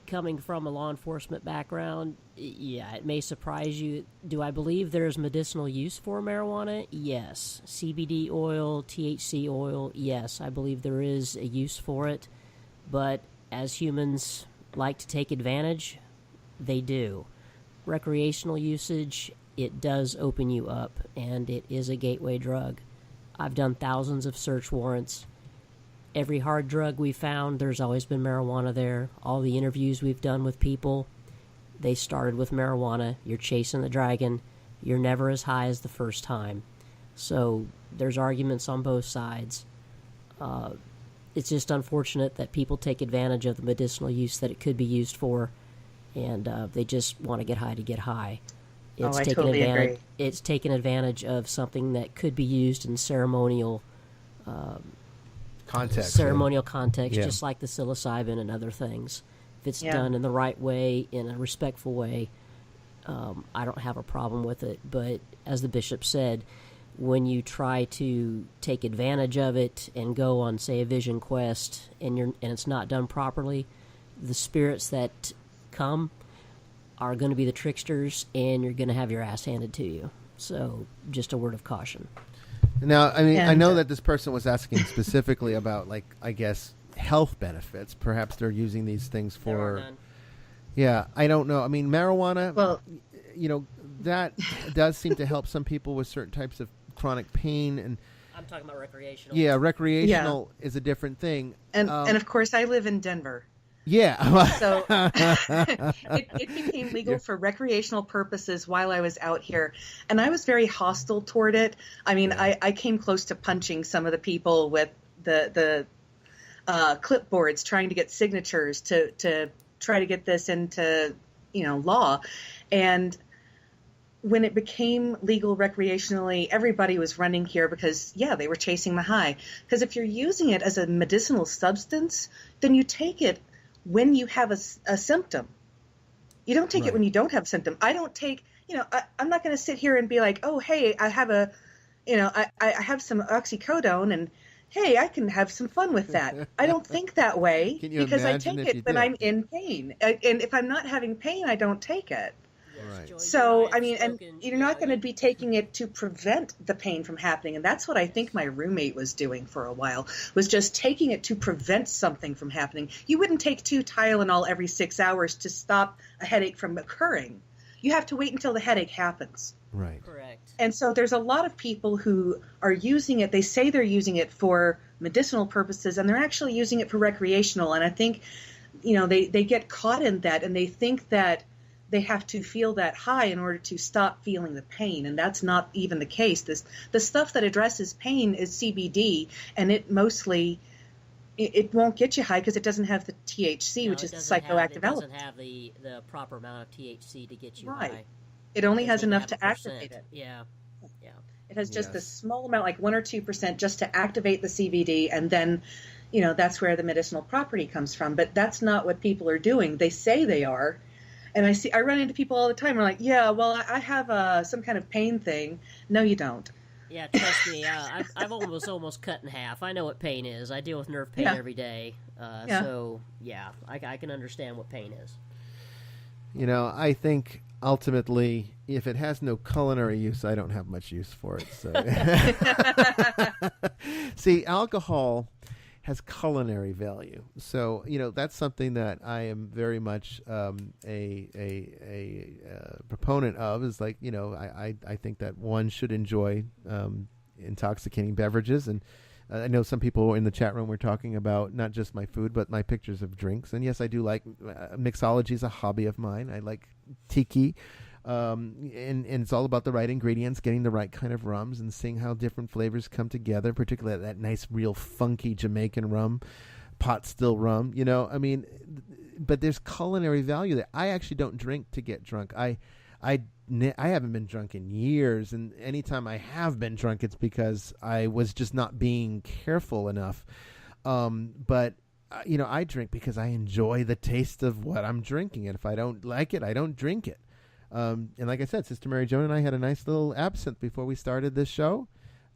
coming from a law enforcement background, yeah, it may surprise you. Do I believe there's medicinal use for marijuana? Yes. CBD oil, THC oil, yes, I believe there is a use for it. But as humans like to take advantage, they do. Recreational usage, it does open you up, and it is a gateway drug. I've done thousands of search warrants. Every hard drug we found, there's always been marijuana there. All the interviews we've done with people, they started with marijuana. You're chasing the dragon. You're never as high as the first time. So there's arguments on both sides. It's just unfortunate that people take advantage of the medicinal use that it could be used for, and they just want to get high to get high. It's I totally agree. It's taken advantage of something that could be used in ceremonial context, just like the psilocybin and other things. If it's done in the right way, in a respectful way, I don't have a problem with it. But as the bishop said, when you try to take advantage of it and go on, say, a vision quest, and it's not done properly, the spirits that come are going to be the tricksters, and you're going to have your ass handed to you. So just a word of caution. Now, I mean, I know that this person was asking specifically about, like, I guess, health benefits. Perhaps they're using these things for. There are none. Yeah, I don't know. I mean, marijuana. Well, that does seem to help some people with certain types of chronic pain, and I'm talking about recreational. yeah, recreational is a different thing. And of course, I live in Denver. Yeah. So it became legal for recreational purposes while I was out here. And I was very hostile toward it. I mean, I came close to punching some of the people with the clipboards trying to get signatures to try to get this into, law. And when it became legal recreationally, everybody was running here because, they were chasing the high. Because if you're using it as a medicinal substance, then you take it when you have a symptom. You don't take it when you don't have a symptom. I don't take, I'm not going to sit here and be like, oh, hey, I have I have some oxycodone and, hey, I can have some fun with that. I don't think that way because I take it when I'm in pain. And if I'm not having pain, I don't take it. Right. So, I mean, and you're not going to be taking it to prevent the pain from happening. And that's what I think my roommate was doing for a while, was just taking it to prevent something from happening. You wouldn't take 2 Tylenol every 6 hours to stop a headache from occurring. You have to wait until the headache happens. Right. Correct. And so there's a lot of people who are using it. They say they're using it for medicinal purposes, and they're actually using it for recreational. And I think, they get caught in that, and they think that they have to feel that high in order to stop feeling the pain. And that's not even the case. The stuff that addresses pain is CBD, and it mostly, it won't get you high because it doesn't have the THC, which is the psychoactive element. It doesn't have the proper amount of THC to get you right. high. It only has enough to activate it. Yeah. It has just a small amount, like 1 or 2%, just to activate the CBD, and then, that's where the medicinal property comes from. But that's not what people are doing. They say they are. And I run into people all the time. They're like, yeah, well, I have some kind of pain thing. No, you don't. Yeah, trust me. I've almost cut in half. I know what pain is. I deal with nerve pain every day. So, I can understand what pain is. I think ultimately, if it has no culinary use, I don't have much use for it. So, see, alcohol has culinary value. So, that's something that I am very much a proponent of, is like, I think that one should enjoy intoxicating beverages. And I know some people in the chat room were talking about not just my food, but my pictures of drinks. And yes, I do like mixology is a hobby of mine. I like tiki. And it's all about the right ingredients, getting the right kind of rums, and seeing how different flavors come together, particularly that nice, real funky Jamaican rum, pot still rum, I mean, but there's culinary value there. I actually don't drink to get drunk. I haven't been drunk in years, and anytime I have been drunk, it's because I was just not being careful enough. But I drink because I enjoy the taste of what I'm drinking, and if I don't like it, I don't drink it. And like I said, Sister Mary Joan and I had a nice little absinthe before we started this show.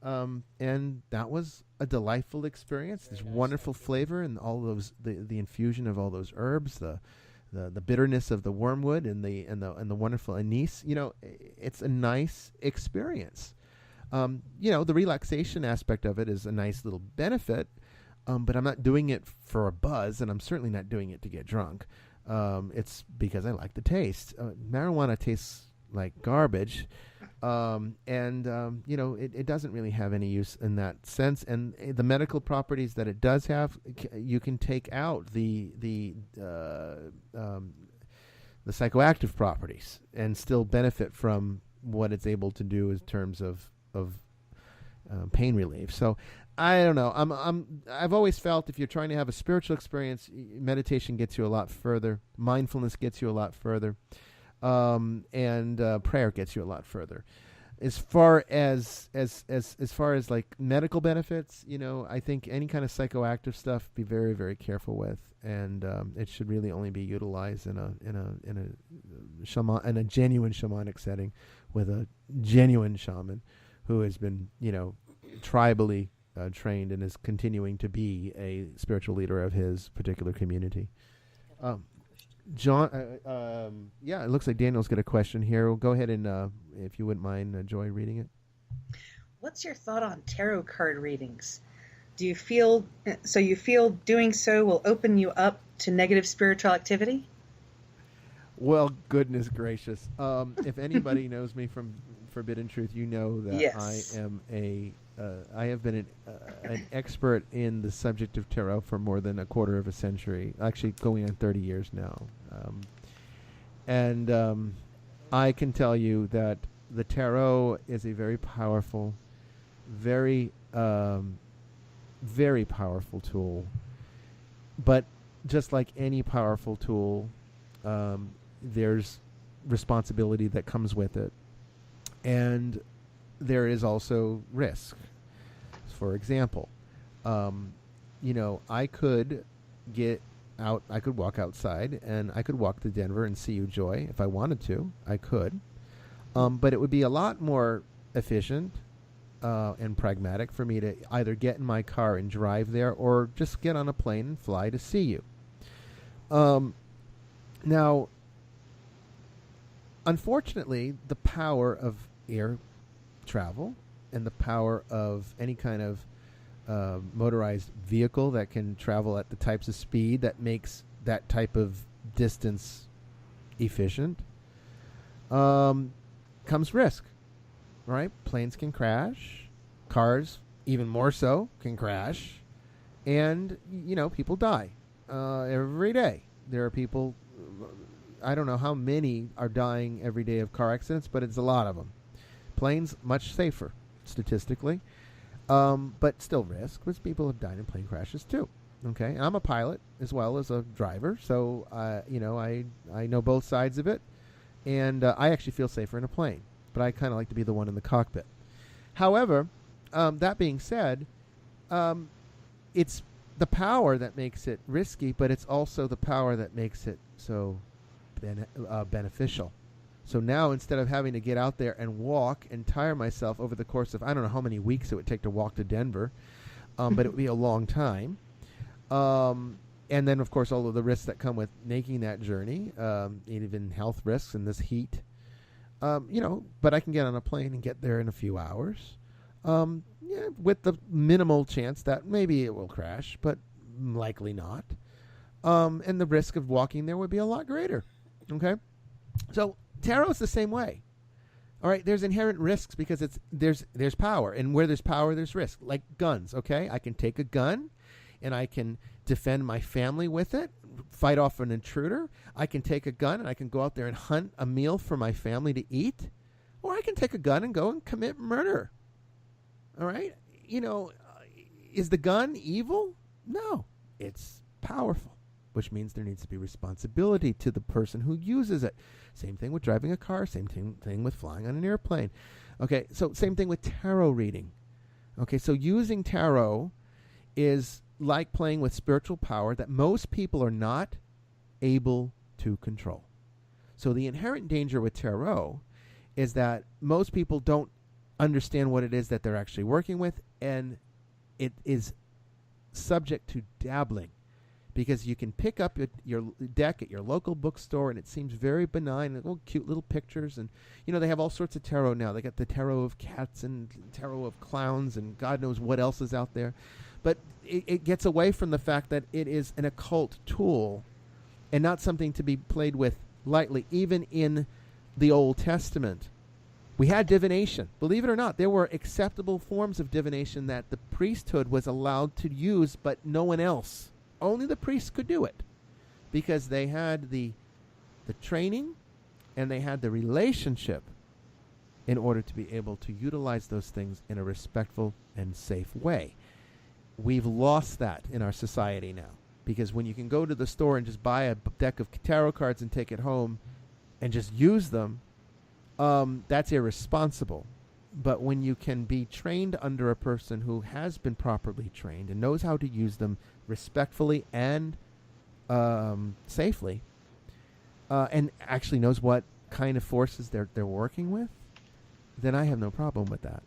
And that was a delightful experience. There's wonderful flavor, and all those, the infusion of all those herbs, the bitterness of the wormwood and the wonderful anise. It's a nice experience. The relaxation aspect of it is a nice little benefit. But I'm not doing it for a buzz, and I'm certainly not doing it to get drunk. It's because I like the taste. Marijuana tastes like garbage, it doesn't really have any use in that sense. And the medical properties that it does have, you can take out the psychoactive properties and still benefit from what it's able to do in terms of pain relief. So I don't know. I've always felt if you're trying to have a spiritual experience, meditation gets you a lot further. Mindfulness gets you a lot further. And prayer gets you a lot further. As far as like medical benefits, I think any kind of psychoactive stuff, be very, very careful with, and it should really only be utilized in a genuine shamanic setting with a genuine shaman who has been, tribally trained and is continuing to be a spiritual leader of his particular community. John, yeah, it looks like Daniel's got a question here. We'll go ahead and, if you wouldn't mind, Joy, reading it. What's your thought on tarot card readings? Do you feel you feel doing so will open you up to negative spiritual activity? Well, goodness gracious. If anybody knows me from Forbidden Truth, you know that Yes. I have been an expert in the subject of tarot for more than a quarter of a century, actually going on 30 years now. And I can tell you that the tarot is a very powerful, very, very powerful tool. But just like any powerful tool, there's responsibility that comes with it. And there is also risk. For example, I could get out, I could walk outside, and I could walk to Denver and see you, Joy, if I wanted to. I could. But it would be a lot more efficient and pragmatic for me to either get in my car and drive there or just get on a plane and fly to see you. Now, unfortunately, the power of air travel and the power of any kind of motorized vehicle that can travel at the types of speed that makes that type of distance efficient comes risk, right? Planes can crash, cars even more so can crash, and people die every day. There are people, I don't know how many are dying every day of car accidents, but it's a lot of them. Planes much safer statistically, but still risk, because people have died in plane crashes too. Okay, I'm a pilot as well as a driver, so I know both sides of it, and I actually feel safer in a plane, but I kind of like to be the one in the cockpit. However, that being said, it's the power that makes it risky, but it's also the power that makes it so beneficial. So now, instead of having to get out there and walk and tire myself over the course of, I don't know how many weeks it would take to walk to Denver, but it would be a long time. And then, of course, all of the risks that come with making that journey, even health risks in this heat. But I can get on a plane and get there in a few hours, with the minimal chance that maybe it will crash, but likely not. And the risk of walking there would be a lot greater. Okay? So tarot's the same way. All right, there's inherent risks because there's power, and where there's power, there's risk. Like guns, okay? I can take a gun, and I can defend my family with it, fight off an intruder. I can take a gun, and I can go out there and hunt a meal for my family to eat, or I can take a gun and go and commit murder. All right? Is the gun evil? No, it's powerful, which means there needs to be responsibility to the person who uses it. Same thing with driving a car, same thing with flying on an airplane. Okay, so same thing with tarot reading. Okay, so using tarot is like playing with spiritual power that most people are not able to control. So the inherent danger with tarot is that most people don't understand what it is that they're actually working with, and it is subject to dabbling. Because you can pick up your deck at your local bookstore, and it seems very benign, and cute little pictures, and they have all sorts of tarot now. They got the tarot of cats and tarot of clowns, and God knows what else is out there. But it gets away from the fact that it is an occult tool, and not something to be played with lightly. Even in the Old Testament, we had divination. Believe it or not, there were acceptable forms of divination that the priesthood was allowed to use, but no one else. Only the priests could do it because they had the training and they had the relationship in order to be able to utilize those things in a respectful and safe way. We've lost that in our society now, because when you can go to the store and just buy a deck of tarot cards and take it home and just use them, that's irresponsible. But when you can be trained under a person who has been properly trained and knows how to use them respectfully and safely, and actually knows what kind of forces they're working with, then I have no problem with that.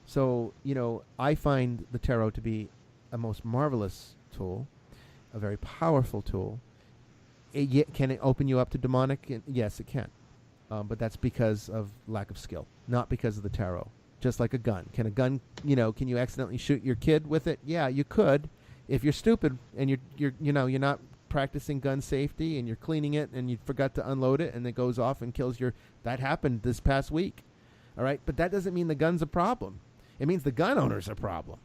So, I find the tarot to be a most marvelous tool, a very powerful tool Can it open you up to demonic? Yes, it can. But that's because of lack of skill, not because of the tarot. Just like a gun. Can a gun, can you accidentally shoot your kid with it? Yeah, you could. If you're stupid and you're not practicing gun safety and you're cleaning it and you forgot to unload it and it goes off and kills that happened this past week. All right? But that doesn't mean the gun's a problem. It means the gun owner's a problem.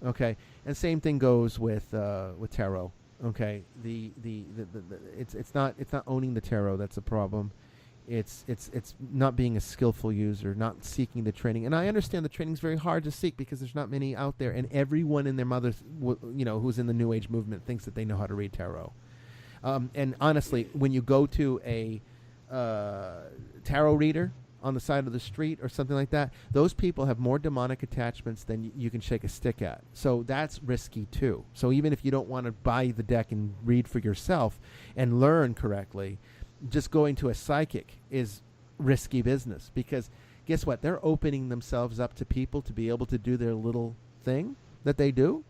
Okay? And same thing goes with tarot. Okay? It's not owning the tarot that's a problem. It's not being a skillful user, not seeking the training. And I understand the training's very hard to seek because there's not many out there, and everyone in their mother's, who's in the New Age movement thinks that they know how to read tarot. And honestly, when you go to a tarot reader on the side of the street or something like that, those people have more demonic attachments than you can shake a stick at. So that's risky too. So even if you don't want to buy the deck and read for yourself and learn correctly, just going to a psychic is risky business, because guess what? They're opening themselves up to people to be able to do their little thing that they do,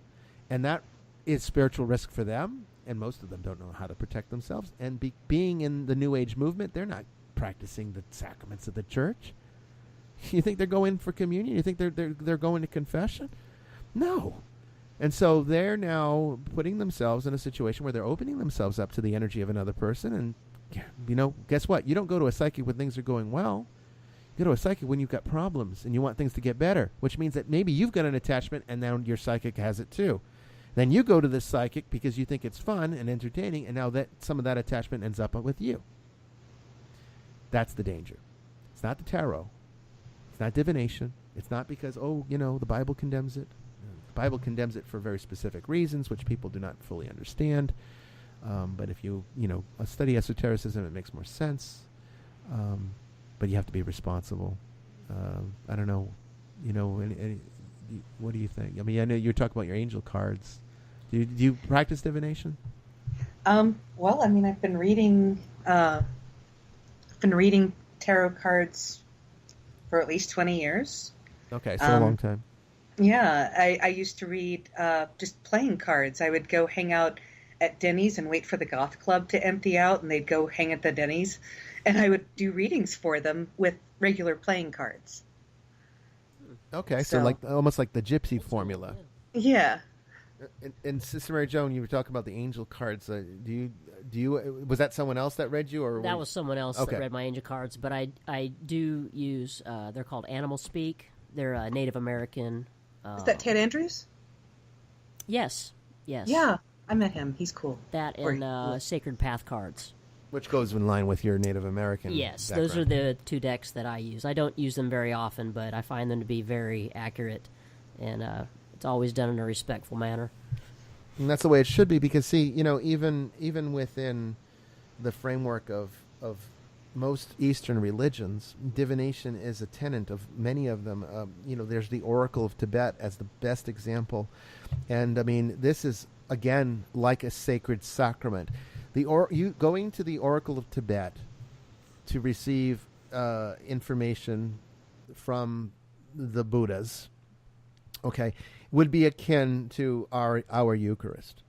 and that is spiritual risk for them, and most of them don't know how to protect themselves. And being in the New Age movement, they're not practicing the sacraments of the church. You think they're going for communion? You think they're going to confession? No. And so they're now putting themselves in a situation where they're opening themselves up to the energy of another person. And guess what? You don't go to a psychic when things are going well. You go to a psychic when you've got problems and you want things to get better, which means that maybe you've got an attachment and now your psychic has it too. Then you go to this psychic because you think it's fun and entertaining, and now that some of that attachment ends up with you. That's the danger. It's not the tarot. It's not divination. It's not because, the Bible condemns it. The Bible condemns it for very specific reasons, which people do not fully understand. But if you study esotericism, it makes more sense. But you have to be responsible. I don't know. What do you think? I mean, I know you're talking about your angel cards. Do you practice divination? Well, I mean, I've been reading tarot cards for at least 20 years. Okay, so a long time. Yeah, I used to read just playing cards. I would go hang out at Denny's and wait for the goth club to empty out, and they'd go hang at the Denny's, and I would do readings for them with regular playing cards. Okay, so like almost like the gypsy formula. Yeah. And Sister Mary Joan, you were talking about the angel cards. Do you was that someone else that read you, or that was someone else that read my angel cards? But I do use they're called Animal Speak. They're Native American. Is that Ted Andrews? Yes. Yeah, I met him. He's cool. That and Sacred Path cards. Which goes in line with your Native American Yes, background. Those are the two decks that I use. I don't use them very often, but I find them to be very accurate, and it's always done in a respectful manner. And that's the way it should be, because, see, even within the framework of most Eastern religions, divination is a tenet of many of them. There's the Oracle of Tibet as the best example. And, I mean, this is, again, like a sacred sacrament. You going to the Oracle of Tibet to receive information from the Buddhas, would be akin to our Eucharist,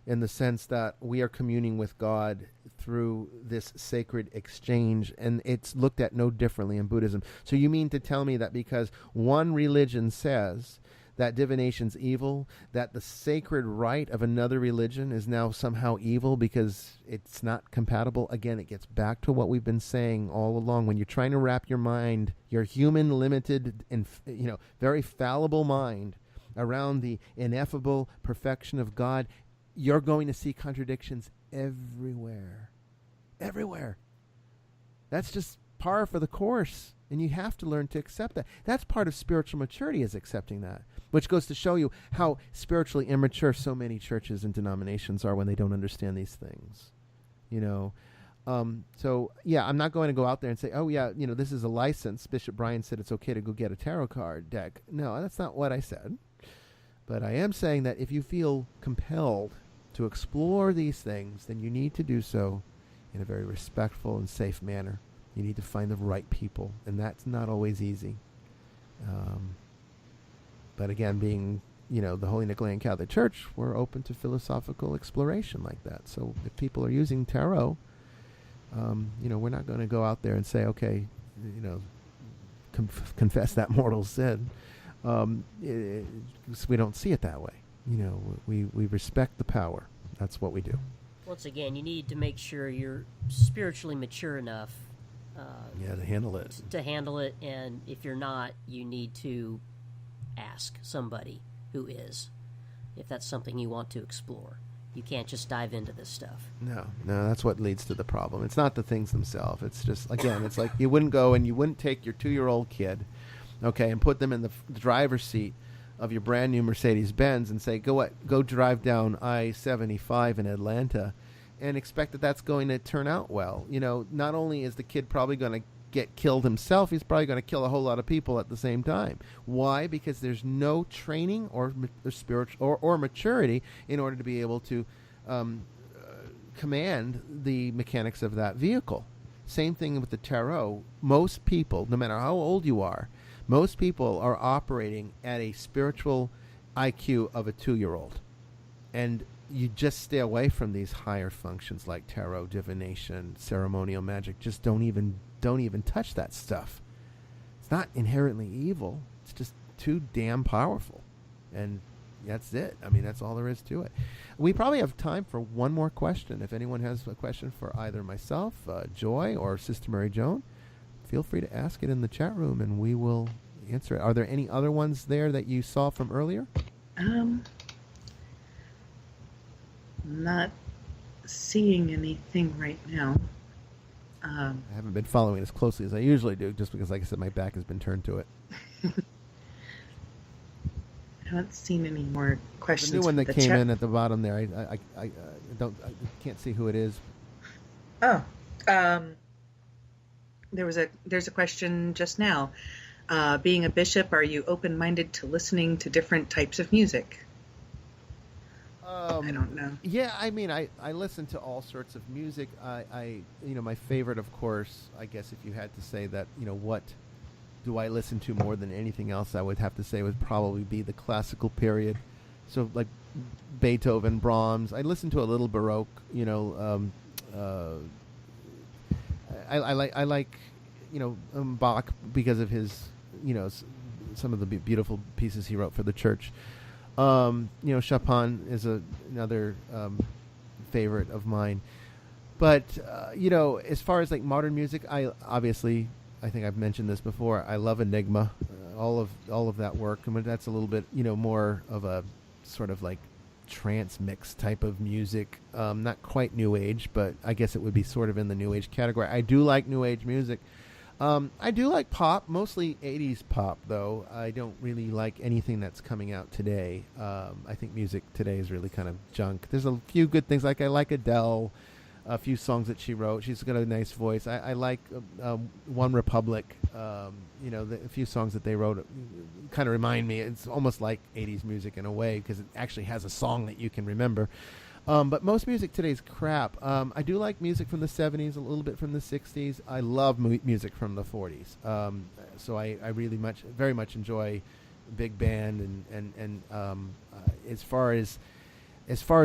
in the sense that we are communing with God through this sacred exchange, and it's looked at no differently in Buddhism. So you mean to tell me that because one religion says that divination's evil, that the sacred rite of another religion is now somehow evil because it's not compatible? Again, it gets back to what we've been saying all along. When you're trying to wrap your mind, your human, limited, and very fallible mind, around the ineffable perfection of God, you're going to see contradictions everywhere. Everywhere. That's just par for the course, and you have to learn to accept that. That's part of spiritual maturity, is accepting that, which goes to show you how spiritually immature so many churches and denominations are when they don't understand these things. So, yeah, I'm not going to go out there and say, this is a license. Bishop Brian said it's okay to go get a tarot card deck. No, that's not what I said. But I am saying that if you feel compelled to explore these things, then you need to do so in a very respectful and safe manner. You need to find the right people, and that's not always easy. But again, being, the Holy Nicholean Catholic Church, we're open to philosophical exploration like that. So if people are using tarot We're not going to go out there and say, okay, confess that mortal sin. We don't see it that way. We respect the power. That's what we do. Once again, you need to make sure you're spiritually mature enough to handle it. To handle it, and if you're not, you need to ask somebody who is, if that's something you want to explore. You can't just dive into this stuff. No, that's what leads to the problem. It's not the things themselves. It's just, again, it's like you wouldn't go and you wouldn't take your 2-year-old kid, okay, and put them in the driver's seat of your brand new Mercedes-Benz and say, go drive down I-75 in Atlanta and expect that that's going to turn out well. Not only is the kid probably going to get killed himself, he's probably going to kill a whole lot of people at the same time. Why? Because there's no training or spiritual or maturity in order to be able to command the mechanics of that vehicle. Same thing with the tarot. Most people, no matter how old you are, most people are operating at a spiritual IQ of a 2-year-old. And you just stay away from these higher functions like tarot, divination, ceremonial magic. Just don't even touch that stuff. It's not inherently evil. It's just too damn powerful. And that's it. I mean, that's all there is to it. We probably have time for one more question. If anyone has a question for either myself, Joy, or Sister Mary Joan, feel free to ask it in the chat room and we will answer it. Are there any other ones there that you saw from earlier? Not seeing anything right now. I haven't been following as closely as I usually do, just because, like I said, my back has been turned to it. I haven't seen any more questions. The new one that came in at the bottom there, I can't see who it is. Oh, there's a question just now. Being a bishop, are you open-minded to listening to different types of music? I don't know. Yeah, I mean, I listen to all sorts of music. My favorite, of course, I guess if you had to say that, what do I listen to more than anything else, I would have to say would probably be the classical period. So like Beethoven, Brahms. I listen to a little Baroque, I like Bach because of his, some of the beautiful pieces he wrote for the church. Chopin is another favorite of mine. But, as far as like modern music, I think I've mentioned this before. I love Enigma, all of that work. I mean, that's a little bit, more of a sort of like trance mix type of music. Not quite new age, but I guess it would be sort of in the new age category. I do like new age music. I do like pop, mostly 80s pop, though. I don't really like anything that's coming out today. I think music today is really kind of junk. There's a few good things, like I like Adele, a few songs that she wrote. She's got a nice voice. I like One Republic. A few songs that they wrote kind of remind me. It's almost like 80s music in a way because it actually has a song that you can remember. But most music today is crap. I do like music from the 70s, a little bit from the 60s. I love music from the 40s. So I really very much enjoy big band and as far as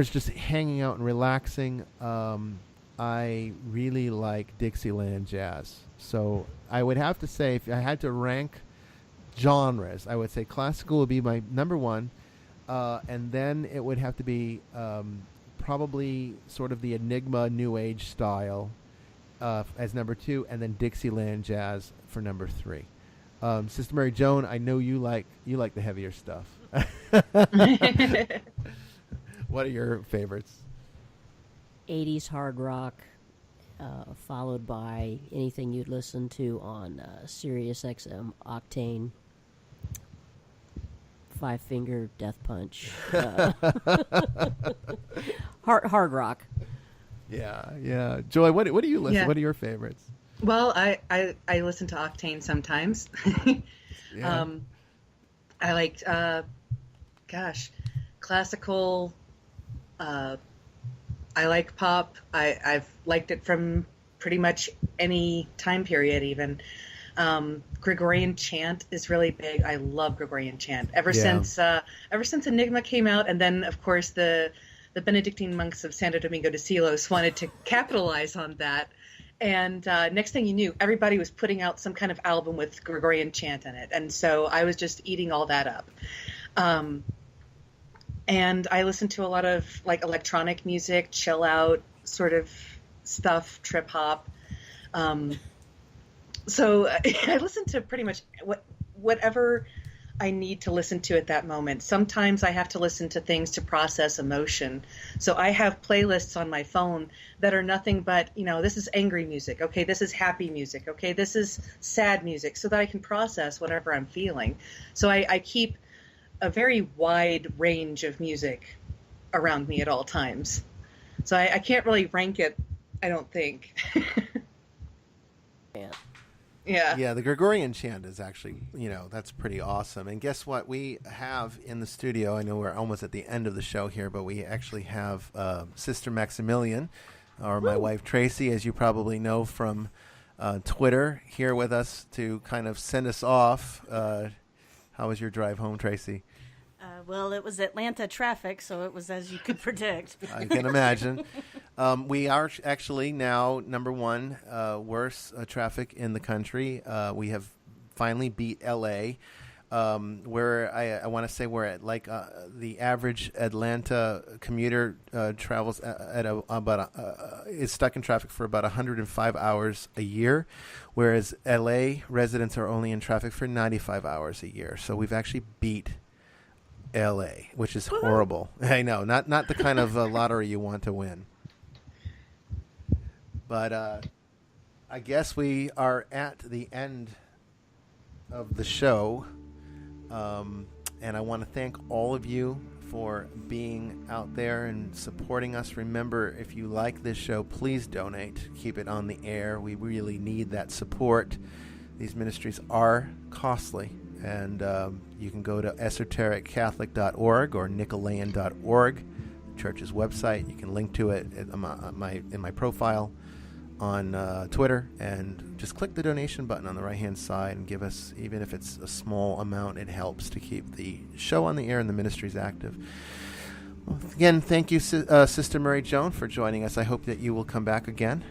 just hanging out and relaxing, I really like Dixieland jazz. So I would have to say, if I had to rank genres, I would say classical would be my number one, and then it would have to be probably sort of the Enigma New Age style as number two, and then Dixieland jazz for number three. Sister Mary Joan, I know you like the heavier stuff. What are your favorites? 80s hard rock, followed by anything you'd listen to on Sirius XM Octane, Five Finger Death Punch, hard rock. Yeah. Joy, what do you listen? Yeah. What are your favorites? Well, I listen to Octane sometimes. Yeah. I like, classical. I like pop. I've liked it from pretty much any time period, even. Gregorian chant is really big. I love Gregorian chant. Ever since Enigma came out, and then of course the Benedictine monks of Santo Domingo de Silos wanted to capitalize on that And next thing you knew, everybody was putting out some kind of album with Gregorian chant in it. And so I was just eating all that up. And I listened to a lot of like electronic music, chill out sort of stuff, trip hop. So I listened to pretty much whatever I need to listen to at that moment. Sometimes I have to listen to things to process emotion. So I have playlists on my phone that are nothing but, this is angry music. Okay, this is happy music. Okay, this is sad music, so that I can process whatever I'm feeling. So I keep a very wide range of music around me at all times. So I can't really rank it, I don't think. Yeah. Yeah, the Gregorian chant is actually, that's pretty awesome. And guess what? We have in the studio, I know we're almost at the end of the show here, but we actually have Sister Maximilian, or my wife Tracy, as you probably know from Twitter, here with us to kind of send us off. How was your drive home, Tracy? Well, it was Atlanta traffic, so it was as you could predict. I can imagine. We are actually now number one worst traffic in the country. We have finally beat L.A., where I want to say we're at like the average Atlanta commuter travels at is stuck in traffic for about 105 hours a year, whereas L.A. residents are only in traffic for 95 hours a year. So we've actually beat L.A., which is horrible. I know, not the kind of lottery you want to win. But I guess we are at the end of the show, and I want to thank all of you for being out there and supporting us. Remember, if you like this show, please donate. Keep it on the air. We really need that support. These ministries are costly. And you can go to esotericcatholic.org or Nicholean.org, the church's website. You can link to it in my profile on Twitter, and just click the donation button on the right-hand side and give us, even if it's a small amount, it helps to keep the show on the air and the ministries active. Well, again, thank you, Sister Mary Joan, for joining us. I hope that you will come back again.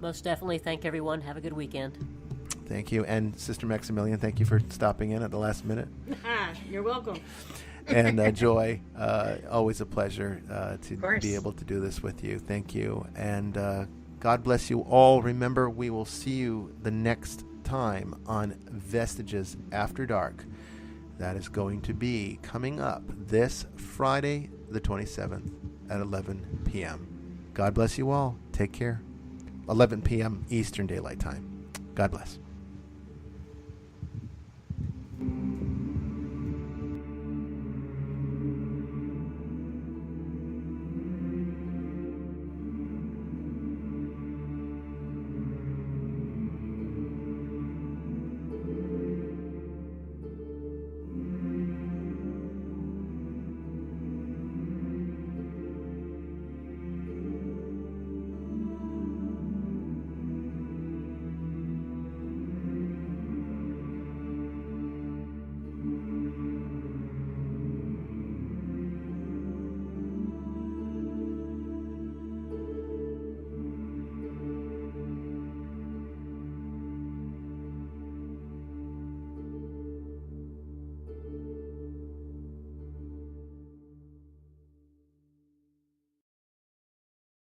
Most definitely. Thank everyone. Have a good weekend. Thank you. And Sister Maximilian, thank you for stopping in at the last minute. You're welcome. And Joy, always a pleasure to be able to do this with you. Thank you. And God bless you all. Remember, we will see you the next time on Vestiges After Dark. That is going to be coming up this Friday, the 27th at 11 p.m. God bless you all. Take care. 11 p.m. Eastern Daylight Time. God bless.